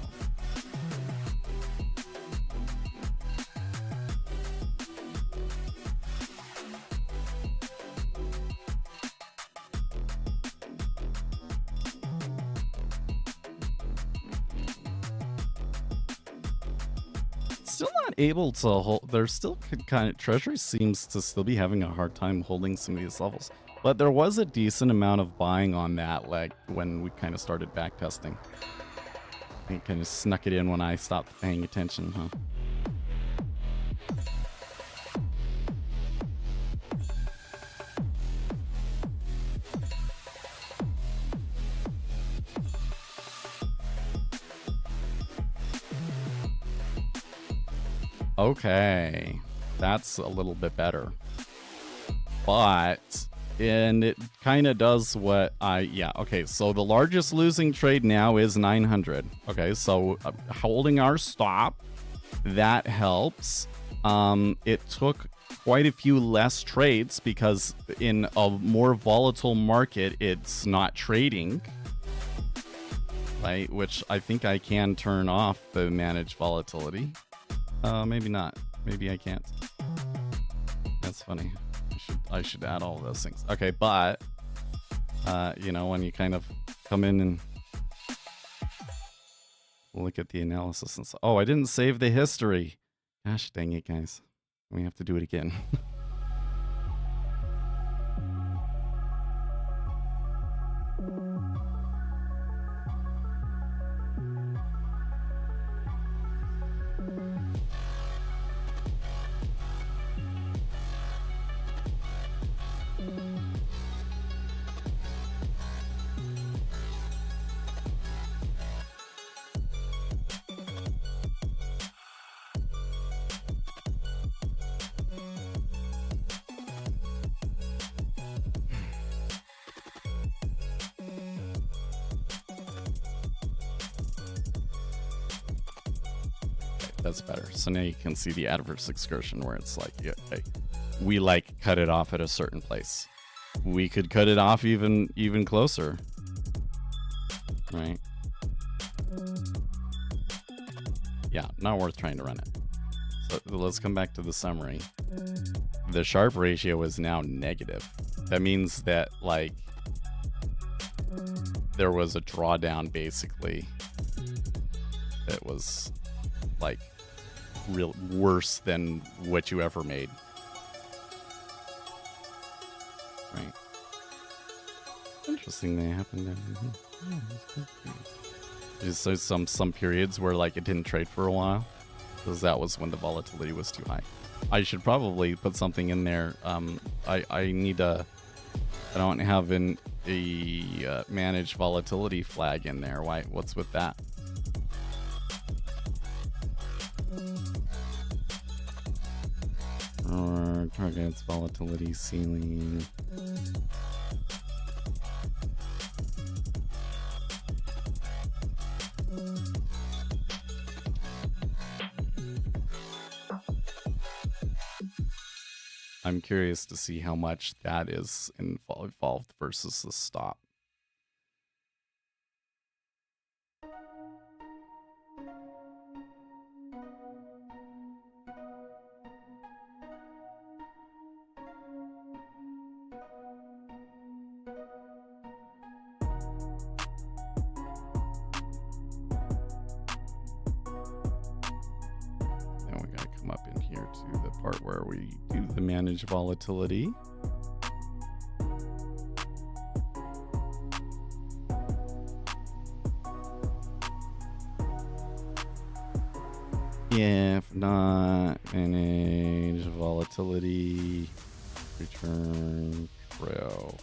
Still not able to hold. There's still kind of Treasury seems to still be having a hard time holding some of these levels. But there was a decent amount of buying on that leg when we kind of started back testing. It kind of snuck it in when I stopped paying attention, huh? Okay, that's a little bit better. But, and it kind of does what yeah, okay, so the largest losing trade now is 900. Okay, so holding our stop, that helps. It took quite a few less trades because in a more volatile market, it's not trading. Right, which I think I can turn off the manage volatility. Maybe not. Maybe I can't. That's funny. I should add all those things. Okay, but you know, when you kind of come in and look at the analysis and oh, I didn't save the history. Gosh dang it, guys. We have to do it again. That's better. So now you can see the adverse excursion where it's like, yeah, hey, we like cut it off at a certain place. We could cut it off even closer, right? Yeah, not worth trying to run it. So let's come back to the summary. The Sharpe ratio is now negative. That means that like there was a drawdown basically that was like real worse than what you ever made. Right. Interesting that happened. Just some periods where like it didn't trade for a while because that was when the volatility was too high. I should probably put something in there. I need a. I don't have a manage volatility flag in there. Why? What's with that? Or targets volatility ceiling. I'm curious to see how much that is involved versus the stop. to the part where we do the manage volatility. If not, manage volatility, return true.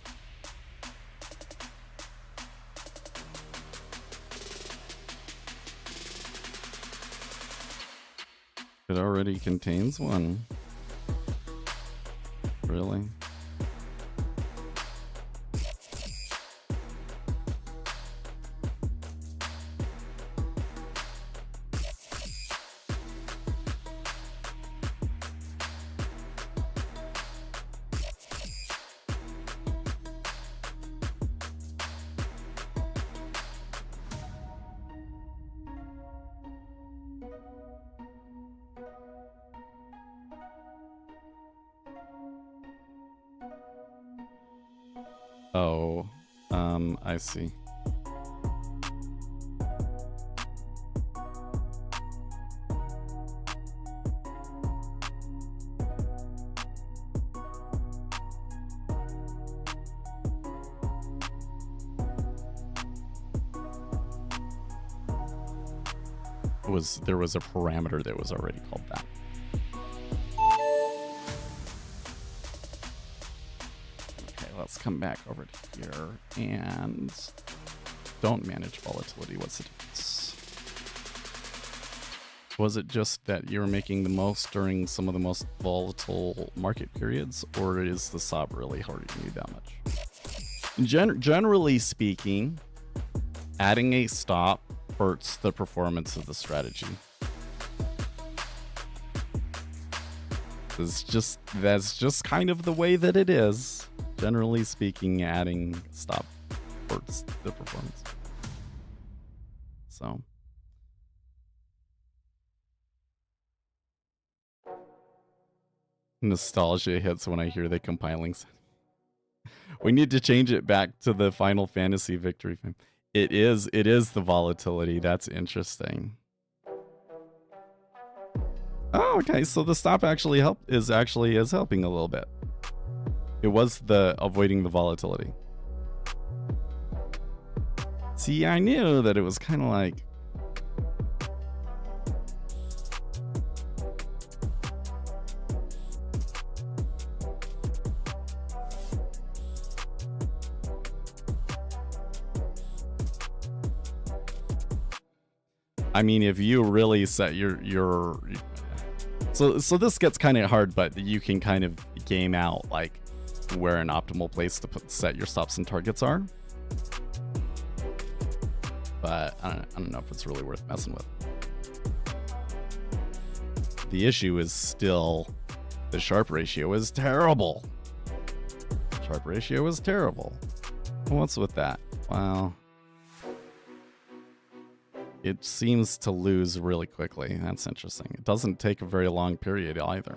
It already contains one. Really? Oh, I see. There was a parameter that was already called that. Okay, let's come back over to here and don't manage volatility. What's the difference? Was it just that you're making the most during some of the most volatile market periods, or is the SOP really hurting you that much? Generally speaking, adding a stop hurts the performance of the strategy. That's just kind of the way that it is. Generally speaking, adding stop hurts the performance. So nostalgia hits when I hear the compiling. We need to change it back to the Final Fantasy victory theme. It is the volatility. That's interesting. Oh, okay. So the stop actually is helping a little bit. It was the avoiding the volatility. See, I knew that it was kind of like I mean, if you really set your so this gets kind of hard, but you can kind of game out like where an optimal place to set your stops and targets are. But I don't know if it's really worth messing with. The issue is still the Sharpe ratio is terrible. Sharpe ratio is terrible. What's with that? Well, it seems to lose really quickly. That's interesting. It doesn't take a very long period either.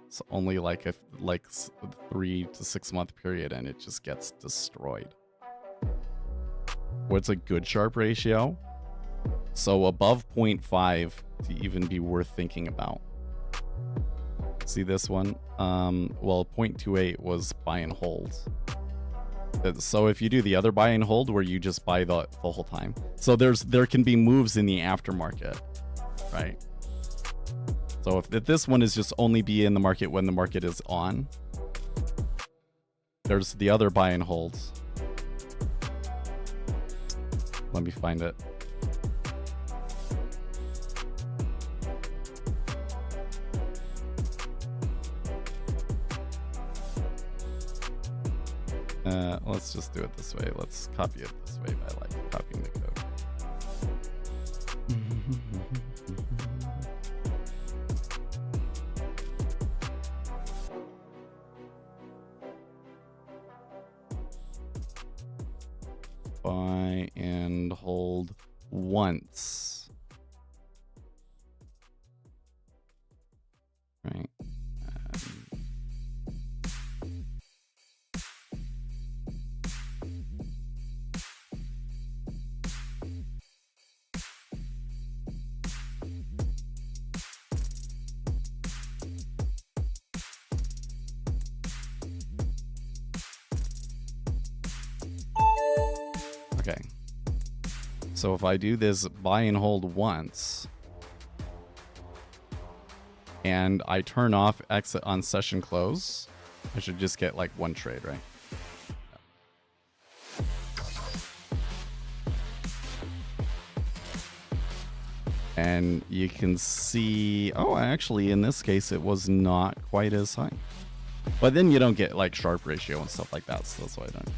It's only like a 3 to 6 month period, and it just gets destroyed. What's a good Sharpe ratio? So above 0.5 to even be worth thinking about. See this one? Well, 0.28 was buy and hold. So if you do the other buy and hold where you just buy the whole time. So there can be moves in the aftermarket, right? So if this one is just only be in the market when the market is on, there's the other buy and holds. Let me find it. Let's just do it this way. Let's copy it this way by like copying the code. Buy and hold once. Right. Okay. So if I do this buy and hold once, and I turn off exit on session close, I should just get like one trade, right? And you can see, oh, actually, in this case, it was not quite as high. But then you don't get like Sharpe ratio and stuff like that, so that's why I don't.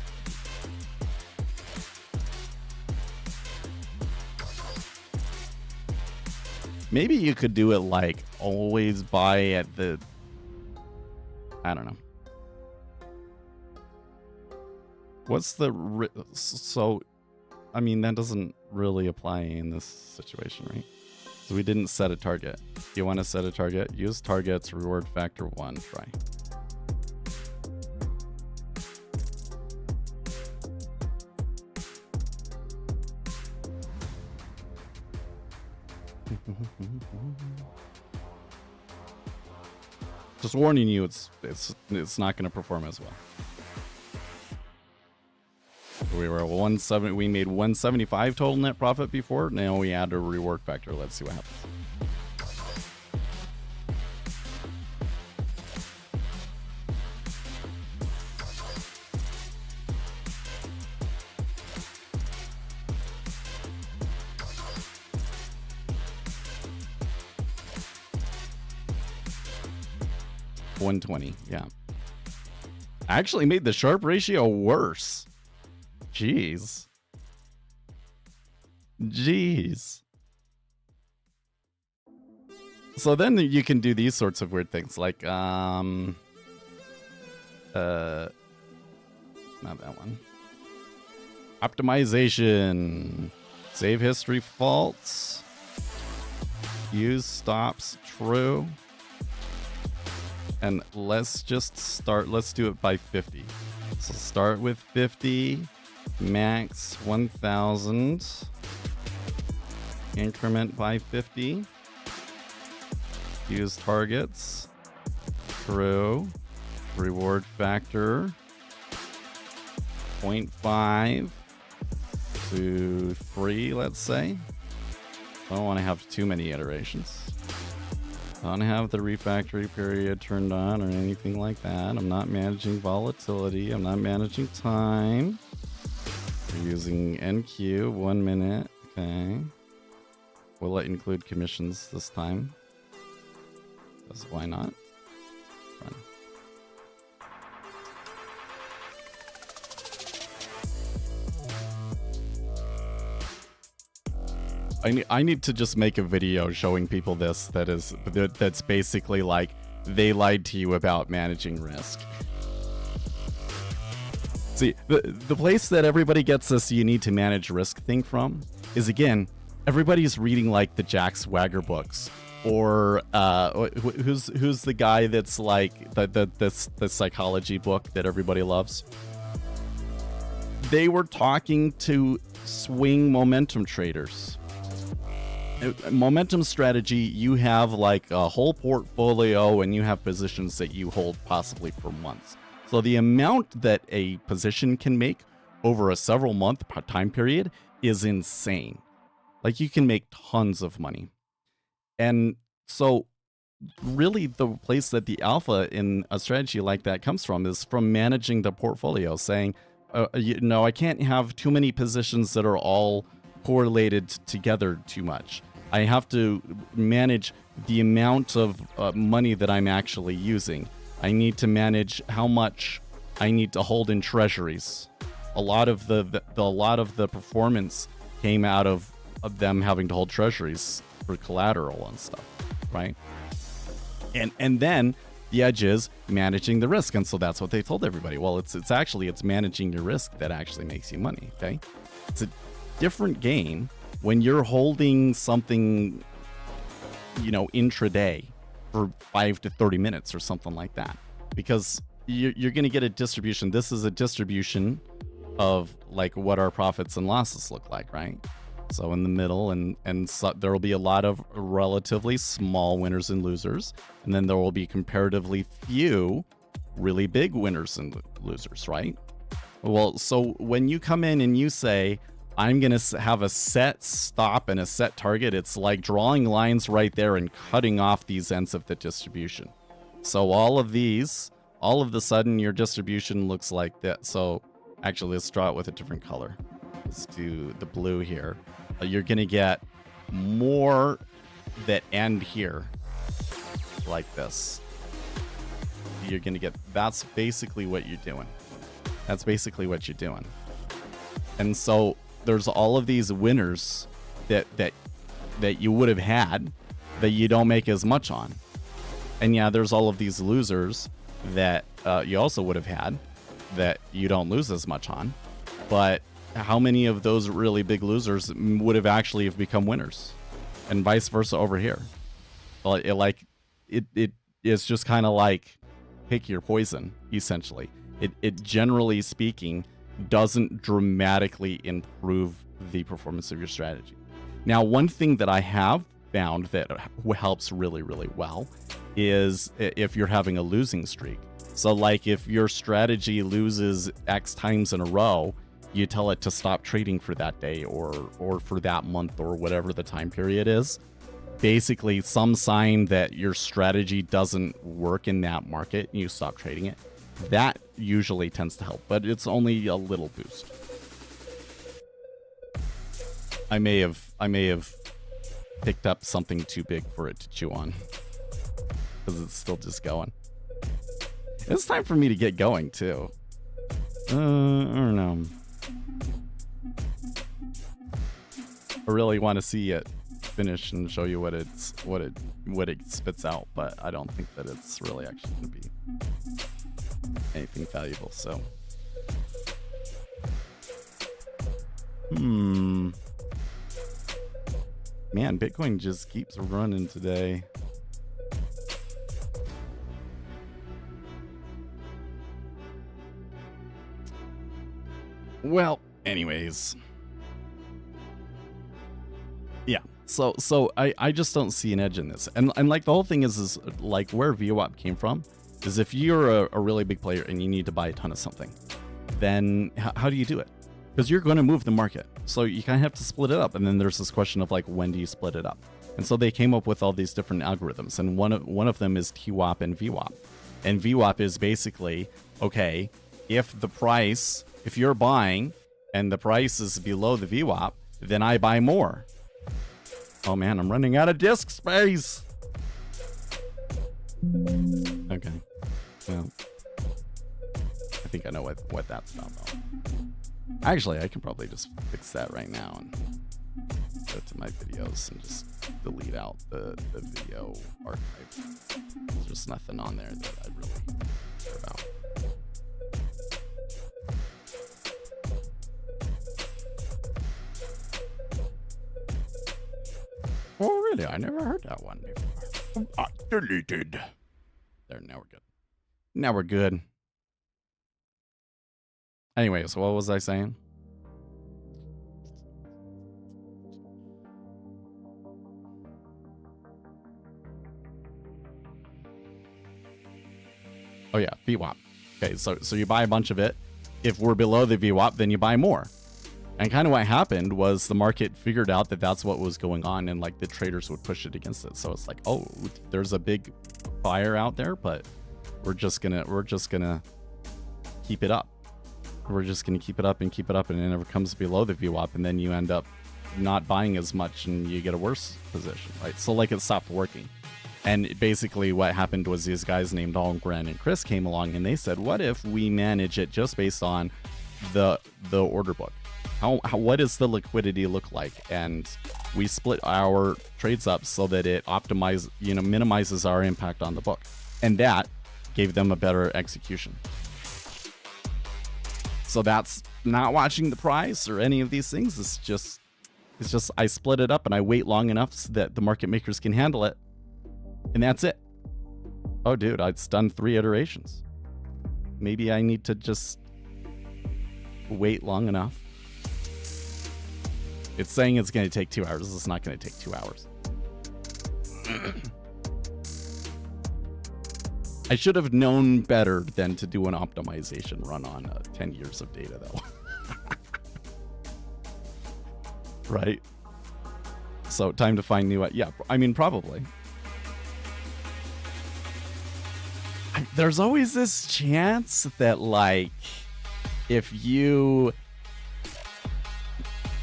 Maybe you could do it like always buy at the, I don't know. What's the, so, I mean, that doesn't really apply in this situation, right? So we didn't set a target. You want to set a target? Use targets, reward factor 1, try. Just warning you, it's not going to perform as well. We were 170. We made 175 total net profit before. Now we add a reward factor. Let's see what happens. $120. Yeah. I actually made the Sharpe ratio worse. Jeez. So then you can do these sorts of weird things like not that one. Optimization. Save history false. Use stops true. And let's just start, let's do it by 50. So start with 50. Max 1000, increment by 50, use targets, true, reward factor 0.5 to 3, let's say. I don't want to have too many iterations. I don't have the refactory period turned on or anything like that. I'm not managing volatility. I'm not managing time. We're using NQ, 1 minute. Okay. Will it include commissions this time? Because why not? I need to just make a video showing people this that's basically like they lied to you about managing risk. See, the place that everybody gets this you need to manage risk thing from is, again, everybody's reading like the Jack Swagger books, or who's the guy that's like the psychology book that everybody loves. They were talking to swing momentum traders. Momentum strategy, you have like a whole portfolio and you have positions that you hold possibly for months. So the amount that a position can make over a several month time period is insane. Like, you can make tons of money. And so really the place that the alpha in a strategy like that comes from is from managing the portfolio, saying, I can't have too many positions that are all correlated together too much. I have to manage the amount of money that I'm actually using. I need to manage how much I need to hold in treasuries. A lot of the performance came out of them having to hold treasuries for collateral and stuff, right? And then the edge is managing the risk, and so that's what they told everybody. Well, it's managing your risk that actually makes you money. Okay, it's a different game when you're holding something, intraday for 5 to 30 minutes or something like that, because you're going to get a distribution. This is a distribution of like what our profits and losses look like, right? So in the middle, and so there will be a lot of relatively small winners and losers, and then there will be comparatively few really big winners and losers, right? Well, so when you come in and you say, I'm going to have a set stop and a set target. It's like drawing lines right there and cutting off these ends of the distribution. So all of these, all of the sudden your distribution looks like that. So actually, let's draw it with a different color. Let's do the blue here. You're going to get more that end here like this. You're going to get, that's basically what you're doing. That's basically what you're doing. And so there's all of these winners that you would have had that you don't make as much on. And yeah, there's all of these losers that you also would have had that you don't lose as much on. But how many of those really big losers would have actually have become winners? And vice versa over here. Well, it's just kind of like pick your poison, essentially. It generally speaking doesn't dramatically improve the performance of your strategy. Now, one thing that I have found that helps really, really well is if you're having a losing streak. So like if your strategy loses X times in a row, you tell it to stop trading for that day or for that month or whatever the time period is. Basically, some sign that your strategy doesn't work in that market, you stop trading it. That usually tends to help, but it's only a little boost. I may have picked up something too big for it to chew on because it's still just going. It's time for me to get going too. I don't know. I really want to see it finish and show you what it spits out, but I don't think that it's really actually going to be anything valuable. So, man, Bitcoin just keeps running today. Well, anyways. Yeah. So I just don't see an edge in this. And like the whole thing is like where VWAP came from is if you're a really big player and you need to buy a ton of something, then how do you do it? Because you're going to move the market. So you kind of have to split it up. And then there's this question of like, when do you split it up? And so they came up with all these different algorithms. And one of them is TWAP and VWAP. And VWAP is basically, okay, if you're buying and the price is below the VWAP, then I buy more. Oh man, I'm running out of disk space. Okay. Well, I think I know what that's about though. Actually, I can probably just fix that right now and go to my videos and just delete out the video archive. There's just nothing on there that I really care about. Oh, really? I never heard that one before. Deleted. There, now we're good. Now we're good. Anyway, so what was I saying? Oh yeah, VWAP. Okay, so you buy a bunch of it. If we're below the VWAP, then you buy more. And kind of what happened was the market figured out that that's what was going on, and like the traders would push it against it. So it's like, oh, there's a big buyer out there, but we're just gonna keep it up. We're just gonna keep it up, and it never comes below the VWAP, and then you end up not buying as much, and you get a worse position, right? So like it stopped working. And basically what happened was these guys named Algren and Chris came along, and they said, what if we manage it just based on the order book? What does the liquidity look like? And we split our trades up so that it minimizes our impact on the book. And that gave them a better execution. So that's not watching the price or any of these things. It's just I split it up and I wait long enough so that the market makers can handle it. And that's it. Oh, dude, it's done 3 iterations. Maybe I need to just wait long enough. It's saying it's going to take 2 hours. It's not going to take 2 hours. I should have known better than to do an optimization run on 10 years of data, though. right? So time to find new. Yeah, I mean, probably. There's always this chance that, like, if you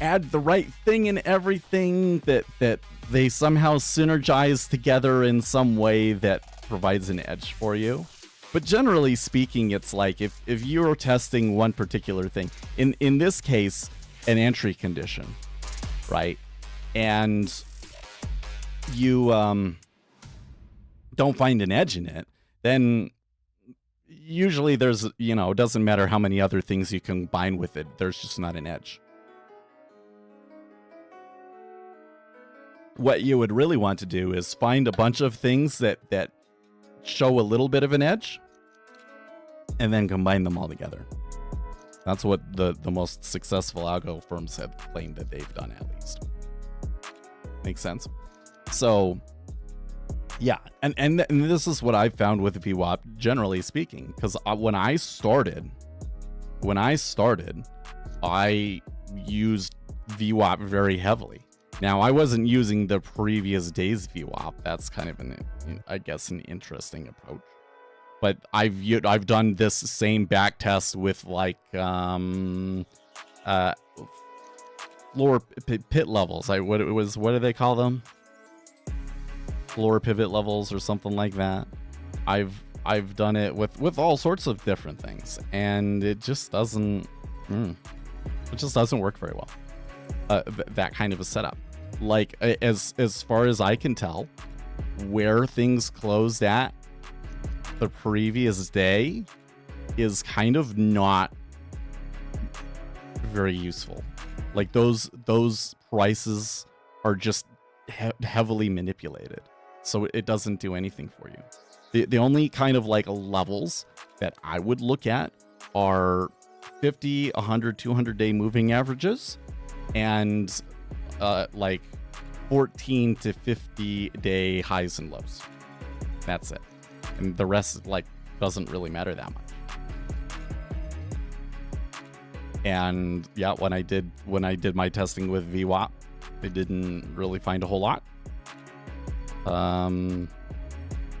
add the right thing in everything, that they somehow synergize together in some way that provides an edge for you. But generally speaking, it's like if you're testing one particular thing, in this case, an entry condition, right? And you don't find an edge in it, then usually there's, you know, it doesn't matter how many other things you combine with it, there's just not an edge. What you would really want to do is find a bunch of things that show a little bit of an edge and then combine them all together. That's what the most successful algo firms have claimed that they've done, at least. Makes sense? So yeah, and this is what I've found with VWAP, generally speaking, because when I started, I used VWAP very heavily. Now, I wasn't using the previous day's VWAP. That's kind of I guess an interesting approach. But I've done this same back test with, like, floor pit levels. What do they call them? Floor pivot levels or something like that. I've done it with all sorts of different things, and it just doesn't work very well. That kind of a setup. Like, as far as I can tell, where things closed at the previous day is kind of not very useful. Like, those prices are just heavily manipulated, so it doesn't do anything for you. The only kind of, like, levels that I would look at are 50, 100, 200 day moving averages, and like 14 to 50 day highs and lows. That's it. And the rest, like, doesn't really matter that much. And yeah, when I did my testing with VWAP, I didn't really find a whole lot.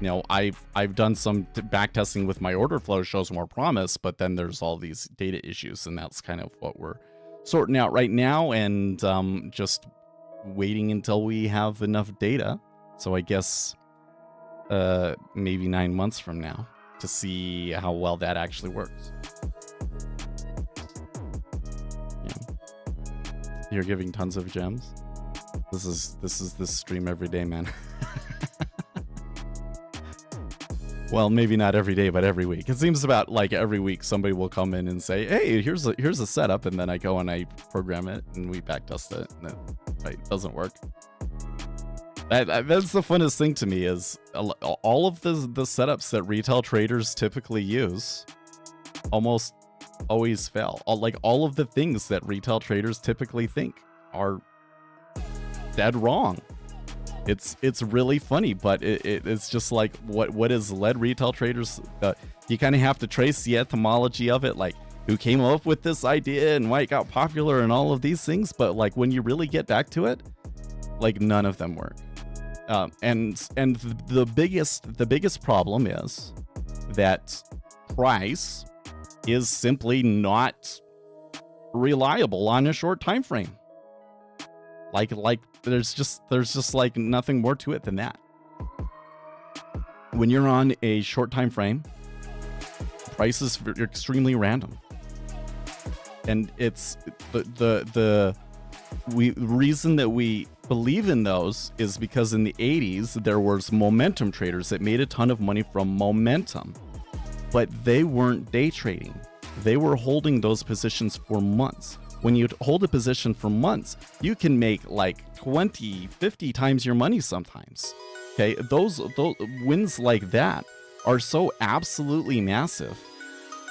You know, I've done some back testing with my order flow, shows more promise, but then there's all these data issues, and that's kind of what we're sorting out right now, and just waiting until we have enough data. So I guess maybe 9 months from now to see how well that actually works. Yeah. You're giving tons of gems. This is this stream every day, man. Well, maybe not every day, but every week. It seems about like every week somebody will come in and say, "Hey, here's a setup," and then I go and I program it and we backtest it, and it doesn't work. That's the funnest thing to me, is all of the setups that retail traders typically use almost always fail. All of the things that retail traders typically think are dead wrong. It's really funny, but it's just like what has led retail traders. You kind of have to trace the etymology of it, like who came up with this idea and why it got popular and all of these things. But like when you really get back to it, like none of them work. And the biggest problem is that price is simply not reliable on a short time frame. Like there's just like nothing more to it than that. When you're on a short time frame, prices are extremely random, and it's the reason that we believe in those is because in the 80s there was momentum traders that made a ton of money from momentum, but they weren't day trading. They were holding those positions for months. When you hold a position for months, you can make like 20, 50 times your money sometimes. Okay, those wins like that are so absolutely massive.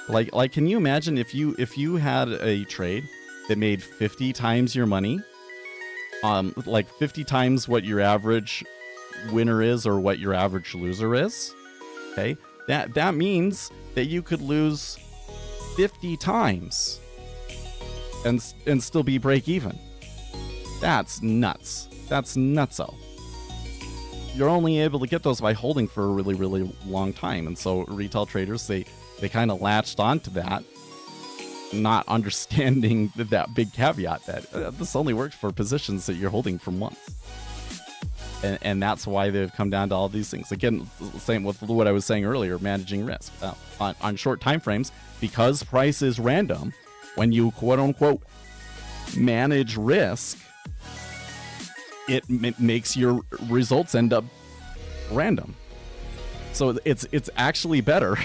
Like, can you imagine if you had a trade that made 50 times your money, like 50 times what your average winner is or what your average loser is? Okay, that means that you could lose 50 times and still be break even. That's nuts. That's nutso. You're only able to get those by holding for a really, really long time. And so retail traders, they kind of latched onto that, not understanding that big caveat that this only works for positions that you're holding for months. And that's why they've come down to all these things. Again, same with what I was saying earlier, managing risk. On short time frames, because price is random, when you quote-unquote manage risk, it makes your results end up random. So it's actually better.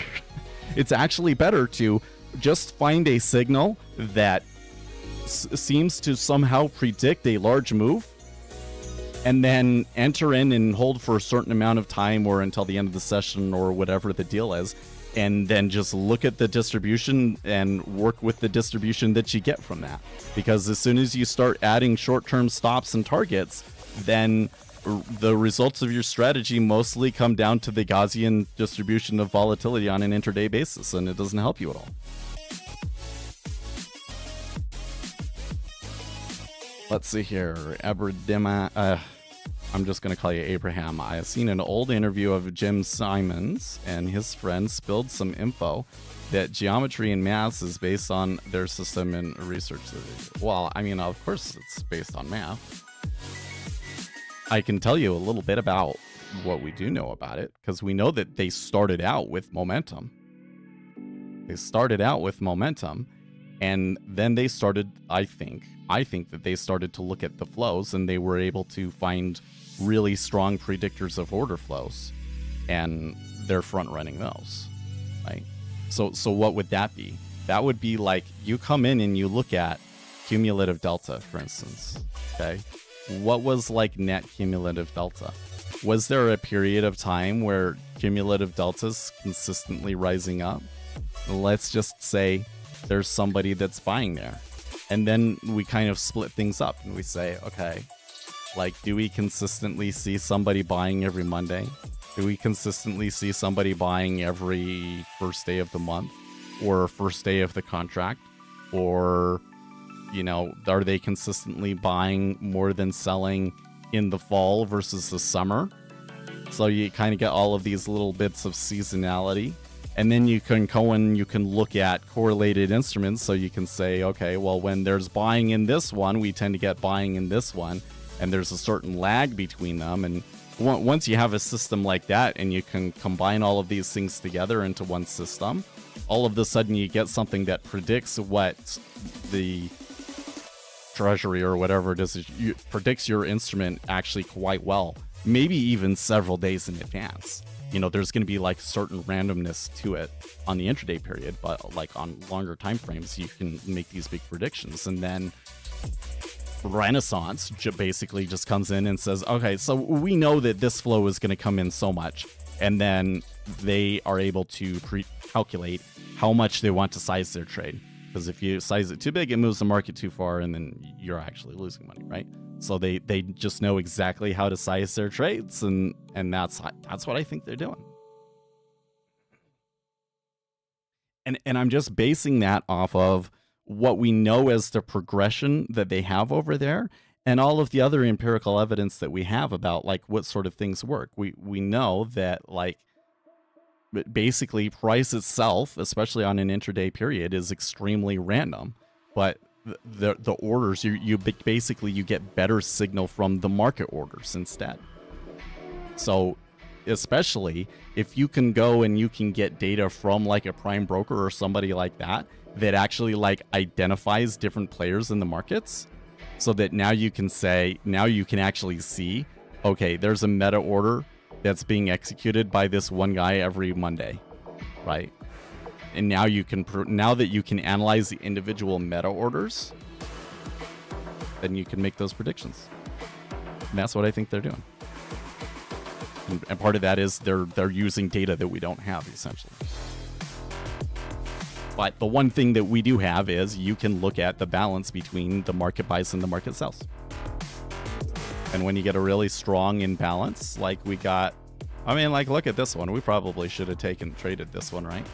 It's actually better to just find a signal that seems to somehow predict a large move, and then enter in and hold for a certain amount of time or until the end of the session or whatever the deal is, and then just look at the distribution and work with the distribution that you get from that. Because as soon as you start adding short-term stops and targets, then the results of your strategy mostly come down to the Gaussian distribution of volatility on an intraday basis, and it doesn't help you at all. Let's see here. Aberdima, I'm just going to call you Abraham. I have seen an old interview of Jim Simons, and his friend spilled some info that geometry and maths is based on their system and research. Well, I mean, of course it's based on math. I can tell you a little bit about what we do know about it, because we know that they started out with momentum. And then they started, I think that they started to look at the flows, and they were able to find really strong predictors of order flows, and they're front running those, right? So what would that be? That would be like you come in and you look at cumulative delta, for instance, okay? What was like net cumulative delta? Was there a period of time where cumulative delta's consistently rising up? Let's just say there's somebody that's buying there. And then we kind of split things up and we say, okay, like, do we consistently see somebody buying every Monday? Do we consistently see somebody buying every first day of the month or first day of the contract? Or, you know, are they consistently buying more than selling in the fall versus the summer? So you kind of get all of these little bits of seasonality. And then you can go and you can look at correlated instruments. So you can say, okay, well, when there's buying in this one, we tend to get buying in this one. And there's a certain lag between them. And once you have a system like that and you can combine all of these things together into one system, all of a sudden you get something that predicts what the treasury or whatever it is, predicts your instrument actually quite well, maybe even several days in advance. You know, there's going to be like certain randomness to it on the intraday period, but like on longer time frames, you can make these big predictions. And then Renaissance basically just comes in and says, okay, so we know that this flow is going to come in so much. And then they are able to calculate how much they want to size their trade. Because if you size it too big, it moves the market too far, and then you're actually losing money, right? So they just know exactly how to size their trades, and that's what I think they're doing. And I'm just basing that off of what we know as the progression that they have over there, and all of the other empirical evidence that we have about like what sort of things work. We know that like basically price itself, especially on an intraday period, is extremely random, but the orders, you basically you get better signal from the market orders instead. So especially if you can go and you can get data from like a prime broker or somebody like that actually like identifies different players in the markets, so that now you can actually see, okay, there's a meta order that's being executed by this one guy every Monday, right? And now now that you can analyze the individual meta orders, then you can make those predictions. And that's what I think they're doing. And part of that is they're using data that we don't have, essentially. But the one thing that we do have is you can look at the balance between the market buys and the market sells. And when you get a really strong imbalance, like we got, I mean, like, look at this one. We probably should have traded this one, right?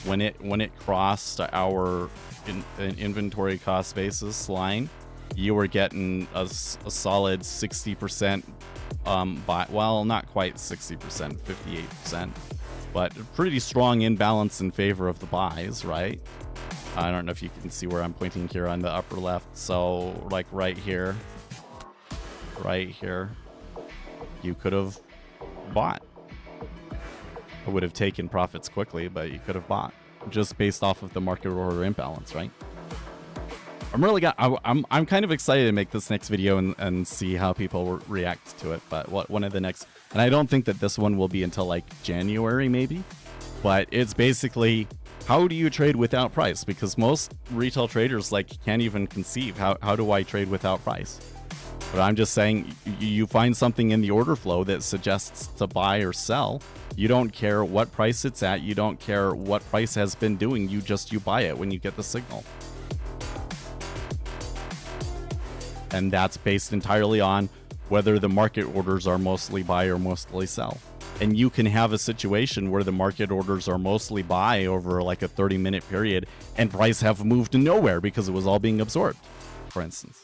When it crossed our inventory cost basis line, you were getting a solid 60% buy. Well, not quite 60%, 58%, but pretty strong imbalance in favor of the buys, right? I don't know if you can see where I'm pointing here on the upper left. So like right here, you could have bought. I would have taken profits quickly, but you could have bought just based off of the market order imbalance, right? I'm kind of excited to make this next video and see how people react to it. But one of the next, and I don't think that this one will be until like January maybe, but it's basically how do you trade without price? Because most retail traders like can't even conceive how do I trade without price? But I'm just saying, you find something in the order flow that suggests to buy or sell. You don't care what price it's at. You don't care what price has been doing. You buy it when you get the signal. And that's based entirely on whether the market orders are mostly buy or mostly sell. And you can have a situation where the market orders are mostly buy over like a 30-minute period and price have moved nowhere because it was all being absorbed, for instance.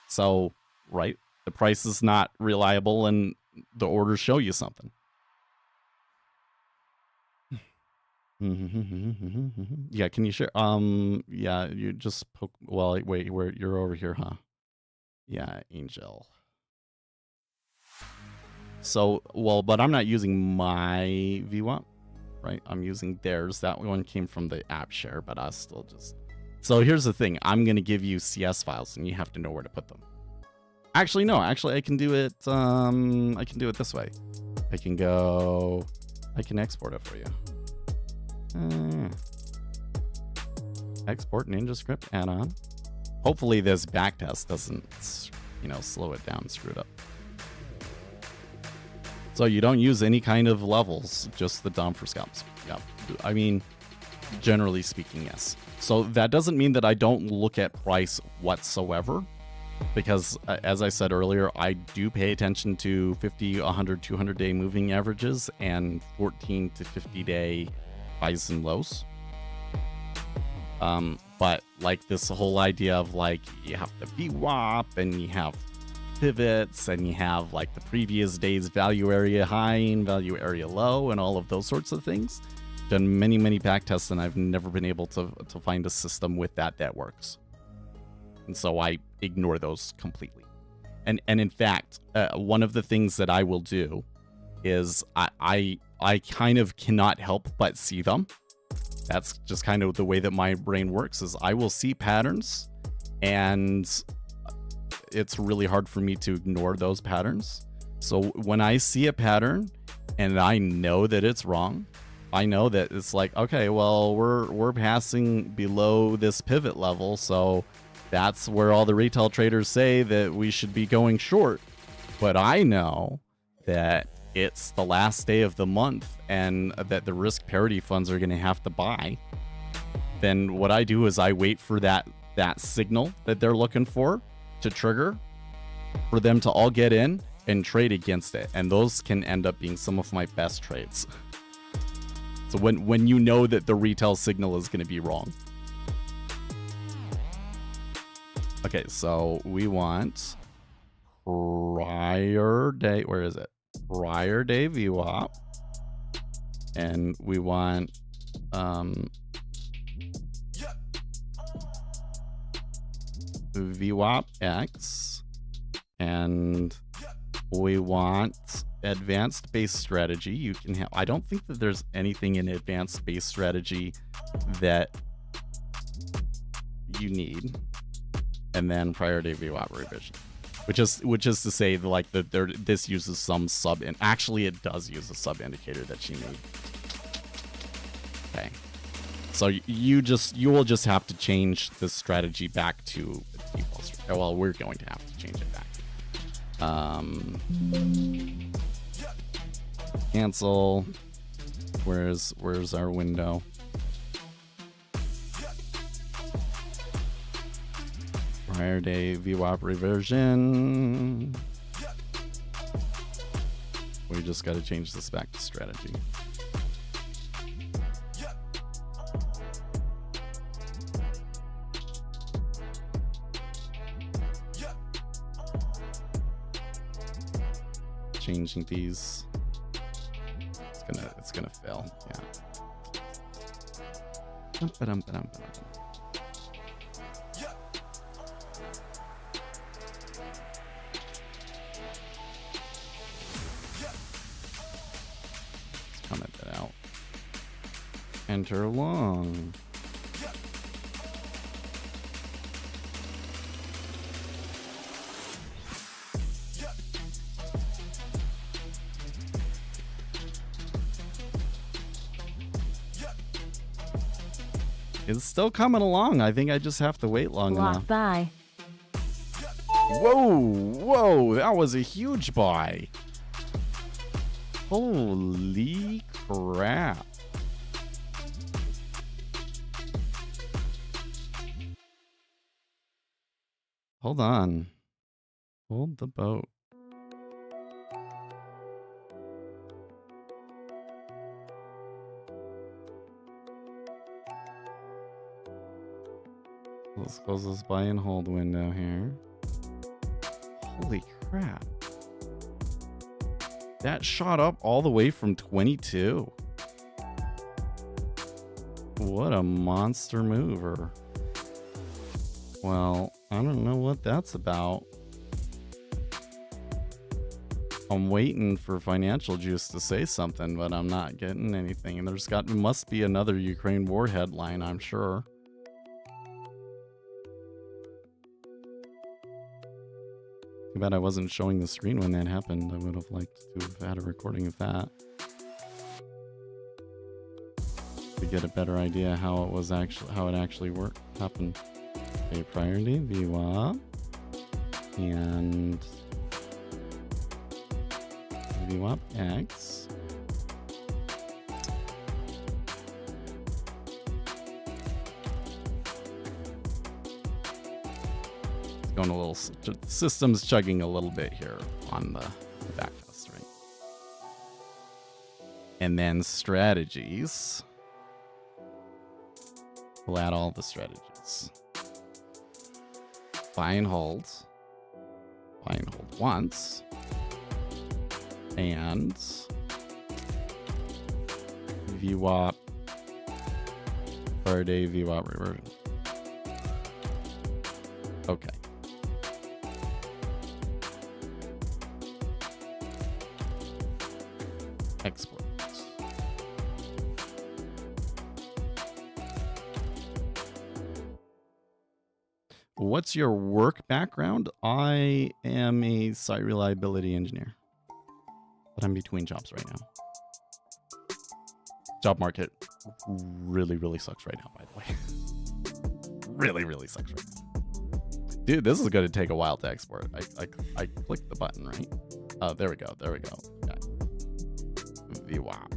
So, right, the price is not reliable and the orders show you something. Yeah, can you share? Yeah, you just poke. Well, wait, you're over here, huh? Yeah, Angel. So, well, but I'm not using my VWAP, right? I'm using theirs. That one came from the app share, but I still just. So here's the thing. I'm gonna give you CS files, and you have to know where to put them. Actually, no. Actually, I can do it. I can do it this way. I can export it for you. Export NinjaScript add-on. Hopefully this backtest doesn't, slow it down, screw it up. So you don't use any kind of levels, just the DOM for scalps. Yeah, I mean, generally speaking, yes. So that doesn't mean that I don't look at price whatsoever, because as I said earlier, I do pay attention to 50, 100, 200-day moving averages and 14 to 50-day highs and lows. But like this whole idea of like you have the VWAP and you have pivots and you have like the previous day's value area high and value area low and all of those sorts of things. Done many back tests and I've never been able to find a system with that works. And so I ignore those completely. And in fact, one of the things that I will do is I kind of cannot help but see them. That's just kind of the way that my brain works, is I will see patterns and it's really hard for me to ignore those patterns. So when I see a pattern and I know that it's wrong, I know that it's like, okay, well, we're passing below this pivot level, so that's where all the retail traders say that we should be going short. But I know that it's the last day of the month and that the risk parity funds are going to have to buy. Then what I do is I wait for that signal that they're looking for to trigger, for them to all get in and trade against it. And those can end up being some of my best trades. So when you know that the retail signal is going to be wrong. Okay, so we want prior day. Where is it? Prior day VWAP. And we want VWAP X. And we want advanced base strategy. You can have, I don't think that there's anything in advanced base strategy that you need. And then prior day VWAP revision, which is to say, like, this uses some sub, and actually it does use a sub indicator that she made. Okay, so you will just have to change the strategy back to default. Well, we're going to have to change it back. Cancel. Where's our window? Prior day VWAP reversion. We just got to change this back to strategy. changing these. It's gonna fail. Yeah. Let's comment that out. Enter long. It's still coming along. I think I just have to wait long enough. Buy. Whoa, that was a huge buy. Holy crap. Hold on. Hold the boat. Let's close this buy and hold window here. Holy crap. That shot up all the way from 22. What a monster mover. Well, I don't know what that's about. I'm waiting for Financial Juice to say something, but I'm not getting anything. And must be another Ukraine war headline, I'm sure. Too bad I wasn't showing the screen when that happened. I would have liked to have had a recording of that to get a better idea how it actually happened. Okay, priority VWAP and VWAP X. Going a little, system's chugging a little bit here on the back test, right? And then strategies. We'll add all the strategies. Buy and hold. Buy and hold once. And VWAP per day VWAP reversion. Okay. Export. What's your work background? I am a site reliability engineer, but I'm between jobs right now. Job market really sucks right now, by the way. really sucks right now. Dude, this is going to take a while to export. I clicked the button, right? Oh, there we go. Okay. VWAP.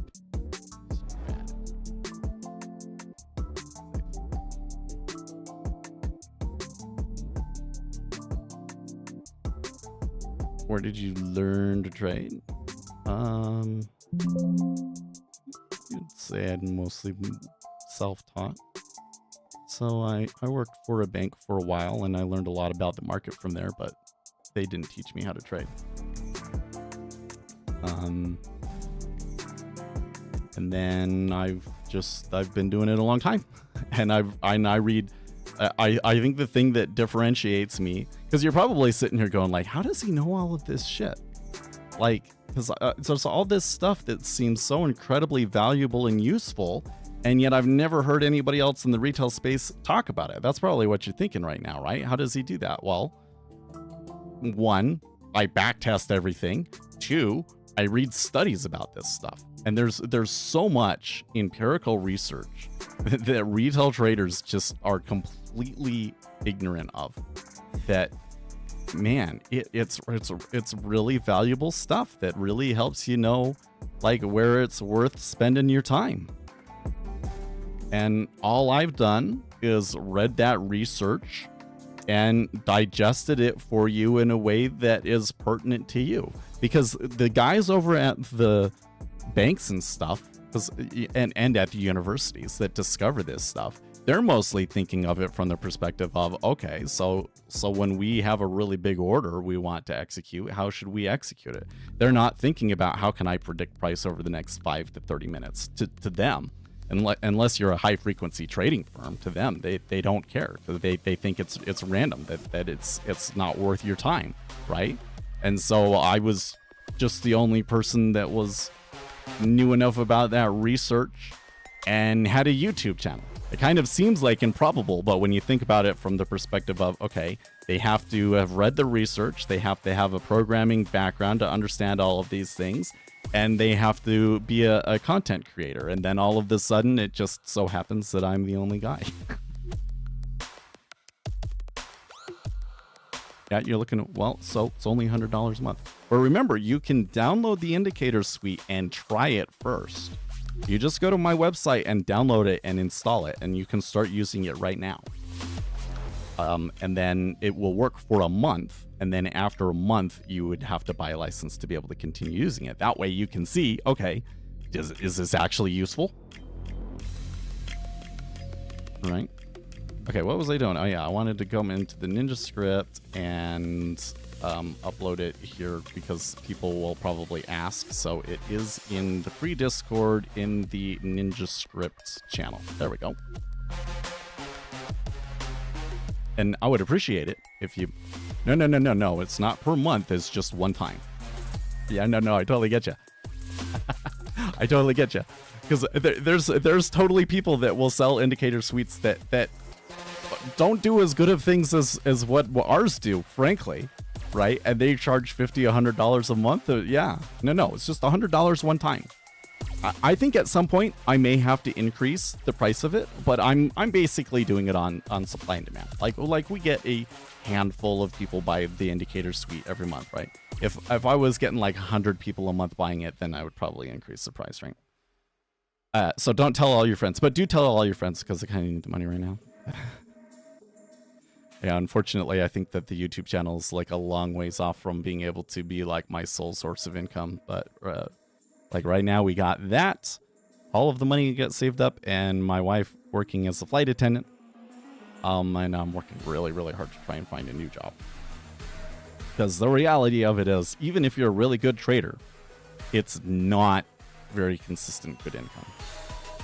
Where did you learn to trade? You'd say I'd mostly self-taught. So I worked for a bank for a while and I learned a lot about the market from there, but they didn't teach me how to trade. And then I've been doing it a long time, and I think the thing that differentiates me, because you're probably sitting here going like, how does he know all of this shit? Like, because there's all this stuff that seems so incredibly valuable and useful, and yet I've never heard anybody else in the retail space talk about it. That's probably what you're thinking right now, right? How does he do that? Well, 1, I backtest everything. 2, I read studies about this stuff. And there's so much empirical research that retail traders just are completely ignorant of. That, man, it's really valuable stuff that really helps you know, like, where it's worth spending your time. And all I've done is read that research and digested it for you in a way that is pertinent to you. Because the guys over at the banks and stuff, and at the universities that discover this stuff, they're mostly thinking of it from the perspective of, okay, so when we have a really big order we want to execute, how should we execute it? They're not thinking about how can I predict price over the next 5 to 30 minutes. To them, unless you're a high frequency trading firm, to them they don't care. They think it's random, that it's not worth your time, right? And so I was just the only person that was knew enough about that research and had a YouTube channel. It kind of seems like improbable, but when you think about it from the perspective of, okay, they have to have read the research, they have to have a programming background to understand all of these things, and they have to be a content creator. And then all of a sudden, it just so happens that I'm the only guy. Yeah, you're looking at, well, so it's only $100 a month. But remember, you can download the indicator suite and try it first. You just go to my website and download it and install it, and you can start using it right now. And then it will work for a month, and then after a month, you would have to buy a license to be able to continue using it. That way you can see, okay, is this actually useful? Right? Okay, what was I doing? Oh yeah, I wanted to go into the Ninja script and upload it here because people will probably ask. So it is in the free Discord in the Ninja script channel. There we go. And I would appreciate it if you... No, it's not per month, it's just one time. Yeah, no, I totally get you. I totally get you. Because there's totally people that will sell indicator suites that don't do as good of things as what ours do, frankly, right? And they charge $50, $100 a month. Yeah, no, it's just $100 one time. I think at some point I may have to increase the price of it, but I'm basically doing it on supply and demand. Like we get a handful of people buy the indicator suite every month, right? If I was getting like 100 people a month buying it, then I would probably increase the price, right? So don't tell all your friends, but do tell all your friends because I kind of need the money right now. Yeah, unfortunately, I think that the YouTube channel is like a long ways off from being able to be like my sole source of income. But like right now, we got that. All of the money gets saved up, and my wife working as a flight attendant. And I'm working really, really hard to try and find a new job. Because the reality of it is, even if you're a really good trader, it's not very consistent good income.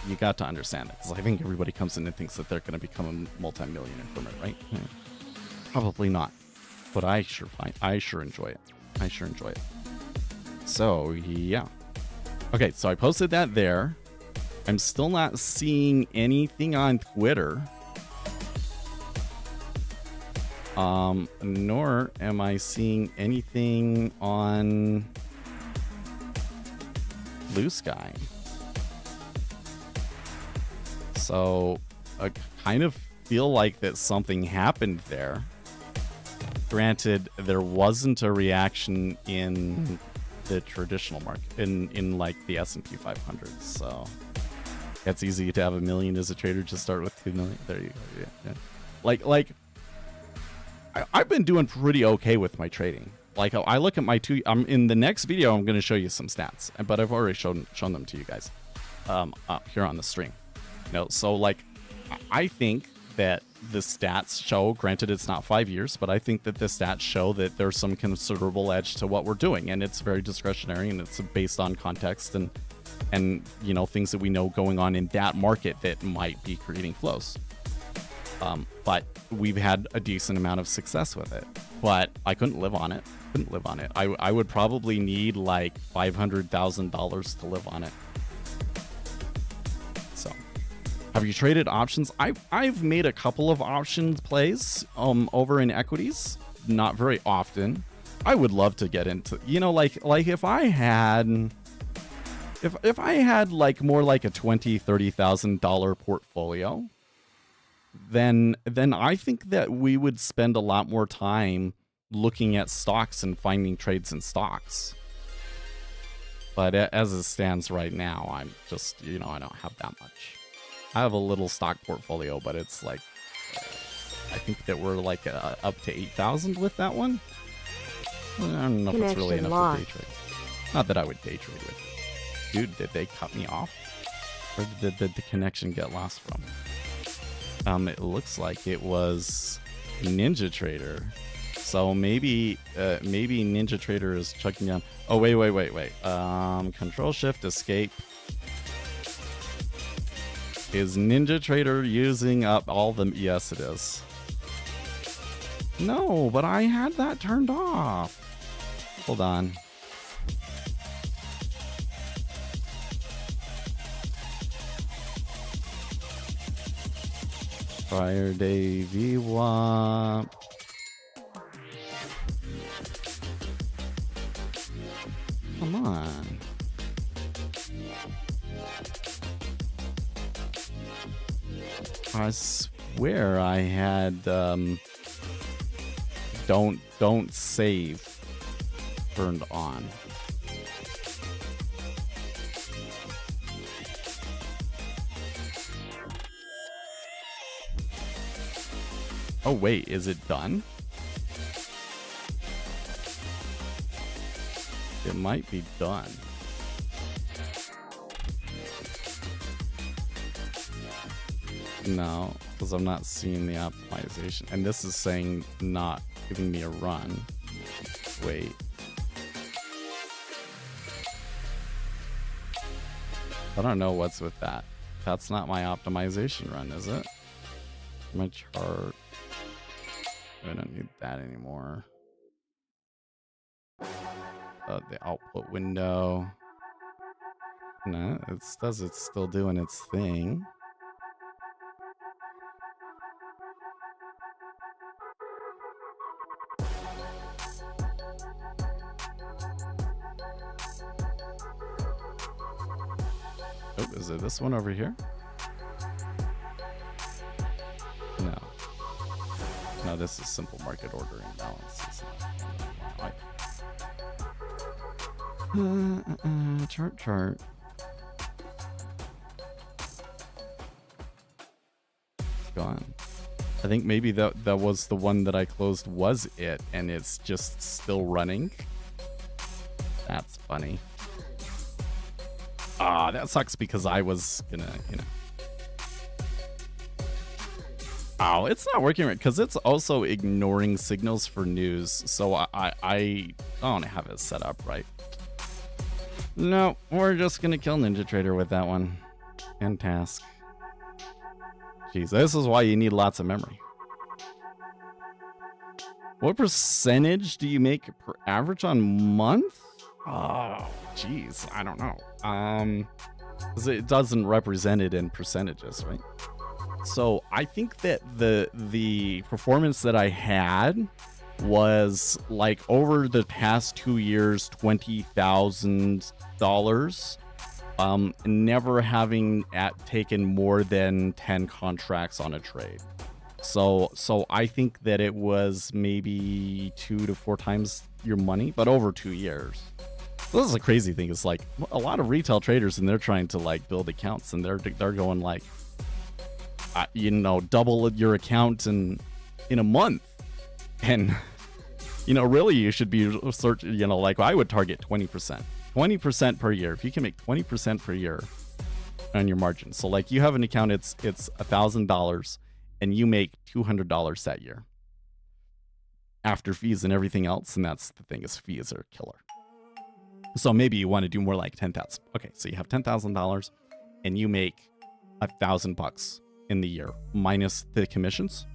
You got to understand it. Because I think everybody comes in and thinks that they're going to become a multi-millionaire from it, right? Yeah. Probably not. But I sure enjoy it. I sure enjoy it. So, yeah. Okay, so I posted that there. I'm still not seeing anything on Twitter. Nor am I seeing anything on Blue Sky. So I kind of feel like that something happened there. Granted, there wasn't a reaction in the traditional market, in like the S&P 500. So it's easy to have $1 million as a trader. Just start with 2 million. There you go. Yeah. Like I've been doing pretty okay with my trading. Like I look at my in the next video, I'm going to show you some stats, but I've already shown them to you guys here on the stream. So like I think that the stats show, granted it's not 5 years, but I think that the stats show that there's some considerable edge to what we're doing, and it's very discretionary, and it's based on context and things that we know going on in that market that might be creating flows. But we've had a decent amount of success with it, but I couldn't live on it. I would probably need like $500,000 to live on it. So have you traded options? I've made a couple of options plays over in equities, not very often. I would love to get into, like if I had like more like a $20,000-$30,000 portfolio, then I think that we would spend a lot more time looking at stocks and finding trades in stocks. But as it stands right now, I'm just, I don't have that much. I have a little stock portfolio, but it's like, I think that we're like up to 8,000 with that one. I don't know if it's really enough for day trade. Not that I would day trade with it. Dude, did they cut me off? Where did the connection get lost from? It looks like it was NinjaTrader. So maybe NinjaTrader is chucking down. Oh, wait. Control Shift Escape. Is NinjaTrader using up all the... Yes, it is. No, but I had that turned off. Hold on. Prior day VWAP. Come on. I swear I had don't save turned on. Oh wait, is it done? It might be done. No, because I'm not seeing the optimization. And this is saying not giving me a run. Wait. I don't know what's with that. That's not my optimization run, is it? My chart. I don't need that anymore. The output window. No, it says it's still doing its thing. Oh, is it this one over here? No. No, this is simple market order imbalance. Chart. It's gone. I think maybe that was the one that I closed was it, and it's just still running. That's funny. Ah, that sucks because I was gonna, you know. Oh, it's not working right because it's also ignoring signals for news. So I don't have it set up right. No, we're just gonna kill NinjaTrader with that one. And task. Jeez, this is why you need lots of memory. What percentage do you make per average on month? Oh, geez, I don't know. 'Cause it doesn't represent it in percentages, right? So I think that the performance that I had was like over the past 2 years, $20,000. Never having taken more than 10 contracts on a trade. So I think that it was maybe 2 to 4 times your money, but over 2 years. This is a crazy thing. It's like a lot of retail traders, and they're trying to like build accounts, and they're going like, double your account in a month, and really you should be searching. Like I would target 20% per year. If you can make 20% per year on your margin, so like you have an account, it's $1,000, and you make $200 that year after fees and everything else, and that's the thing, is fees are killer. So maybe you want to do more like 10,000. Okay, so you have $10,000 and you make $1,000 in the year minus the commissions.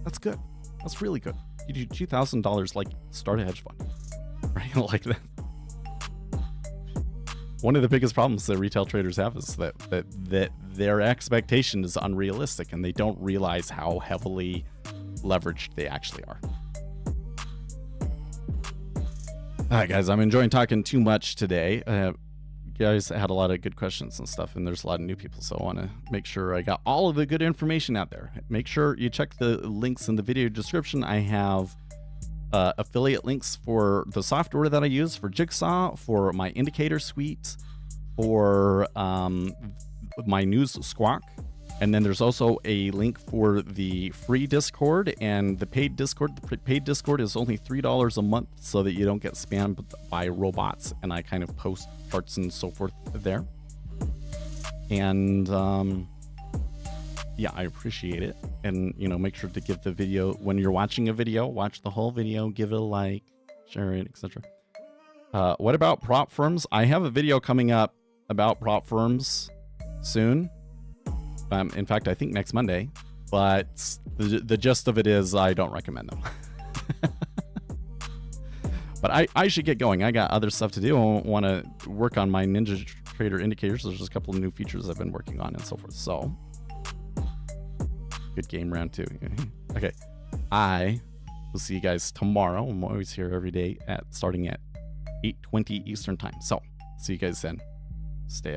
That's good. That's really good. You do $2,000 like start a hedge fund, right? Like that. One of the biggest problems that retail traders have is that their expectation is unrealistic, and they don't realize how heavily leveraged they actually are. All right, guys, I'm enjoying talking too much today. You guys had a lot of good questions and stuff, and there's a lot of new people, so I want to make sure I got all of the good information out there. Make sure you check the links in the video description. I have affiliate links for the software that I use for Jigsaw, for my indicator suite, for my news squawk. And then there's also a link for the free Discord and the paid Discord. The paid Discord is only $3 a month so that you don't get spammed by robots. And I kind of post charts and so forth there. And yeah, I appreciate it. And, you know, make sure to give the video, when you're watching a video, watch the whole video, give it a like, share it, etc. What about prop firms? I have a video coming up about prop firms soon. In fact, I think next Monday. But the gist of it is I don't recommend them. But I should get going. I got other stuff to do. I want to work on my Ninja Trader indicators. There's just a couple of new features I've been working on and so forth. So, good game round 2. Okay, I will see you guys tomorrow. I'm always here every day starting at 8:20 Eastern time. So, see you guys then. Stay